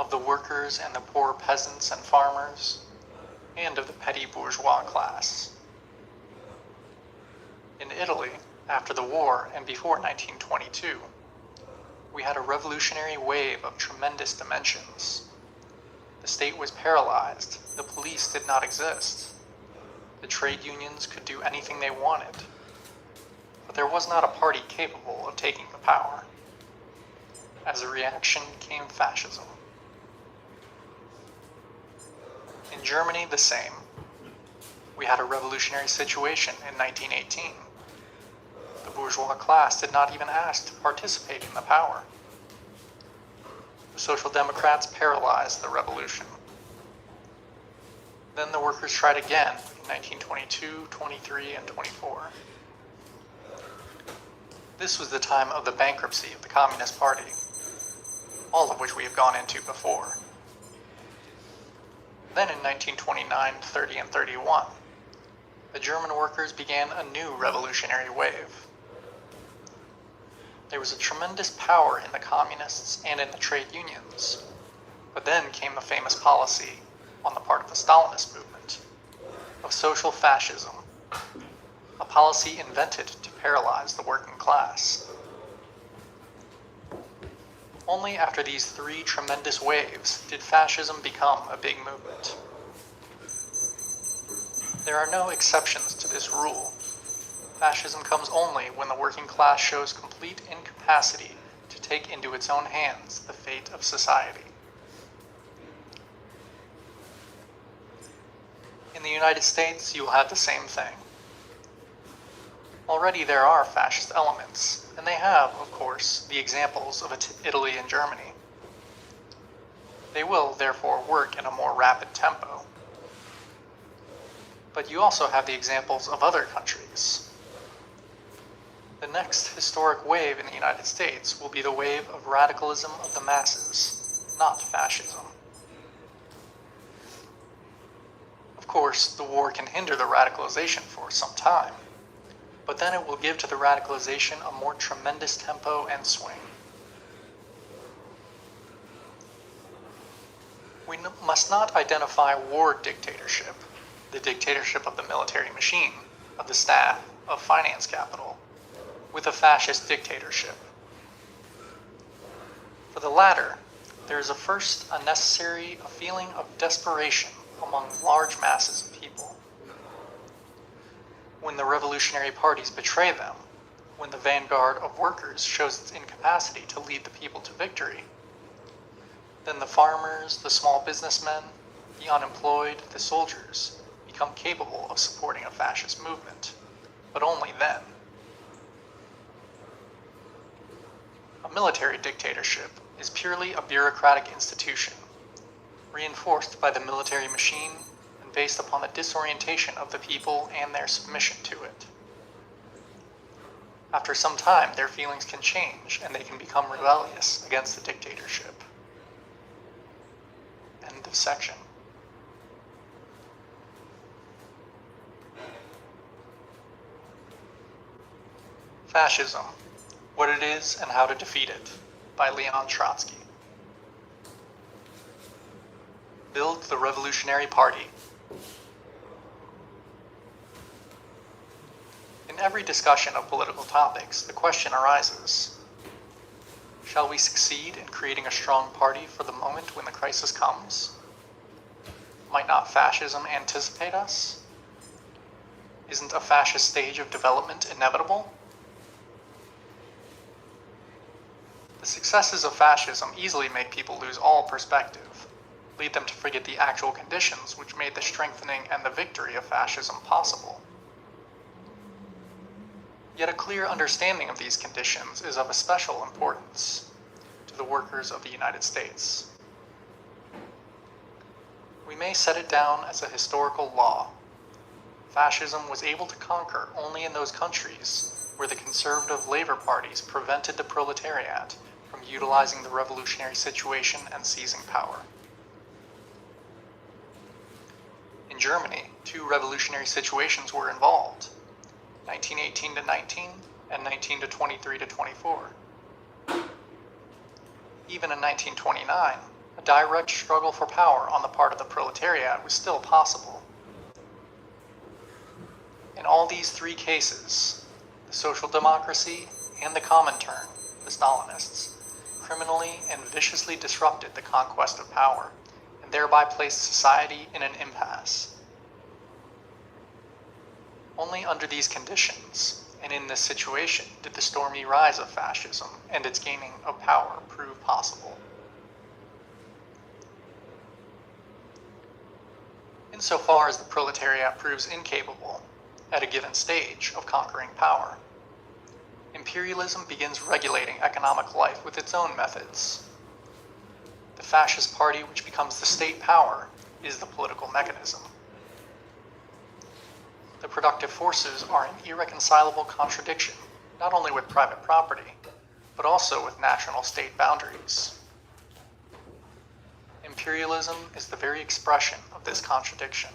of the workers and the poor peasants and farmers, and of the petty bourgeois class. In Italy, after the war and before 1922, we had a revolutionary wave of tremendous dimensions. The state was paralyzed, the police did not exist, the trade unions could do anything they wanted, but there was not a party capable of taking the power. As a reaction came fascism. In Germany, the same. We had a revolutionary situation in 1918. The bourgeois class did not even ask to participate in the power. The Social Democrats paralyzed the revolution. Then the workers tried again in 1922, 23, and 24. This was the time of the bankruptcy of the Communist Party, all of which we have gone into before. Then in 1929, 30, and 31, the German workers began a new revolutionary wave. There was a tremendous power in the communists and in the trade unions. But then came the famous policy on the part of the Stalinist movement of social fascism, a policy invented to paralyze the working class. Only after these three tremendous waves did fascism become a big movement. There are no exceptions to this rule. Fascism comes only when the working class shows complete incapacity to take into its own hands the fate of society. In the United States, you will have the same thing. Already there are fascist elements, and they have, of course, the examples of Italy and Germany. They will, therefore, work in a more rapid tempo. But you also have the examples of other countries. The next historic wave in the United States will be the wave of radicalism of the masses, not fascism. Of course, the war can hinder the radicalization for some time, but then it will give to the radicalization a more tremendous tempo and swing. We must not identify war dictatorship, the dictatorship of the military machine, of the staff, of finance capital, with a fascist dictatorship. For the latter, there is first a necessary feeling of desperation among large masses of people. When the revolutionary parties betray them, when the vanguard of workers shows its incapacity to lead the people to victory, then the farmers, the small businessmen, the unemployed, the soldiers become capable of supporting a fascist movement, but only then. A military dictatorship is purely a bureaucratic institution, reinforced by the military machine and based upon the disorientation of the people and their submission to it. After some time, their feelings can change and they can become rebellious against the dictatorship. End of section. Fascism, What It Is and How to Defeat It, by Leon Trotsky. Build the Revolutionary Party. In every discussion of political topics, the question arises, shall we succeed in creating a strong party for the moment when the crisis comes? Might not fascism anticipate us? Isn't a fascist stage of development inevitable? The successes of fascism easily make people lose all perspective, lead them to forget the actual conditions which made the strengthening and the victory of fascism possible. Yet a clear understanding of these conditions is of especial importance to the workers of the United States. We may set it down as a historical law. Fascism was able to conquer only in those countries where the conservative labor parties prevented the proletariat from utilizing the revolutionary situation and seizing power. In Germany, two revolutionary situations were involved, 1918 to 19 and 19 to 23 to 24. Even in 1929, a direct struggle for power on the part of the proletariat was still possible. In all these three cases, the social democracy and the Comintern, the Stalinists, criminally and viciously disrupted the conquest of power, and thereby placed society in an impasse. Only under these conditions, and in this situation, did the stormy rise of fascism and its gaining of power prove possible. Insofar as the proletariat proves incapable, at a given stage, of conquering power, imperialism begins regulating economic life with its own methods. The fascist party, which becomes the state power, is the political mechanism. The productive forces are in irreconcilable contradiction, not only with private property, but also with national state boundaries. Imperialism is the very expression of this contradiction.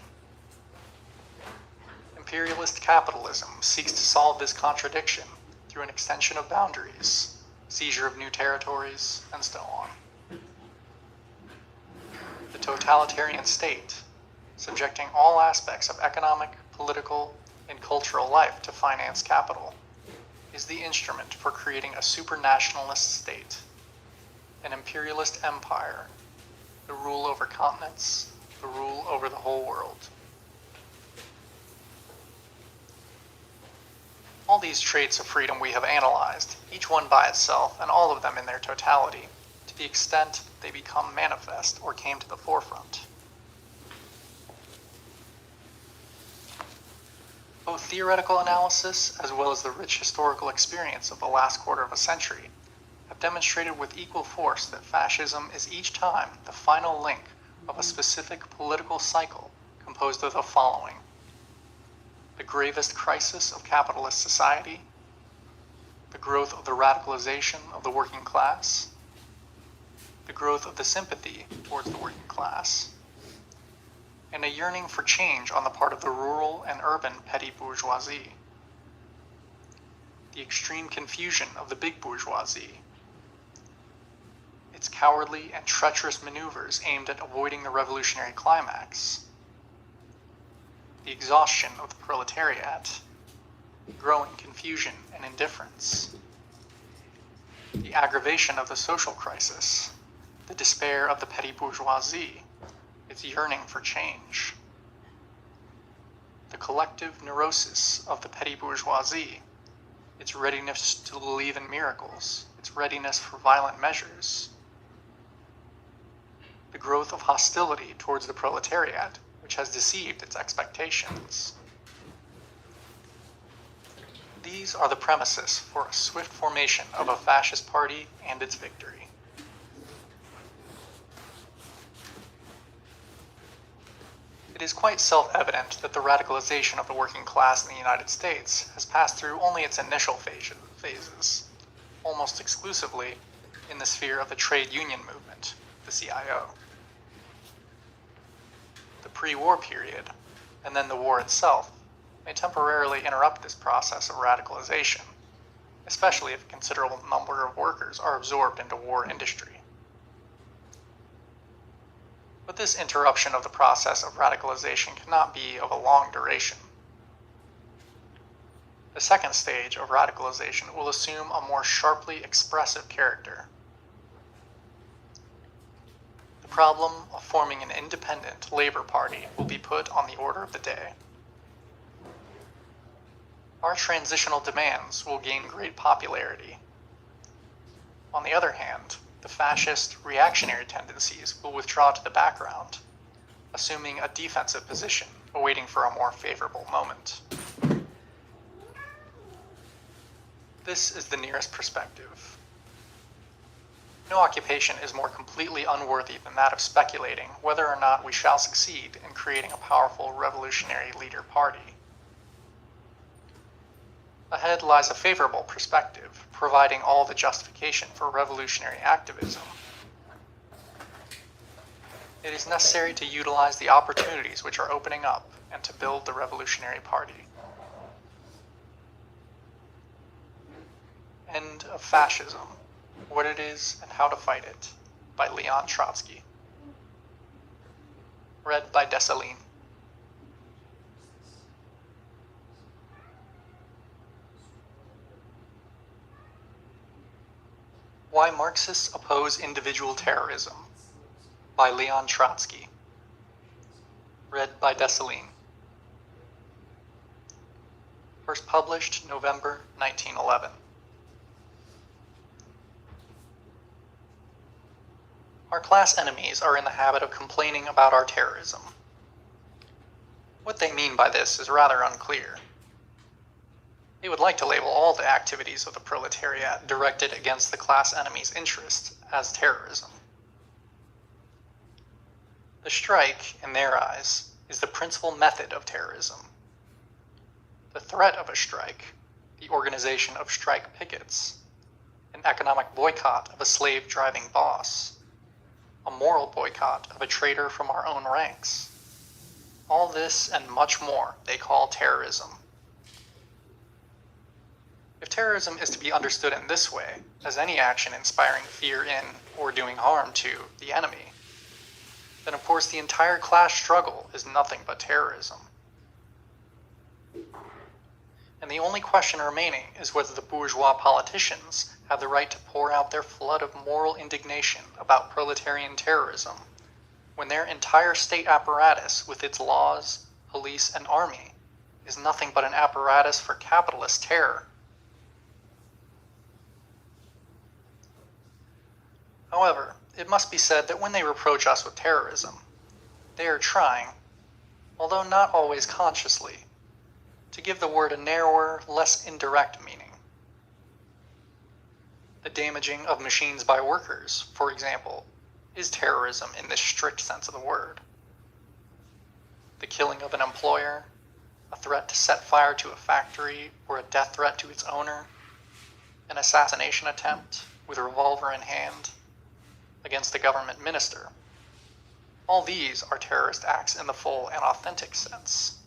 Imperialist capitalism seeks to solve this contradiction through an extension of boundaries, seizure of new territories, and so on. The totalitarian state, subjecting all aspects of economic, political, and cultural life to finance capital, is the instrument for creating a supranationalist state, an imperialist empire, the rule over continents, the rule over the whole world. All these traits of freedom we have analyzed, each one by itself and all of them in their totality, to the extent they become manifest or came to the forefront. Both theoretical analysis as well as the rich historical experience of the last quarter of a century have demonstrated with equal force that fascism is each time the final link of a specific political cycle composed of the following: the gravest crisis of capitalist society, the growth of the radicalization of the working class, the growth of the sympathy towards the working class, and a yearning for change on the part of the rural and urban petty bourgeoisie, the extreme confusion of the big bourgeoisie, its cowardly and treacherous maneuvers aimed at avoiding the revolutionary climax, the exhaustion of the proletariat, growing confusion and indifference, the aggravation of the social crisis, the despair of the petty bourgeoisie, its yearning for change, the collective neurosis of the petty bourgeoisie, its readiness to believe in miracles, its readiness for violent measures, the growth of hostility towards the proletariat, which has deceived its expectations. These are the premises for a swift formation of a fascist party and its victory. It is quite self-evident that the radicalization of the working class in the United States has passed through only its initial phases, almost exclusively in the sphere of the trade union movement, the CIO. The pre-war period, and then the war itself, may temporarily interrupt this process of radicalization, especially if a considerable number of workers are absorbed into war industry. But this interruption of the process of radicalization cannot be of a long duration. The second stage of radicalization will assume a more sharply expressive character. The problem of forming an independent labor party will be put on the order of the day. Our transitional demands will gain great popularity. On the other hand, the fascist reactionary tendencies will withdraw to the background, assuming a defensive position, awaiting for a more favorable moment. This is the nearest perspective. No occupation is more completely unworthy than that of speculating whether or not we shall succeed in creating a powerful revolutionary leader party. Ahead lies a favorable perspective, providing all the justification for revolutionary activism. It is necessary to utilize the opportunities which are opening up and to build the revolutionary party. End of Fascism: What It Is and How to Fight It, by Leon Trotsky. Read by Dessalines. Why Marxists Oppose Individual Terrorism, by Leon Trotsky. Read by Dessalines. First published November 1911. Our class enemies are in the habit of complaining about our terrorism. What they mean by this is rather unclear. They would like to label all the activities of the proletariat directed against the class enemy's interests as terrorism. The strike, in their eyes, is the principal method of terrorism. The threat of a strike, the organization of strike pickets, an economic boycott of a slave-driving boss, a moral boycott of a traitor from our own ranks, All this and much more they call terrorism. If terrorism is to be understood in this way, as any action inspiring fear in or doing harm to the enemy, then of course the entire class struggle is nothing but terrorism. And the only question remaining is whether the bourgeois politicians have the right to pour out their flood of moral indignation about proletarian terrorism, when their entire state apparatus with its laws, police, and army is nothing but an apparatus for capitalist terror. However, it must be said that when they reproach us with terrorism, they are trying, although not always consciously, to give the word a narrower, less indirect meaning. The damaging of machines by workers, for example, is terrorism in this strict sense of the word. The killing of an employer, a threat to set fire to a factory, or a death threat to its owner, an assassination attempt with a revolver in hand against a government minister. All these are terrorist acts in the full and authentic sense.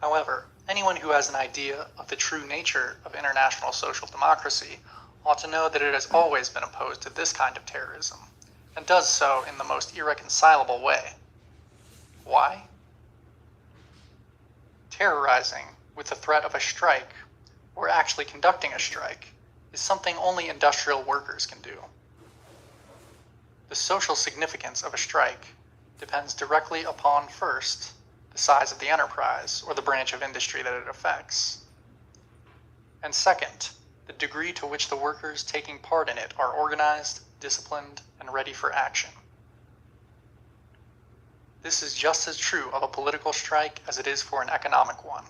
However, anyone who has an idea of the true nature of international social democracy ought to know that it has always been opposed to this kind of terrorism, and does so in the most irreconcilable way. Why? Terrorizing with the threat of a strike, or actually conducting a strike, is something only industrial workers can do. The social significance of a strike depends directly upon, first, the size of the enterprise or the branch of industry that it affects, and second, the degree to which the workers taking part in it are organized, disciplined, and ready for action. This is just as true of a political strike as it is for an economic one.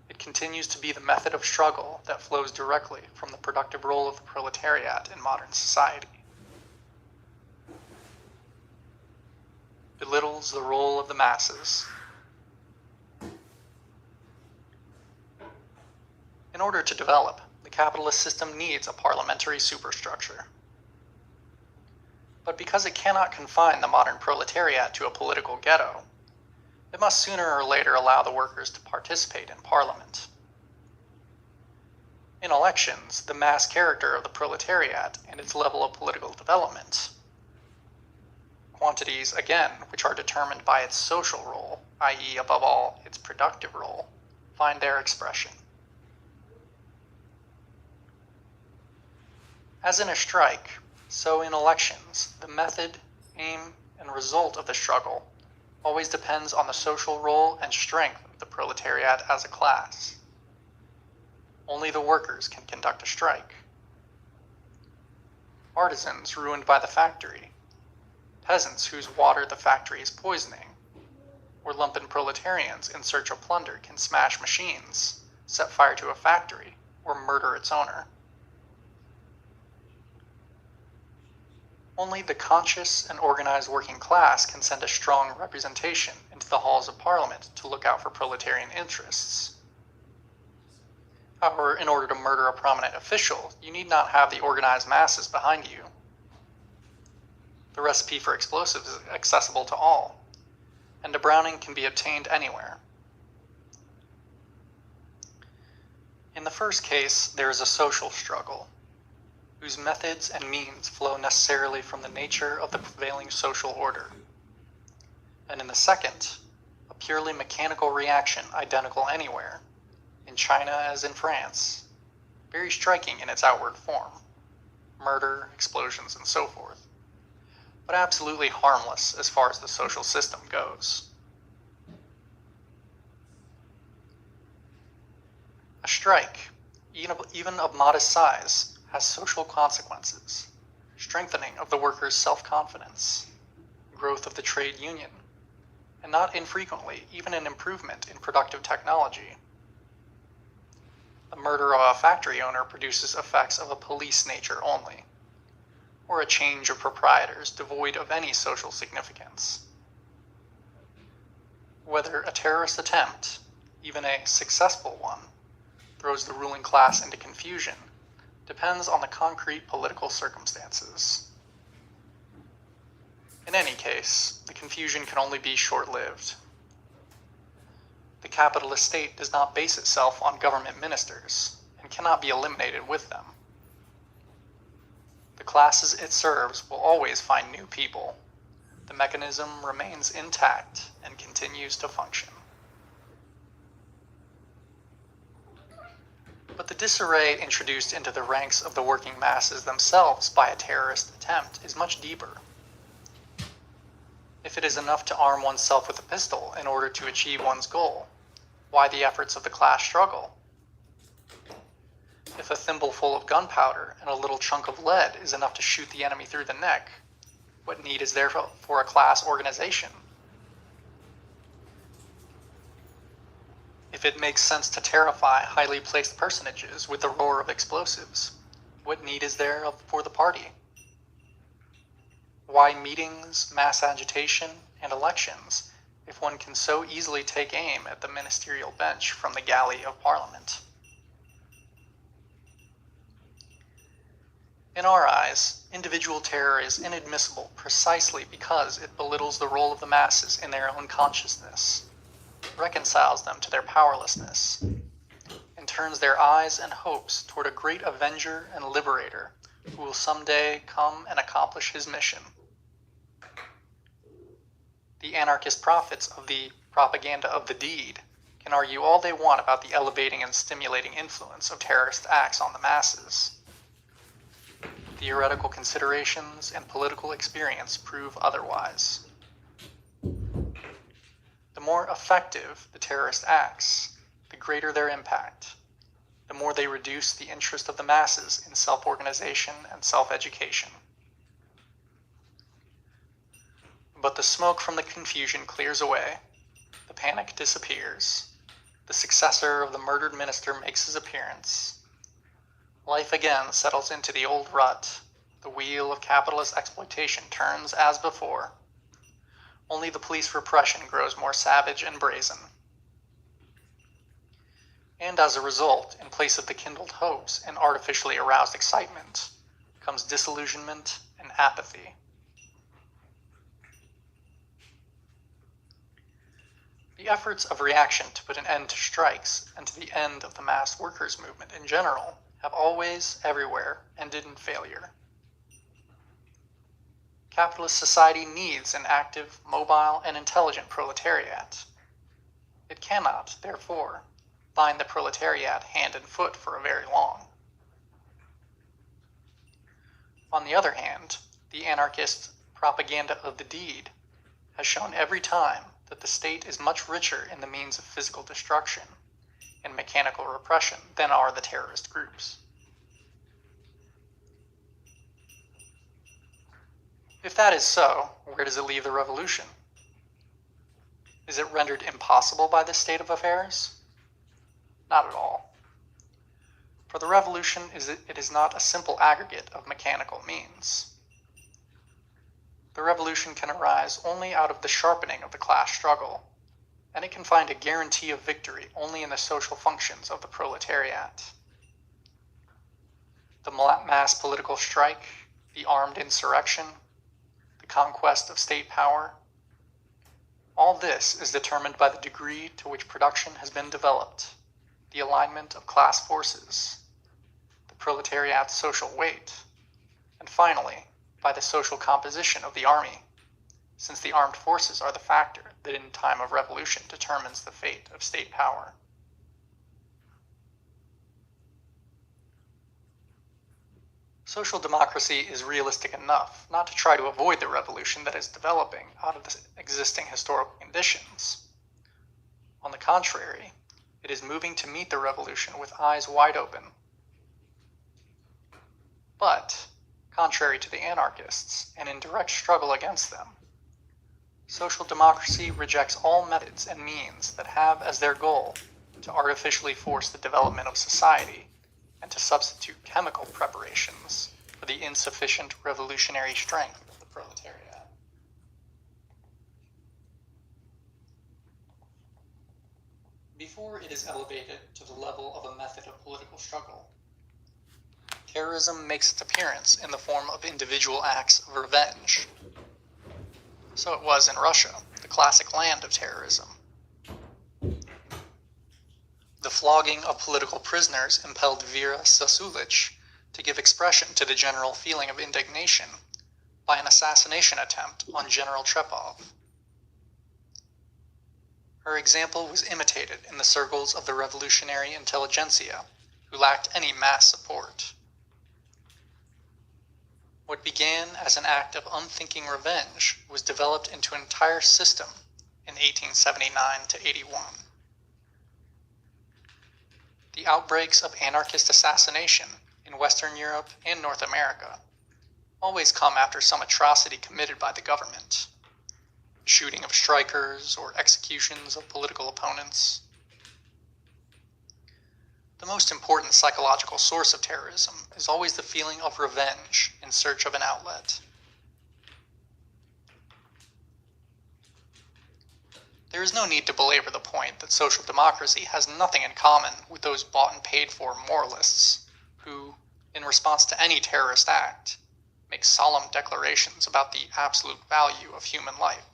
It continues to be the method of struggle that flows directly from the productive role of the proletariat in modern society. Belittles the role of the masses. In order to develop, the capitalist system needs a parliamentary superstructure. But because it cannot confine the modern proletariat to a political ghetto, it must sooner or later allow the workers to participate in parliament. In elections, the mass character of the proletariat and its level of political development, quantities, again, which are determined by its social role, i.e., above all, its productive role, find their expression. As in a strike, so in elections, the method, aim, and result of the struggle always depends on the social role and strength of the proletariat as a class. Only the workers can conduct a strike. Artisans ruined by the factory, peasants whose water the factory is poisoning, or lumpen proletarians in search of plunder can smash machines, set fire to a factory, or murder its owner. Only the conscious and organized working class can send a strong representation into the halls of parliament to look out for proletarian interests. However, in order to murder a prominent official, you need not have the organized masses behind you. The recipe for explosives is accessible to all, and a Browning can be obtained anywhere. In the first case, there is a social struggle, whose methods and means flow necessarily from the nature of the prevailing social order. And in the second, a purely mechanical reaction identical anywhere, in China as in France, very striking in its outward form, murder, explosions, and so forth, but absolutely harmless as far as the social system goes. A strike, even of modest size, has social consequences, strengthening of the workers' self-confidence, growth of the trade union, and not infrequently even an improvement in productive technology. The murder of a factory owner produces effects of a police nature only, or a change of proprietors devoid of any social significance. Whether a terrorist attempt, even a successful one, throws the ruling class into confusion depends on the concrete political circumstances. In any case, the confusion can only be short-lived. The capitalist state does not base itself on government ministers, and cannot be eliminated with them. The classes it serves will always find new people. The mechanism remains intact and continues to function. But the disarray introduced into the ranks of the working masses themselves by a terrorist attempt is much deeper. If it is enough to arm oneself with a pistol in order to achieve one's goal, why the efforts of the class struggle? If a thimbleful of gunpowder and a little chunk of lead is enough to shoot the enemy through the neck, what need is there for a class organization? If it makes sense to terrify highly placed personages with the roar of explosives, what need is there for the party? Why meetings, mass agitation, and elections if one can so easily take aim at the ministerial bench from the galley of Parliament? In our eyes, individual terror is inadmissible precisely because it belittles the role of the masses in their own consciousness, reconciles them to their powerlessness, and turns their eyes and hopes toward a great avenger and liberator who will someday come and accomplish his mission. The anarchist prophets of the propaganda of the deed can argue all they want about the elevating and stimulating influence of terrorist acts on the masses. Theoretical considerations and political experience prove otherwise. The more effective the terrorist acts, the greater their impact, the more they reduce the interest of the masses in self-organization and self-education. But the smoke from the confusion clears away, the panic disappears, the successor of the murdered minister makes his appearance. Life again settles into the old rut, the wheel of capitalist exploitation turns as before. Only the police repression grows more savage and brazen. And as a result, in place of the kindled hopes and artificially aroused excitement, comes disillusionment and apathy. The efforts of reaction to put an end to strikes and to the end of the mass workers' movement in general have always, everywhere, ended in failure. Capitalist society needs an active, mobile, and intelligent proletariat. It cannot, therefore, bind the proletariat hand and foot for a very long. On the other hand, the anarchist propaganda of the deed has shown every time that the state is much richer in the means of physical destruction and mechanical repression than are the terrorist groups. If that is so, where does it leave the revolution? Is it rendered impossible by this state of affairs? Not at all. For the revolution it is not a simple aggregate of mechanical means. The revolution can arise only out of the sharpening of the class struggle, and it can find a guarantee of victory only in the social functions of the proletariat. The mass political strike, the armed insurrection, the conquest of state power, all this is determined by the degree to which production has been developed, the alignment of class forces, the proletariat's social weight, and finally, by the social composition of the army, since the armed forces are the factor that in time of revolution determines the fate of state power. Social democracy is realistic enough not to try to avoid the revolution that is developing out of the existing historical conditions. On the contrary, it is moving to meet the revolution with eyes wide open. But, contrary to the anarchists, and in direct struggle against them, social democracy rejects all methods and means that have as their goal to artificially force the development of society and to substitute chemical preparations for the insufficient revolutionary strength of the proletariat. Before it is elevated to the level of a method of political struggle, terrorism makes its appearance in the form of individual acts of revenge. So it was in Russia, the classic land of terrorism. The flogging of political prisoners impelled Vera Sasulich to give expression to the general feeling of indignation by an assassination attempt on General Trepov. Her example was imitated in the circles of the revolutionary intelligentsia, who lacked any mass support. What began as an act of unthinking revenge was developed into an entire system in 1879 to 81. The outbreaks of anarchist assassination in Western Europe and North America always come after some atrocity committed by the government. Shooting of strikers or executions of political opponents. The most important psychological source of terrorism is always the feeling of revenge in search of an outlet. There is no need to belabor the point that social democracy has nothing in common with those bought and paid for moralists who, in response to any terrorist act, make solemn declarations about the absolute value of human life.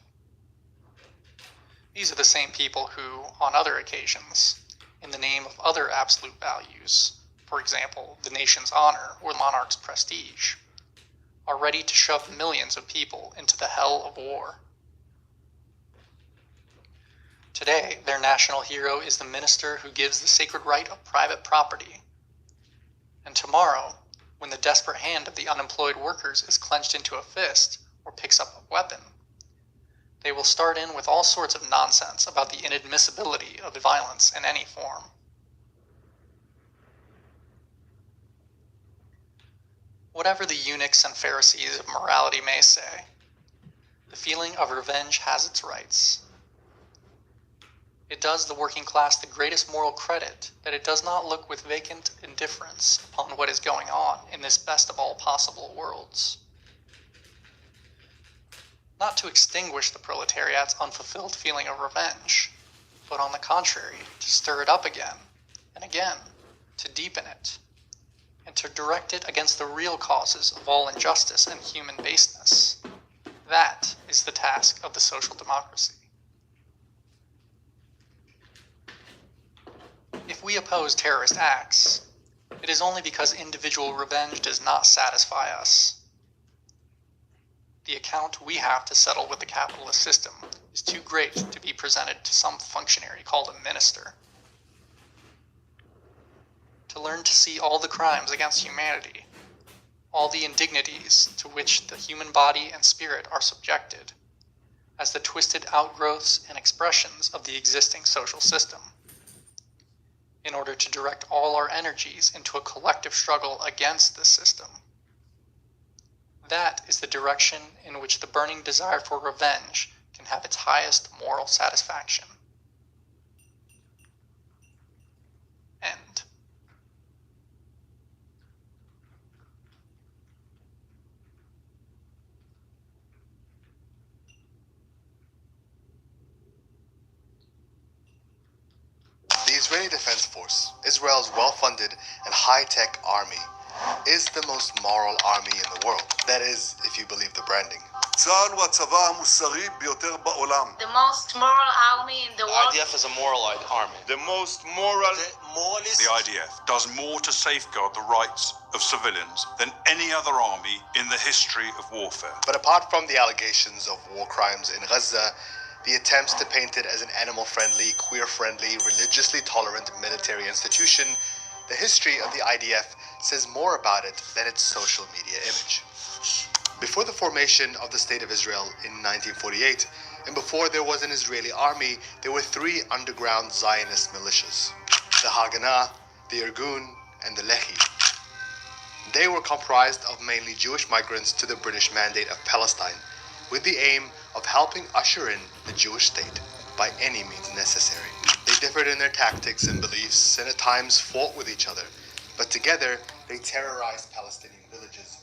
These are the same people who, on other occasions, in the name of other absolute values, for example, the nation's honor or monarch's prestige, are ready to shove millions of people into the hell of war. Today, their national hero is the minister who gives the sacred right of private property. And tomorrow, when the desperate hand of the unemployed workers is clenched into a fist or picks up a weapon, they will start in with all sorts of nonsense about the inadmissibility of violence in any form. Whatever the eunuchs and Pharisees of morality may say, the feeling of revenge has its rights. It does the working class the greatest moral credit that it does not look with vacant indifference upon what is going on in this best of all possible worlds. Not to extinguish the proletariat's unfulfilled feeling of revenge, but on the contrary, to stir it up again and again, to deepen it, and to direct it against the real causes of all injustice and human baseness. That is the task of the social democracy. If we oppose terrorist acts, it is only because individual revenge does not satisfy us. The account we have to settle with the capitalist system is too great to be presented to some functionary called a minister. To learn to see all the crimes against humanity, all the indignities to which the human body and spirit are subjected, as the twisted outgrowths and expressions of the existing social system, in order to direct all our energies into a collective struggle against this system. That is the direction in which the burning desire for revenge can have its highest moral satisfaction. End. The Israeli Defense Force, Israel's well-funded and high-tech army, is the most moral army in the world. That is, if you believe the branding. צה"ל הוא הצבא המוסרי ביותר בעולם. The most moral army in the world. IDF is a moral army. The most moral. The IDF does more to safeguard the rights of civilians than any other army in the history of warfare. But apart from the allegations of war crimes in Gaza, the attempts to paint it as an animal-friendly, queer-friendly, religiously tolerant military institution, the history of the IDF says more about it than its social media image. Before the formation of the State of Israel in 1948, and before there was an Israeli army, there were three underground Zionist militias: the Haganah, the Irgun, and the Lehi. They were comprised of mainly Jewish migrants to the British Mandate of Palestine, with the aim of helping usher in the Jewish state by any means necessary. They differed in their tactics and beliefs, and at times fought with each other, but together they terrorized Palestinian villages,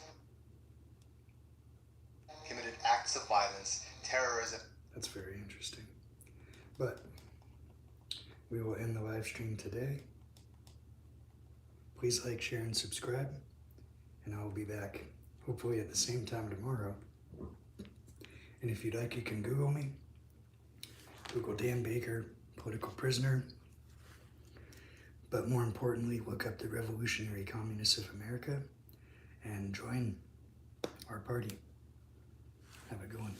committed acts of violence, terrorism. That's very interesting. But we will end the live stream today. Please like, share, and subscribe. And I will be back hopefully at the same time tomorrow. And if you'd like, you can Google me. Google Dan Baker, political prisoner. But more importantly, look up the Revolutionary Communists of America and join our party. Have a good one.